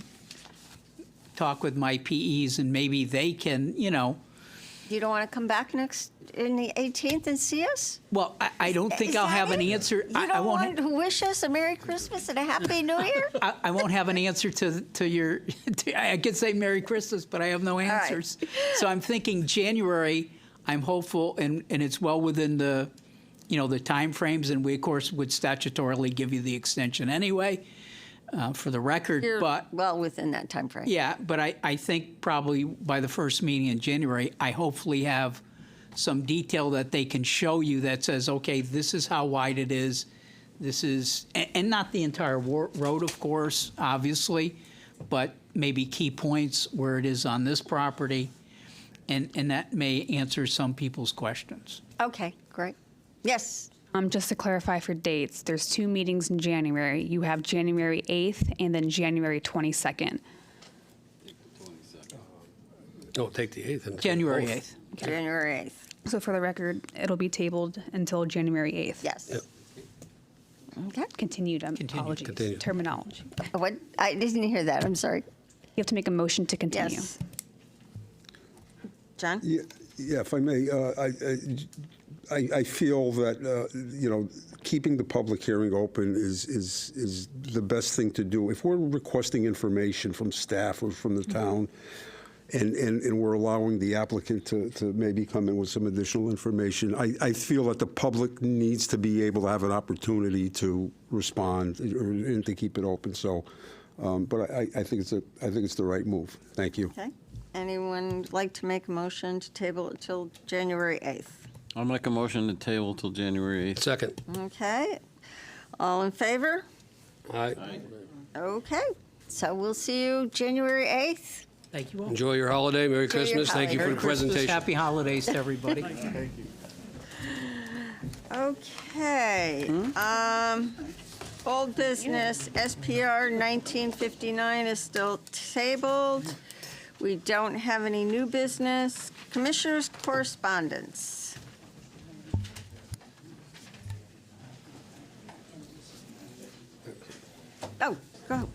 S4: talk with my PEs and maybe they can,
S1: You don't want to come back in the 18th and see us?
S4: Well, I don't think
S1: Is
S4: I'll
S1: that
S4: have an
S1: it?
S4: answer.
S1: You
S4: I
S1: don't
S4: won't.
S1: want to wish us a Merry Christmas and a Happy New Year?
S4: I won't have an answer to your. I could say Merry Christmas, but I have no
S1: right.
S4: answers. So I'm thinking January. I'm hopeful, and it's well within the, the time frames, and we of course would statutorily give you the extension anyway, for the record.
S1: You're
S4: but
S1: well within that time frame.
S4: yeah, but I think probably by the first meeting in January, I hopefully have some detail that they can show you that says, okay, this is how wide it is. This is, and not the entire road, of course, obviously, but maybe key points where it is on this property, and that may answer some people's questions.
S1: Okay, great. Yes.
S11: Just to clarify for dates, there's 2 meetings in January. You have January 8th and then January 22nd.
S3: No, take the 8th. And
S4: January
S3: both.
S4: 8th.
S1: January 8th.
S11: So for the record, it'll be tabled until January 8th.
S1: Yes.
S3: Yep.
S1: Okay.
S11: Continued, apologies,
S3: Continue.
S11: terminology.
S1: What? I didn't hear that. I'm sorry.
S11: You have to make a motion to continue.
S1: Yes. John?
S2: Yeah, if I may, I feel that, keeping the public hearing open is the best thing to do. If we're requesting information from staff or from the town, and we're allowing the applicant to maybe come in with some additional information, I feel that the public needs to be able to have an opportunity to respond and to keep it open. So, but I think it's the right move. Thank you.
S1: Okay. Anyone like to make a motion to table it till January 8th?
S20: I'll make a motion to table till January 8th.
S3: Second.
S1: Okay. All in favor?
S3: Aye.
S1: Okay. So we'll see you January 8th.
S4: Thank you all.
S3: Enjoy your holiday. Merry
S1: Enjoy your
S3: Christmas. Thank you for
S4: Merry
S3: the
S4: Christmas,
S3: presentation.
S4: happy holidays to everybody.
S9: Thank you.
S1: Okay. Old business, SPR 1959 is still tabled. We don't have any new business. Commissioners' correspondence. Oh, go.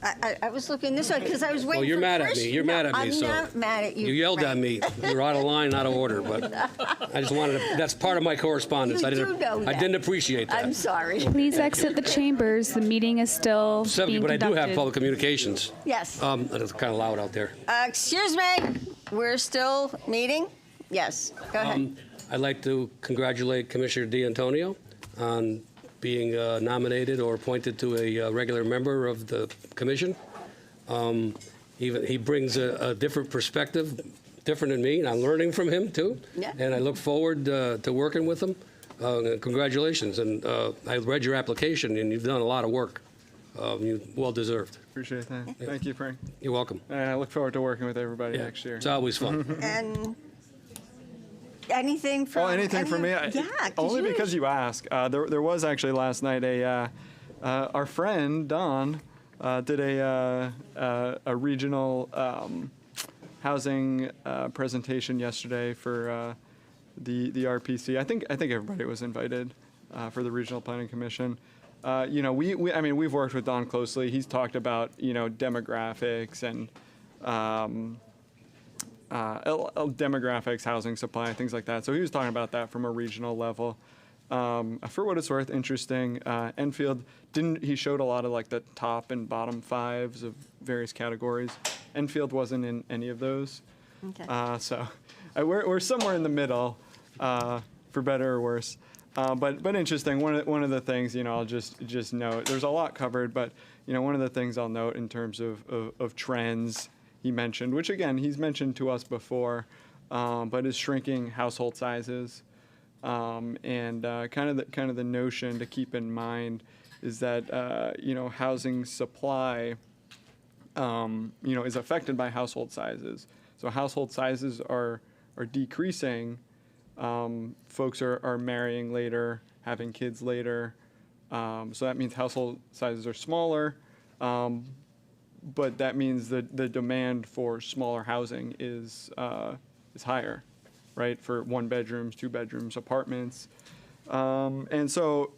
S1: I was looking this way because I was waiting
S3: Well, you're
S1: for
S3: mad at
S1: Chris.
S3: me. You're mad at me,
S1: I'm
S3: so.
S1: not mad at you.
S3: You yelled at
S1: Frank.
S3: me. You're out of line, out of order, but I just wanted to, that's part of my correspondence.
S1: You
S3: I
S1: do
S3: didn't,
S1: know
S3: I
S1: that.
S3: didn't appreciate that.
S1: I'm sorry.
S11: Please exit the chambers. The meeting is still being
S3: But I
S11: conducted.
S3: do have public communications.
S1: Yes.
S3: It's kind of loud out there.
S1: Excuse me, we're still meeting? Yes, go ahead.
S3: I'd like to congratulate Commissioner D'Antonio on being nominated or appointed to a regular member of the commission. He brings a different perspective, different than me, and I'm learning from him too.
S1: Yeah.
S3: And I look forward to working with him. Congratulations, and I read your application, and you've done a lot of work. Well deserved.
S9: Appreciate that. Thank you, Frank.
S3: You're welcome.
S9: And I look forward to working with everybody
S3: Yeah,
S9: next year.
S3: it's always fun.
S1: And anything from?
S9: Anything from me?
S1: Yeah, 'cause
S9: Only because you ask. There was actually last night our friend Don did a regional housing presentation yesterday for the RPC. I think everybody was invited for the Regional Planning Commission. We've worked with Don closely. He's talked about demographics and demographics, housing supply, things like that. So he was talking about that from a regional level. For what it's worth, interesting. Enfield he showed a lot of like the top and bottom fives of various categories. Enfield wasn't in any of those.
S1: Okay.
S9: So we're somewhere in the middle, for better or worse. But interesting. One of the things I'll just note. There's a lot covered, but one of the things I'll note in terms of trends he mentioned, which again he's mentioned to us before, but is shrinking household sizes, and kind of the notion to keep in mind is that housing supply is affected by household sizes. So household sizes are decreasing. Folks are marrying later, having kids later. So that means household sizes are smaller. but that means that the demand for smaller housing is higher, right? For 1 bedrooms, 2 bedrooms, apartments, and so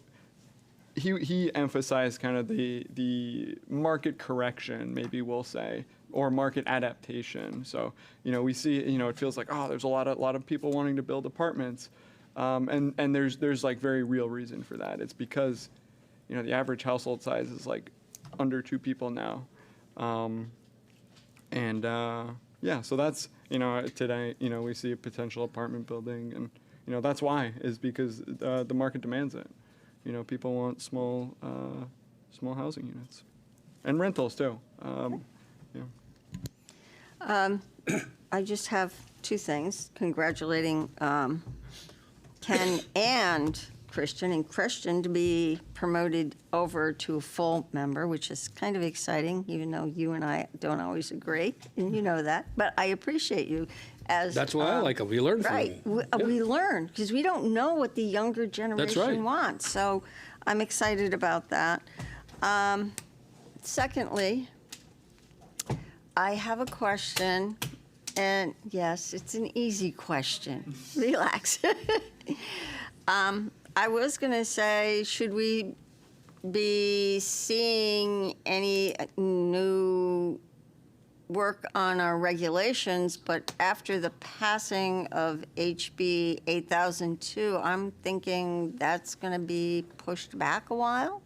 S9: he emphasized kind of the market correction, maybe we'll say, or market adaptation. So we see it feels like, oh, there's a lot of people wanting to build apartments, and there's like very real reason for that. It's because the average household size is like under 2 people now, yeah. So that's today we see a potential apartment building, and that's why is because the market demands it. People want small housing units, and rentals too.
S1: I just have 2 things. Congratulating Ken and Christian to be promoted over to a full member, which is kind of exciting, even though you and I don't always agree, and you know that. But I appreciate you as.
S3: That's why I like them. We learn from
S1: right.
S3: them.
S1: We learn because we don't know what the younger generation
S3: right.
S1: wants. So I'm excited about that. Secondly, I have a question, and yes, it's an easy question. Relax. I was going to say, should we be seeing any new work on our regulations? But after the passing of HB 8002, I'm thinking that's going to be pushed back a while.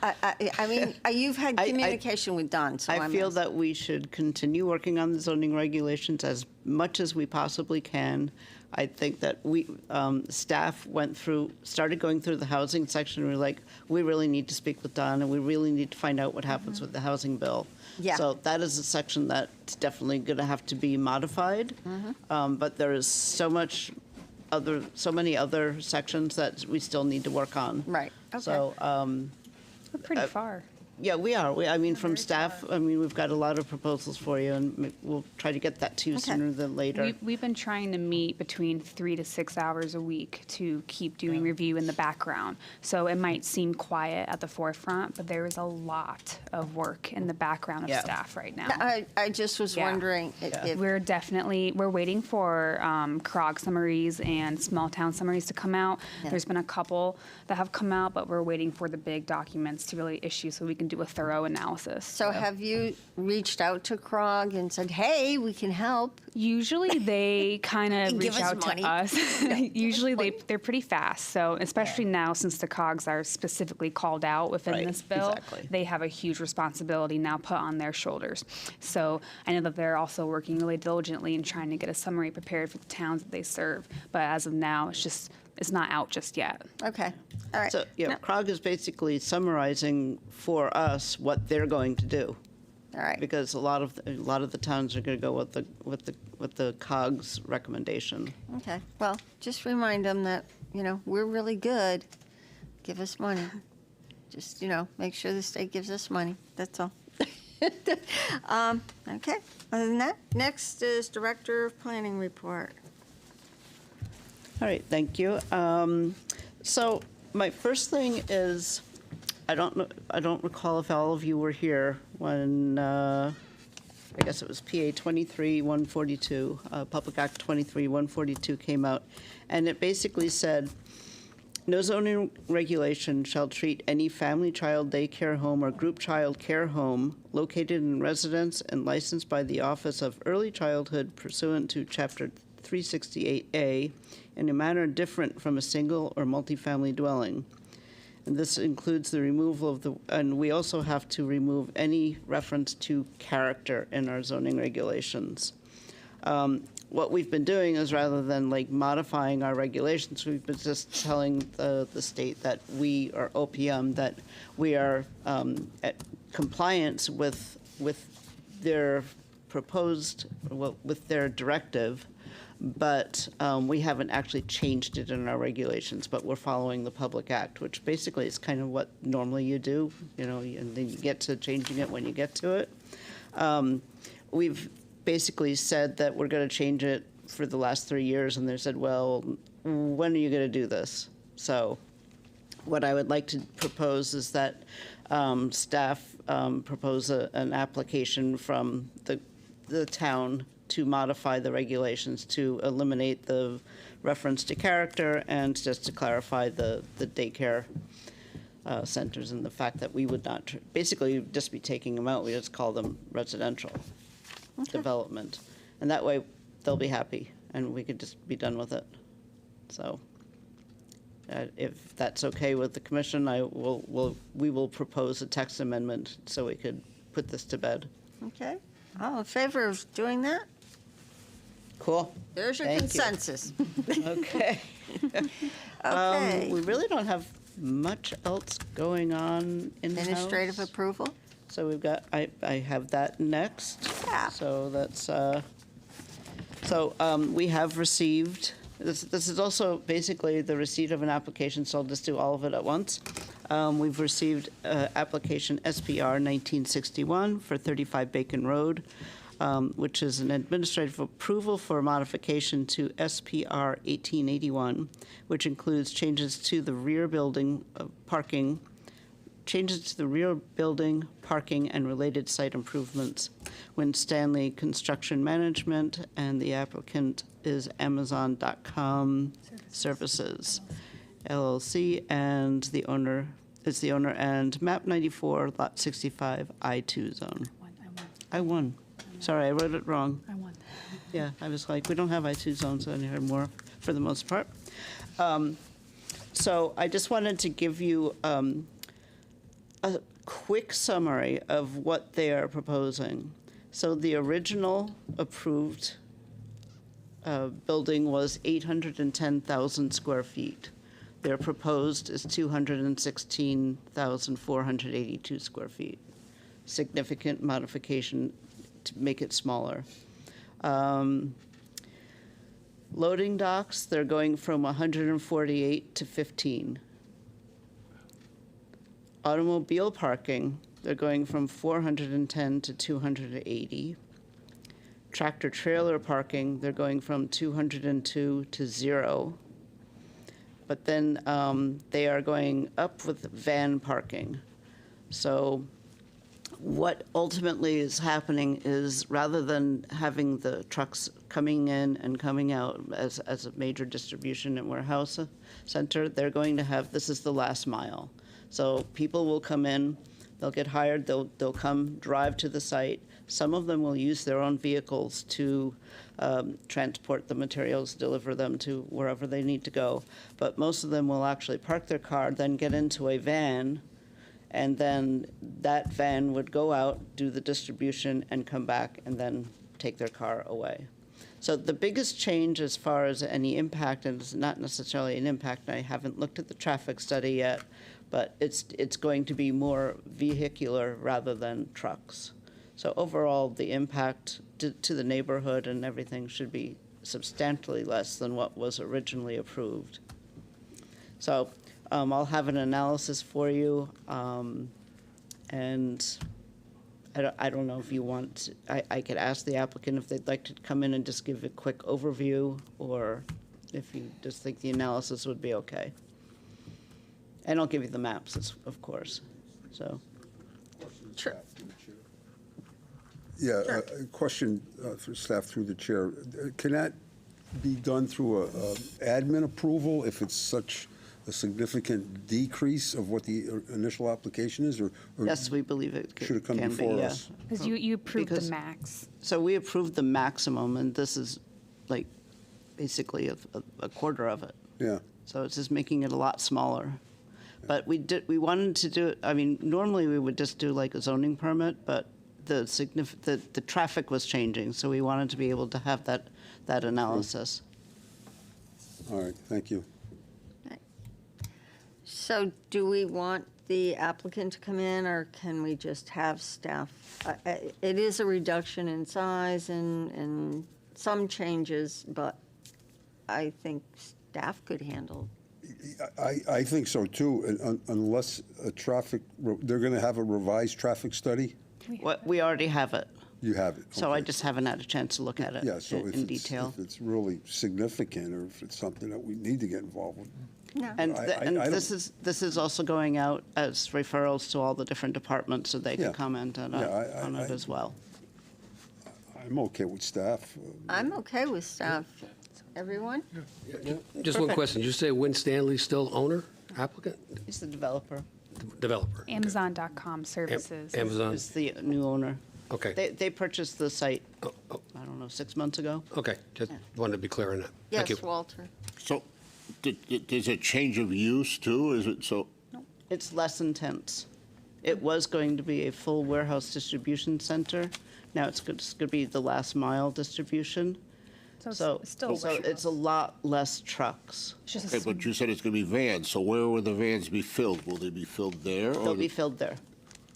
S1: I mean, you've had communication with Don, so
S8: I feel that we should continue working on the zoning regulations as much as we possibly can. I think that we, staff started going through the housing section, and we're like, we really need to speak with Don, and we really need to find out what happens with the housing bill.
S1: Yeah.
S8: So that is a section that's definitely going to have to be modified. But there is so many other sections that we still need to work on.
S1: Right. Okay.
S8: So,
S11: We're pretty far.
S8: yeah, we are. I mean, from staff, we've got a lot of proposals for you, and we'll try to get that to you sooner than later.
S11: We've been trying to meet between 3 to 6 hours a week to keep doing review in the background. So it might seem quiet at the forefront, but there is a lot of work in the background of staff right now.
S1: I just was wondering if
S11: We're waiting for CROG summaries and small town summaries to come out.
S1: Yeah.
S11: There's been a couple that have come out, but we're waiting for the big documents to really issue so we can do a thorough analysis.
S1: So have you reached out to CROG and said, hey, we can help?
S11: Usually they kind of
S1: Give
S11: reach
S1: us
S11: out
S1: money.
S11: to us. Usually they're pretty fast. So especially now since the COGs are specifically called out within this bill, they have a huge responsibility now put on their shoulders. So I know that they're also working really diligently and trying to get a summary prepared for the towns that they serve. But as of now, it's not out just yet.
S1: Okay. All right.
S8: So, CROG is basically summarizing for us what they're going to do.
S1: All right.
S8: Because a lot of the towns are going to go with the COG's recommendation.
S1: Okay. Well, just remind them that, we're really good. Give us money. Just, make sure the state gives us money. That's all. Okay. Other than that, next is Director of Planning report.
S8: All right, thank you. So my first thing is, I don't recall if all of you were here when I guess it was PA 23-142, Public Act 23-142 came out, and it basically said, no zoning regulation shall treat any family child daycare home or group child care home located in residence and licensed by the Office of Early Childhood pursuant to Chapter 368A in a manner different from a single or multifamily dwelling. And this includes the removal and we also have to remove any reference to character in our zoning regulations. What we've been doing is rather than modifying our regulations, we've been just telling the state that we are OPM, that we are at compliance with their proposed, with their directive, but we haven't actually changed it in our regulations, but we're following the Public Act, which basically is kind of what normally you do, and then you get to changing it when you get to it. We've basically said that we're going to change it for the last 3 years, and they said, well, when are you going to do this? So what I would like to propose is that staff propose an application from the town to modify the regulations to eliminate the reference to character and just to clarify the daycare centers and the fact that we would not, basically just be taking them out. We just call them residential development. And that way they'll be happy and we could just be done with it. So if that's okay with the commission, we will propose a text amendment so we could put this to bed.
S1: Okay. All in favor of doing that?
S8: Cool.
S1: There's your
S8: Thank you.
S1: consensus.
S8: Okay.
S1: Okay.
S8: We really don't have much else going on in
S1: Administrative approval?
S8: So we've got, I have that next.
S1: Yeah.
S8: So that's, we have received, this is also basically the receipt of an application, so I'll just do all of it at once. We've received application SPR 1961 for 35 Bacon Road, which is an administrative approval for modification to SPR 1881, which includes changes to the rear building parking, and related site improvements. When Stanley Construction Management, and the applicant is Amazon.com Services LLC, and the owner is the owner, and map 94, lot 65, I2 zone. I won. Sorry, I wrote it wrong.
S16: I won.
S8: Yeah, I was like, we don't have I2 zones anymore for the most part. So I just wanted to give you a quick summary of what they are proposing. So the original approved building was 810,000 square feet. Their proposed is 216,482 square feet. Significant modification to make it smaller. Loading docks, they're going from 148 to 15. Automobile parking, they're going from 410 to 280. Tractor trailer parking, they're going from 202 to 0. But then they are going up with van parking. So what ultimately is happening is, rather than having the trucks coming in and coming out as a major distribution and warehouse center, they're going to have, this is the last mile. So people will come in, they'll get hired, they'll come drive to the site. Some of them will use their own vehicles to transport the materials, deliver them to wherever they need to go. But most of them will actually park their car, then get into a van, and then that van would go out, do the distribution, and come back, and then take their car away. So the biggest change as far as any impact, and it's not necessarily an impact, I haven't looked at the traffic study yet, but it's going to be more vehicular rather than trucks. So overall, the impact to the neighborhood and everything should be substantially less than what was originally approved. So I'll have an analysis for you, and I don't know if you want, I could ask the applicant if they'd like to come in and just give a quick overview, or if you just think the analysis would be okay. And I'll give you the maps, of course, so.
S1: Sure.
S2: Yeah, a question for staff through the chair. Can that be done through a admin approval if it's such a significant decrease of what the initial application is, or
S8: Yes, we believe it
S2: should it come
S8: can be,
S2: before
S8: yeah.
S2: us?
S11: Because you approved
S8: Because-
S11: the max.
S8: So we approved the maximum, and this is like basically a quarter of it.
S2: Yeah.
S8: So it's just making it a lot smaller. But we wanted to do it, I mean, normally we would just do like a zoning permit, but the traffic was changing, so we wanted to be able to have that analysis.
S2: All right, thank you.
S1: So do we want the applicant to come in, or can we just have staff? It is a reduction in size and some changes, but I think staff could handle.
S2: I think so too, unless a traffic, they're going to have a revised traffic study?
S8: We already have it.
S2: You have it.
S8: So I
S2: okay.
S8: just haven't had a chance to look at it
S2: Yeah, so
S8: in
S2: if it's,
S8: detail.
S2: if it's really significant, or if it's something that we need to get involved with.
S8: And,
S2: I
S8: this is also going out as referrals to all the different departments so they can
S2: Yeah.
S8: comment on,
S2: Yeah,
S8: on it as well.
S2: I'm okay with staff.
S1: I'm okay with staff. Everyone?
S3: Just one question. Did you say Win Stanley's still owner, applicant,
S8: He's the developer.
S3: developer?
S11: Amazon.com services.
S3: Amazon?
S8: Is the new owner.
S3: Okay.
S8: They purchased the site, I don't know, 6 months ago.
S3: Okay, just wanted to be clear on that. Thank you.
S1: Yes, Walter.
S19: So, there's a change of use too, is it so?
S8: It's less intense. It was going to be a full warehouse distribution center. Now it's going to be the last mile distribution. So it's a lot less trucks.
S19: Okay, but you said it's gonna be vans, so where will the vans be filled? Will they be filled there? or
S8: They'll be filled there.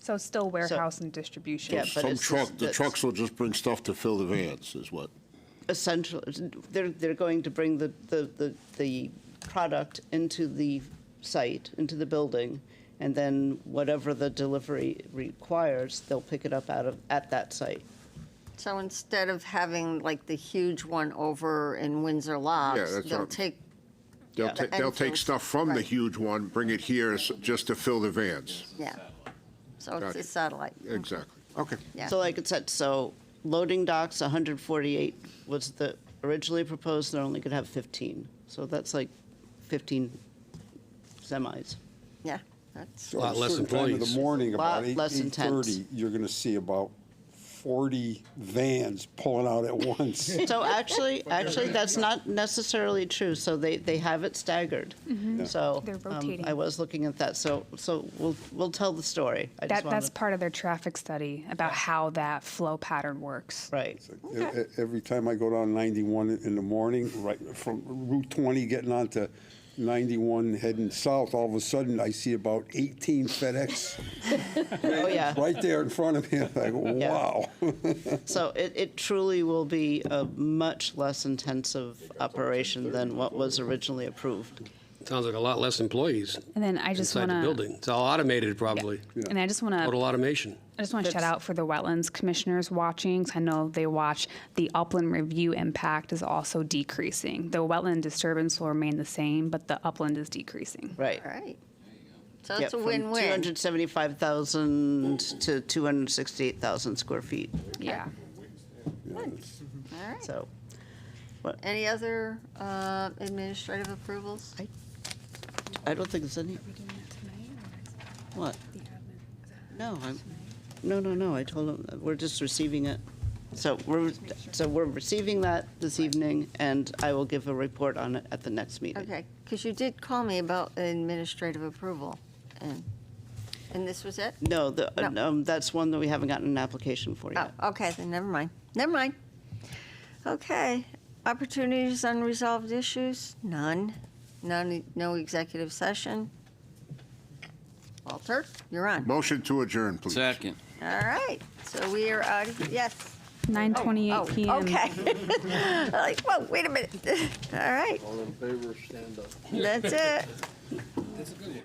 S11: So it's still warehouse and distribution.
S8: Yeah, but
S19: Some
S8: it's
S19: truck,
S8: just-
S19: the trucks will just bring stuff to fill the vans, is what?
S8: Essentially, they're going to bring the product into the site, into the building, and then whatever the delivery requires, they'll pick it up at that site.
S1: So instead of having like the huge one over in Windsor
S19: Yeah,
S1: Locks,
S19: that's
S1: they'll
S19: what-
S1: take,
S19: They'll
S1: Yeah.
S19: take, they'll take
S1: Enfield,
S19: stuff from the
S1: right.
S19: huge one, bring it here just to fill the vans.
S1: yeah. So it's
S19: Gotcha.
S1: a satellite.
S19: Exactly. Okay.
S1: Yeah.
S8: So like it said, so loading docks, 148 was the originally proposed, they're only going to have 15. So that's like 15 semis.
S1: Yeah, that's.
S2: So
S3: A lot
S2: at a
S3: less
S2: certain time in
S3: employees.
S2: the morning, about
S8: Lot less intense.
S2: 8:30, you're gonna see about 40 vans pulling out at once.
S8: So actually, that's not necessarily true. So they have it staggered. So
S11: They're rotating.
S8: I was looking at that. So we'll tell the story. I just
S11: That's
S8: wanted-
S11: part of their traffic study about how that flow pattern works.
S8: right.
S2: Every time I go down 91 in the morning, right from Route 20 getting onto 91 heading south, all of a sudden I see about 18 FedEx
S8: Oh yeah.
S2: right there in front of me. I'm like, wow.
S8: So it truly will be a much less intensive operation than what was originally approved.
S3: Sounds like a lot less employees
S11: And then I just
S3: inside
S11: want
S3: the
S11: to,
S3: building. It's all automated, probably.
S11: and I just want to
S3: Total automation.
S11: shout out for the wetlands commissioners watching. 'Cause I know they watch the upland review impact is also decreasing. The wetland disturbance will remain the same, but the upland is decreasing.
S8: Right.
S1: All right. So
S8: Yeah,
S1: it's a
S8: from
S1: win-win.
S8: 275,000 to 268,000 square feet.
S11: Yeah.
S1: All right.
S8: So
S1: Any other administrative approvals?
S8: I don't think there's any. What? No, no. I told them we're just receiving it. So we're receiving that this evening, and I will give a report on it at the next meeting.
S1: Okay, because you did call me about administrative approval, and this was it?
S8: No,
S1: No.
S8: that's one that we haven't gotten an application for yet.
S1: Oh, okay, then never mind. Never mind. Okay, opportunities, unresolved issues? None. None. No executive session. Walter, you're on.
S19: Motion to adjourn, please.
S20: Second.
S1: All right, so we are out of, yes.
S11: 9:28 p.m.
S1: Okay. Like, whoa, wait a minute. All right,
S19: All in favor, stand up.
S1: that's it.
S3: That's a good one.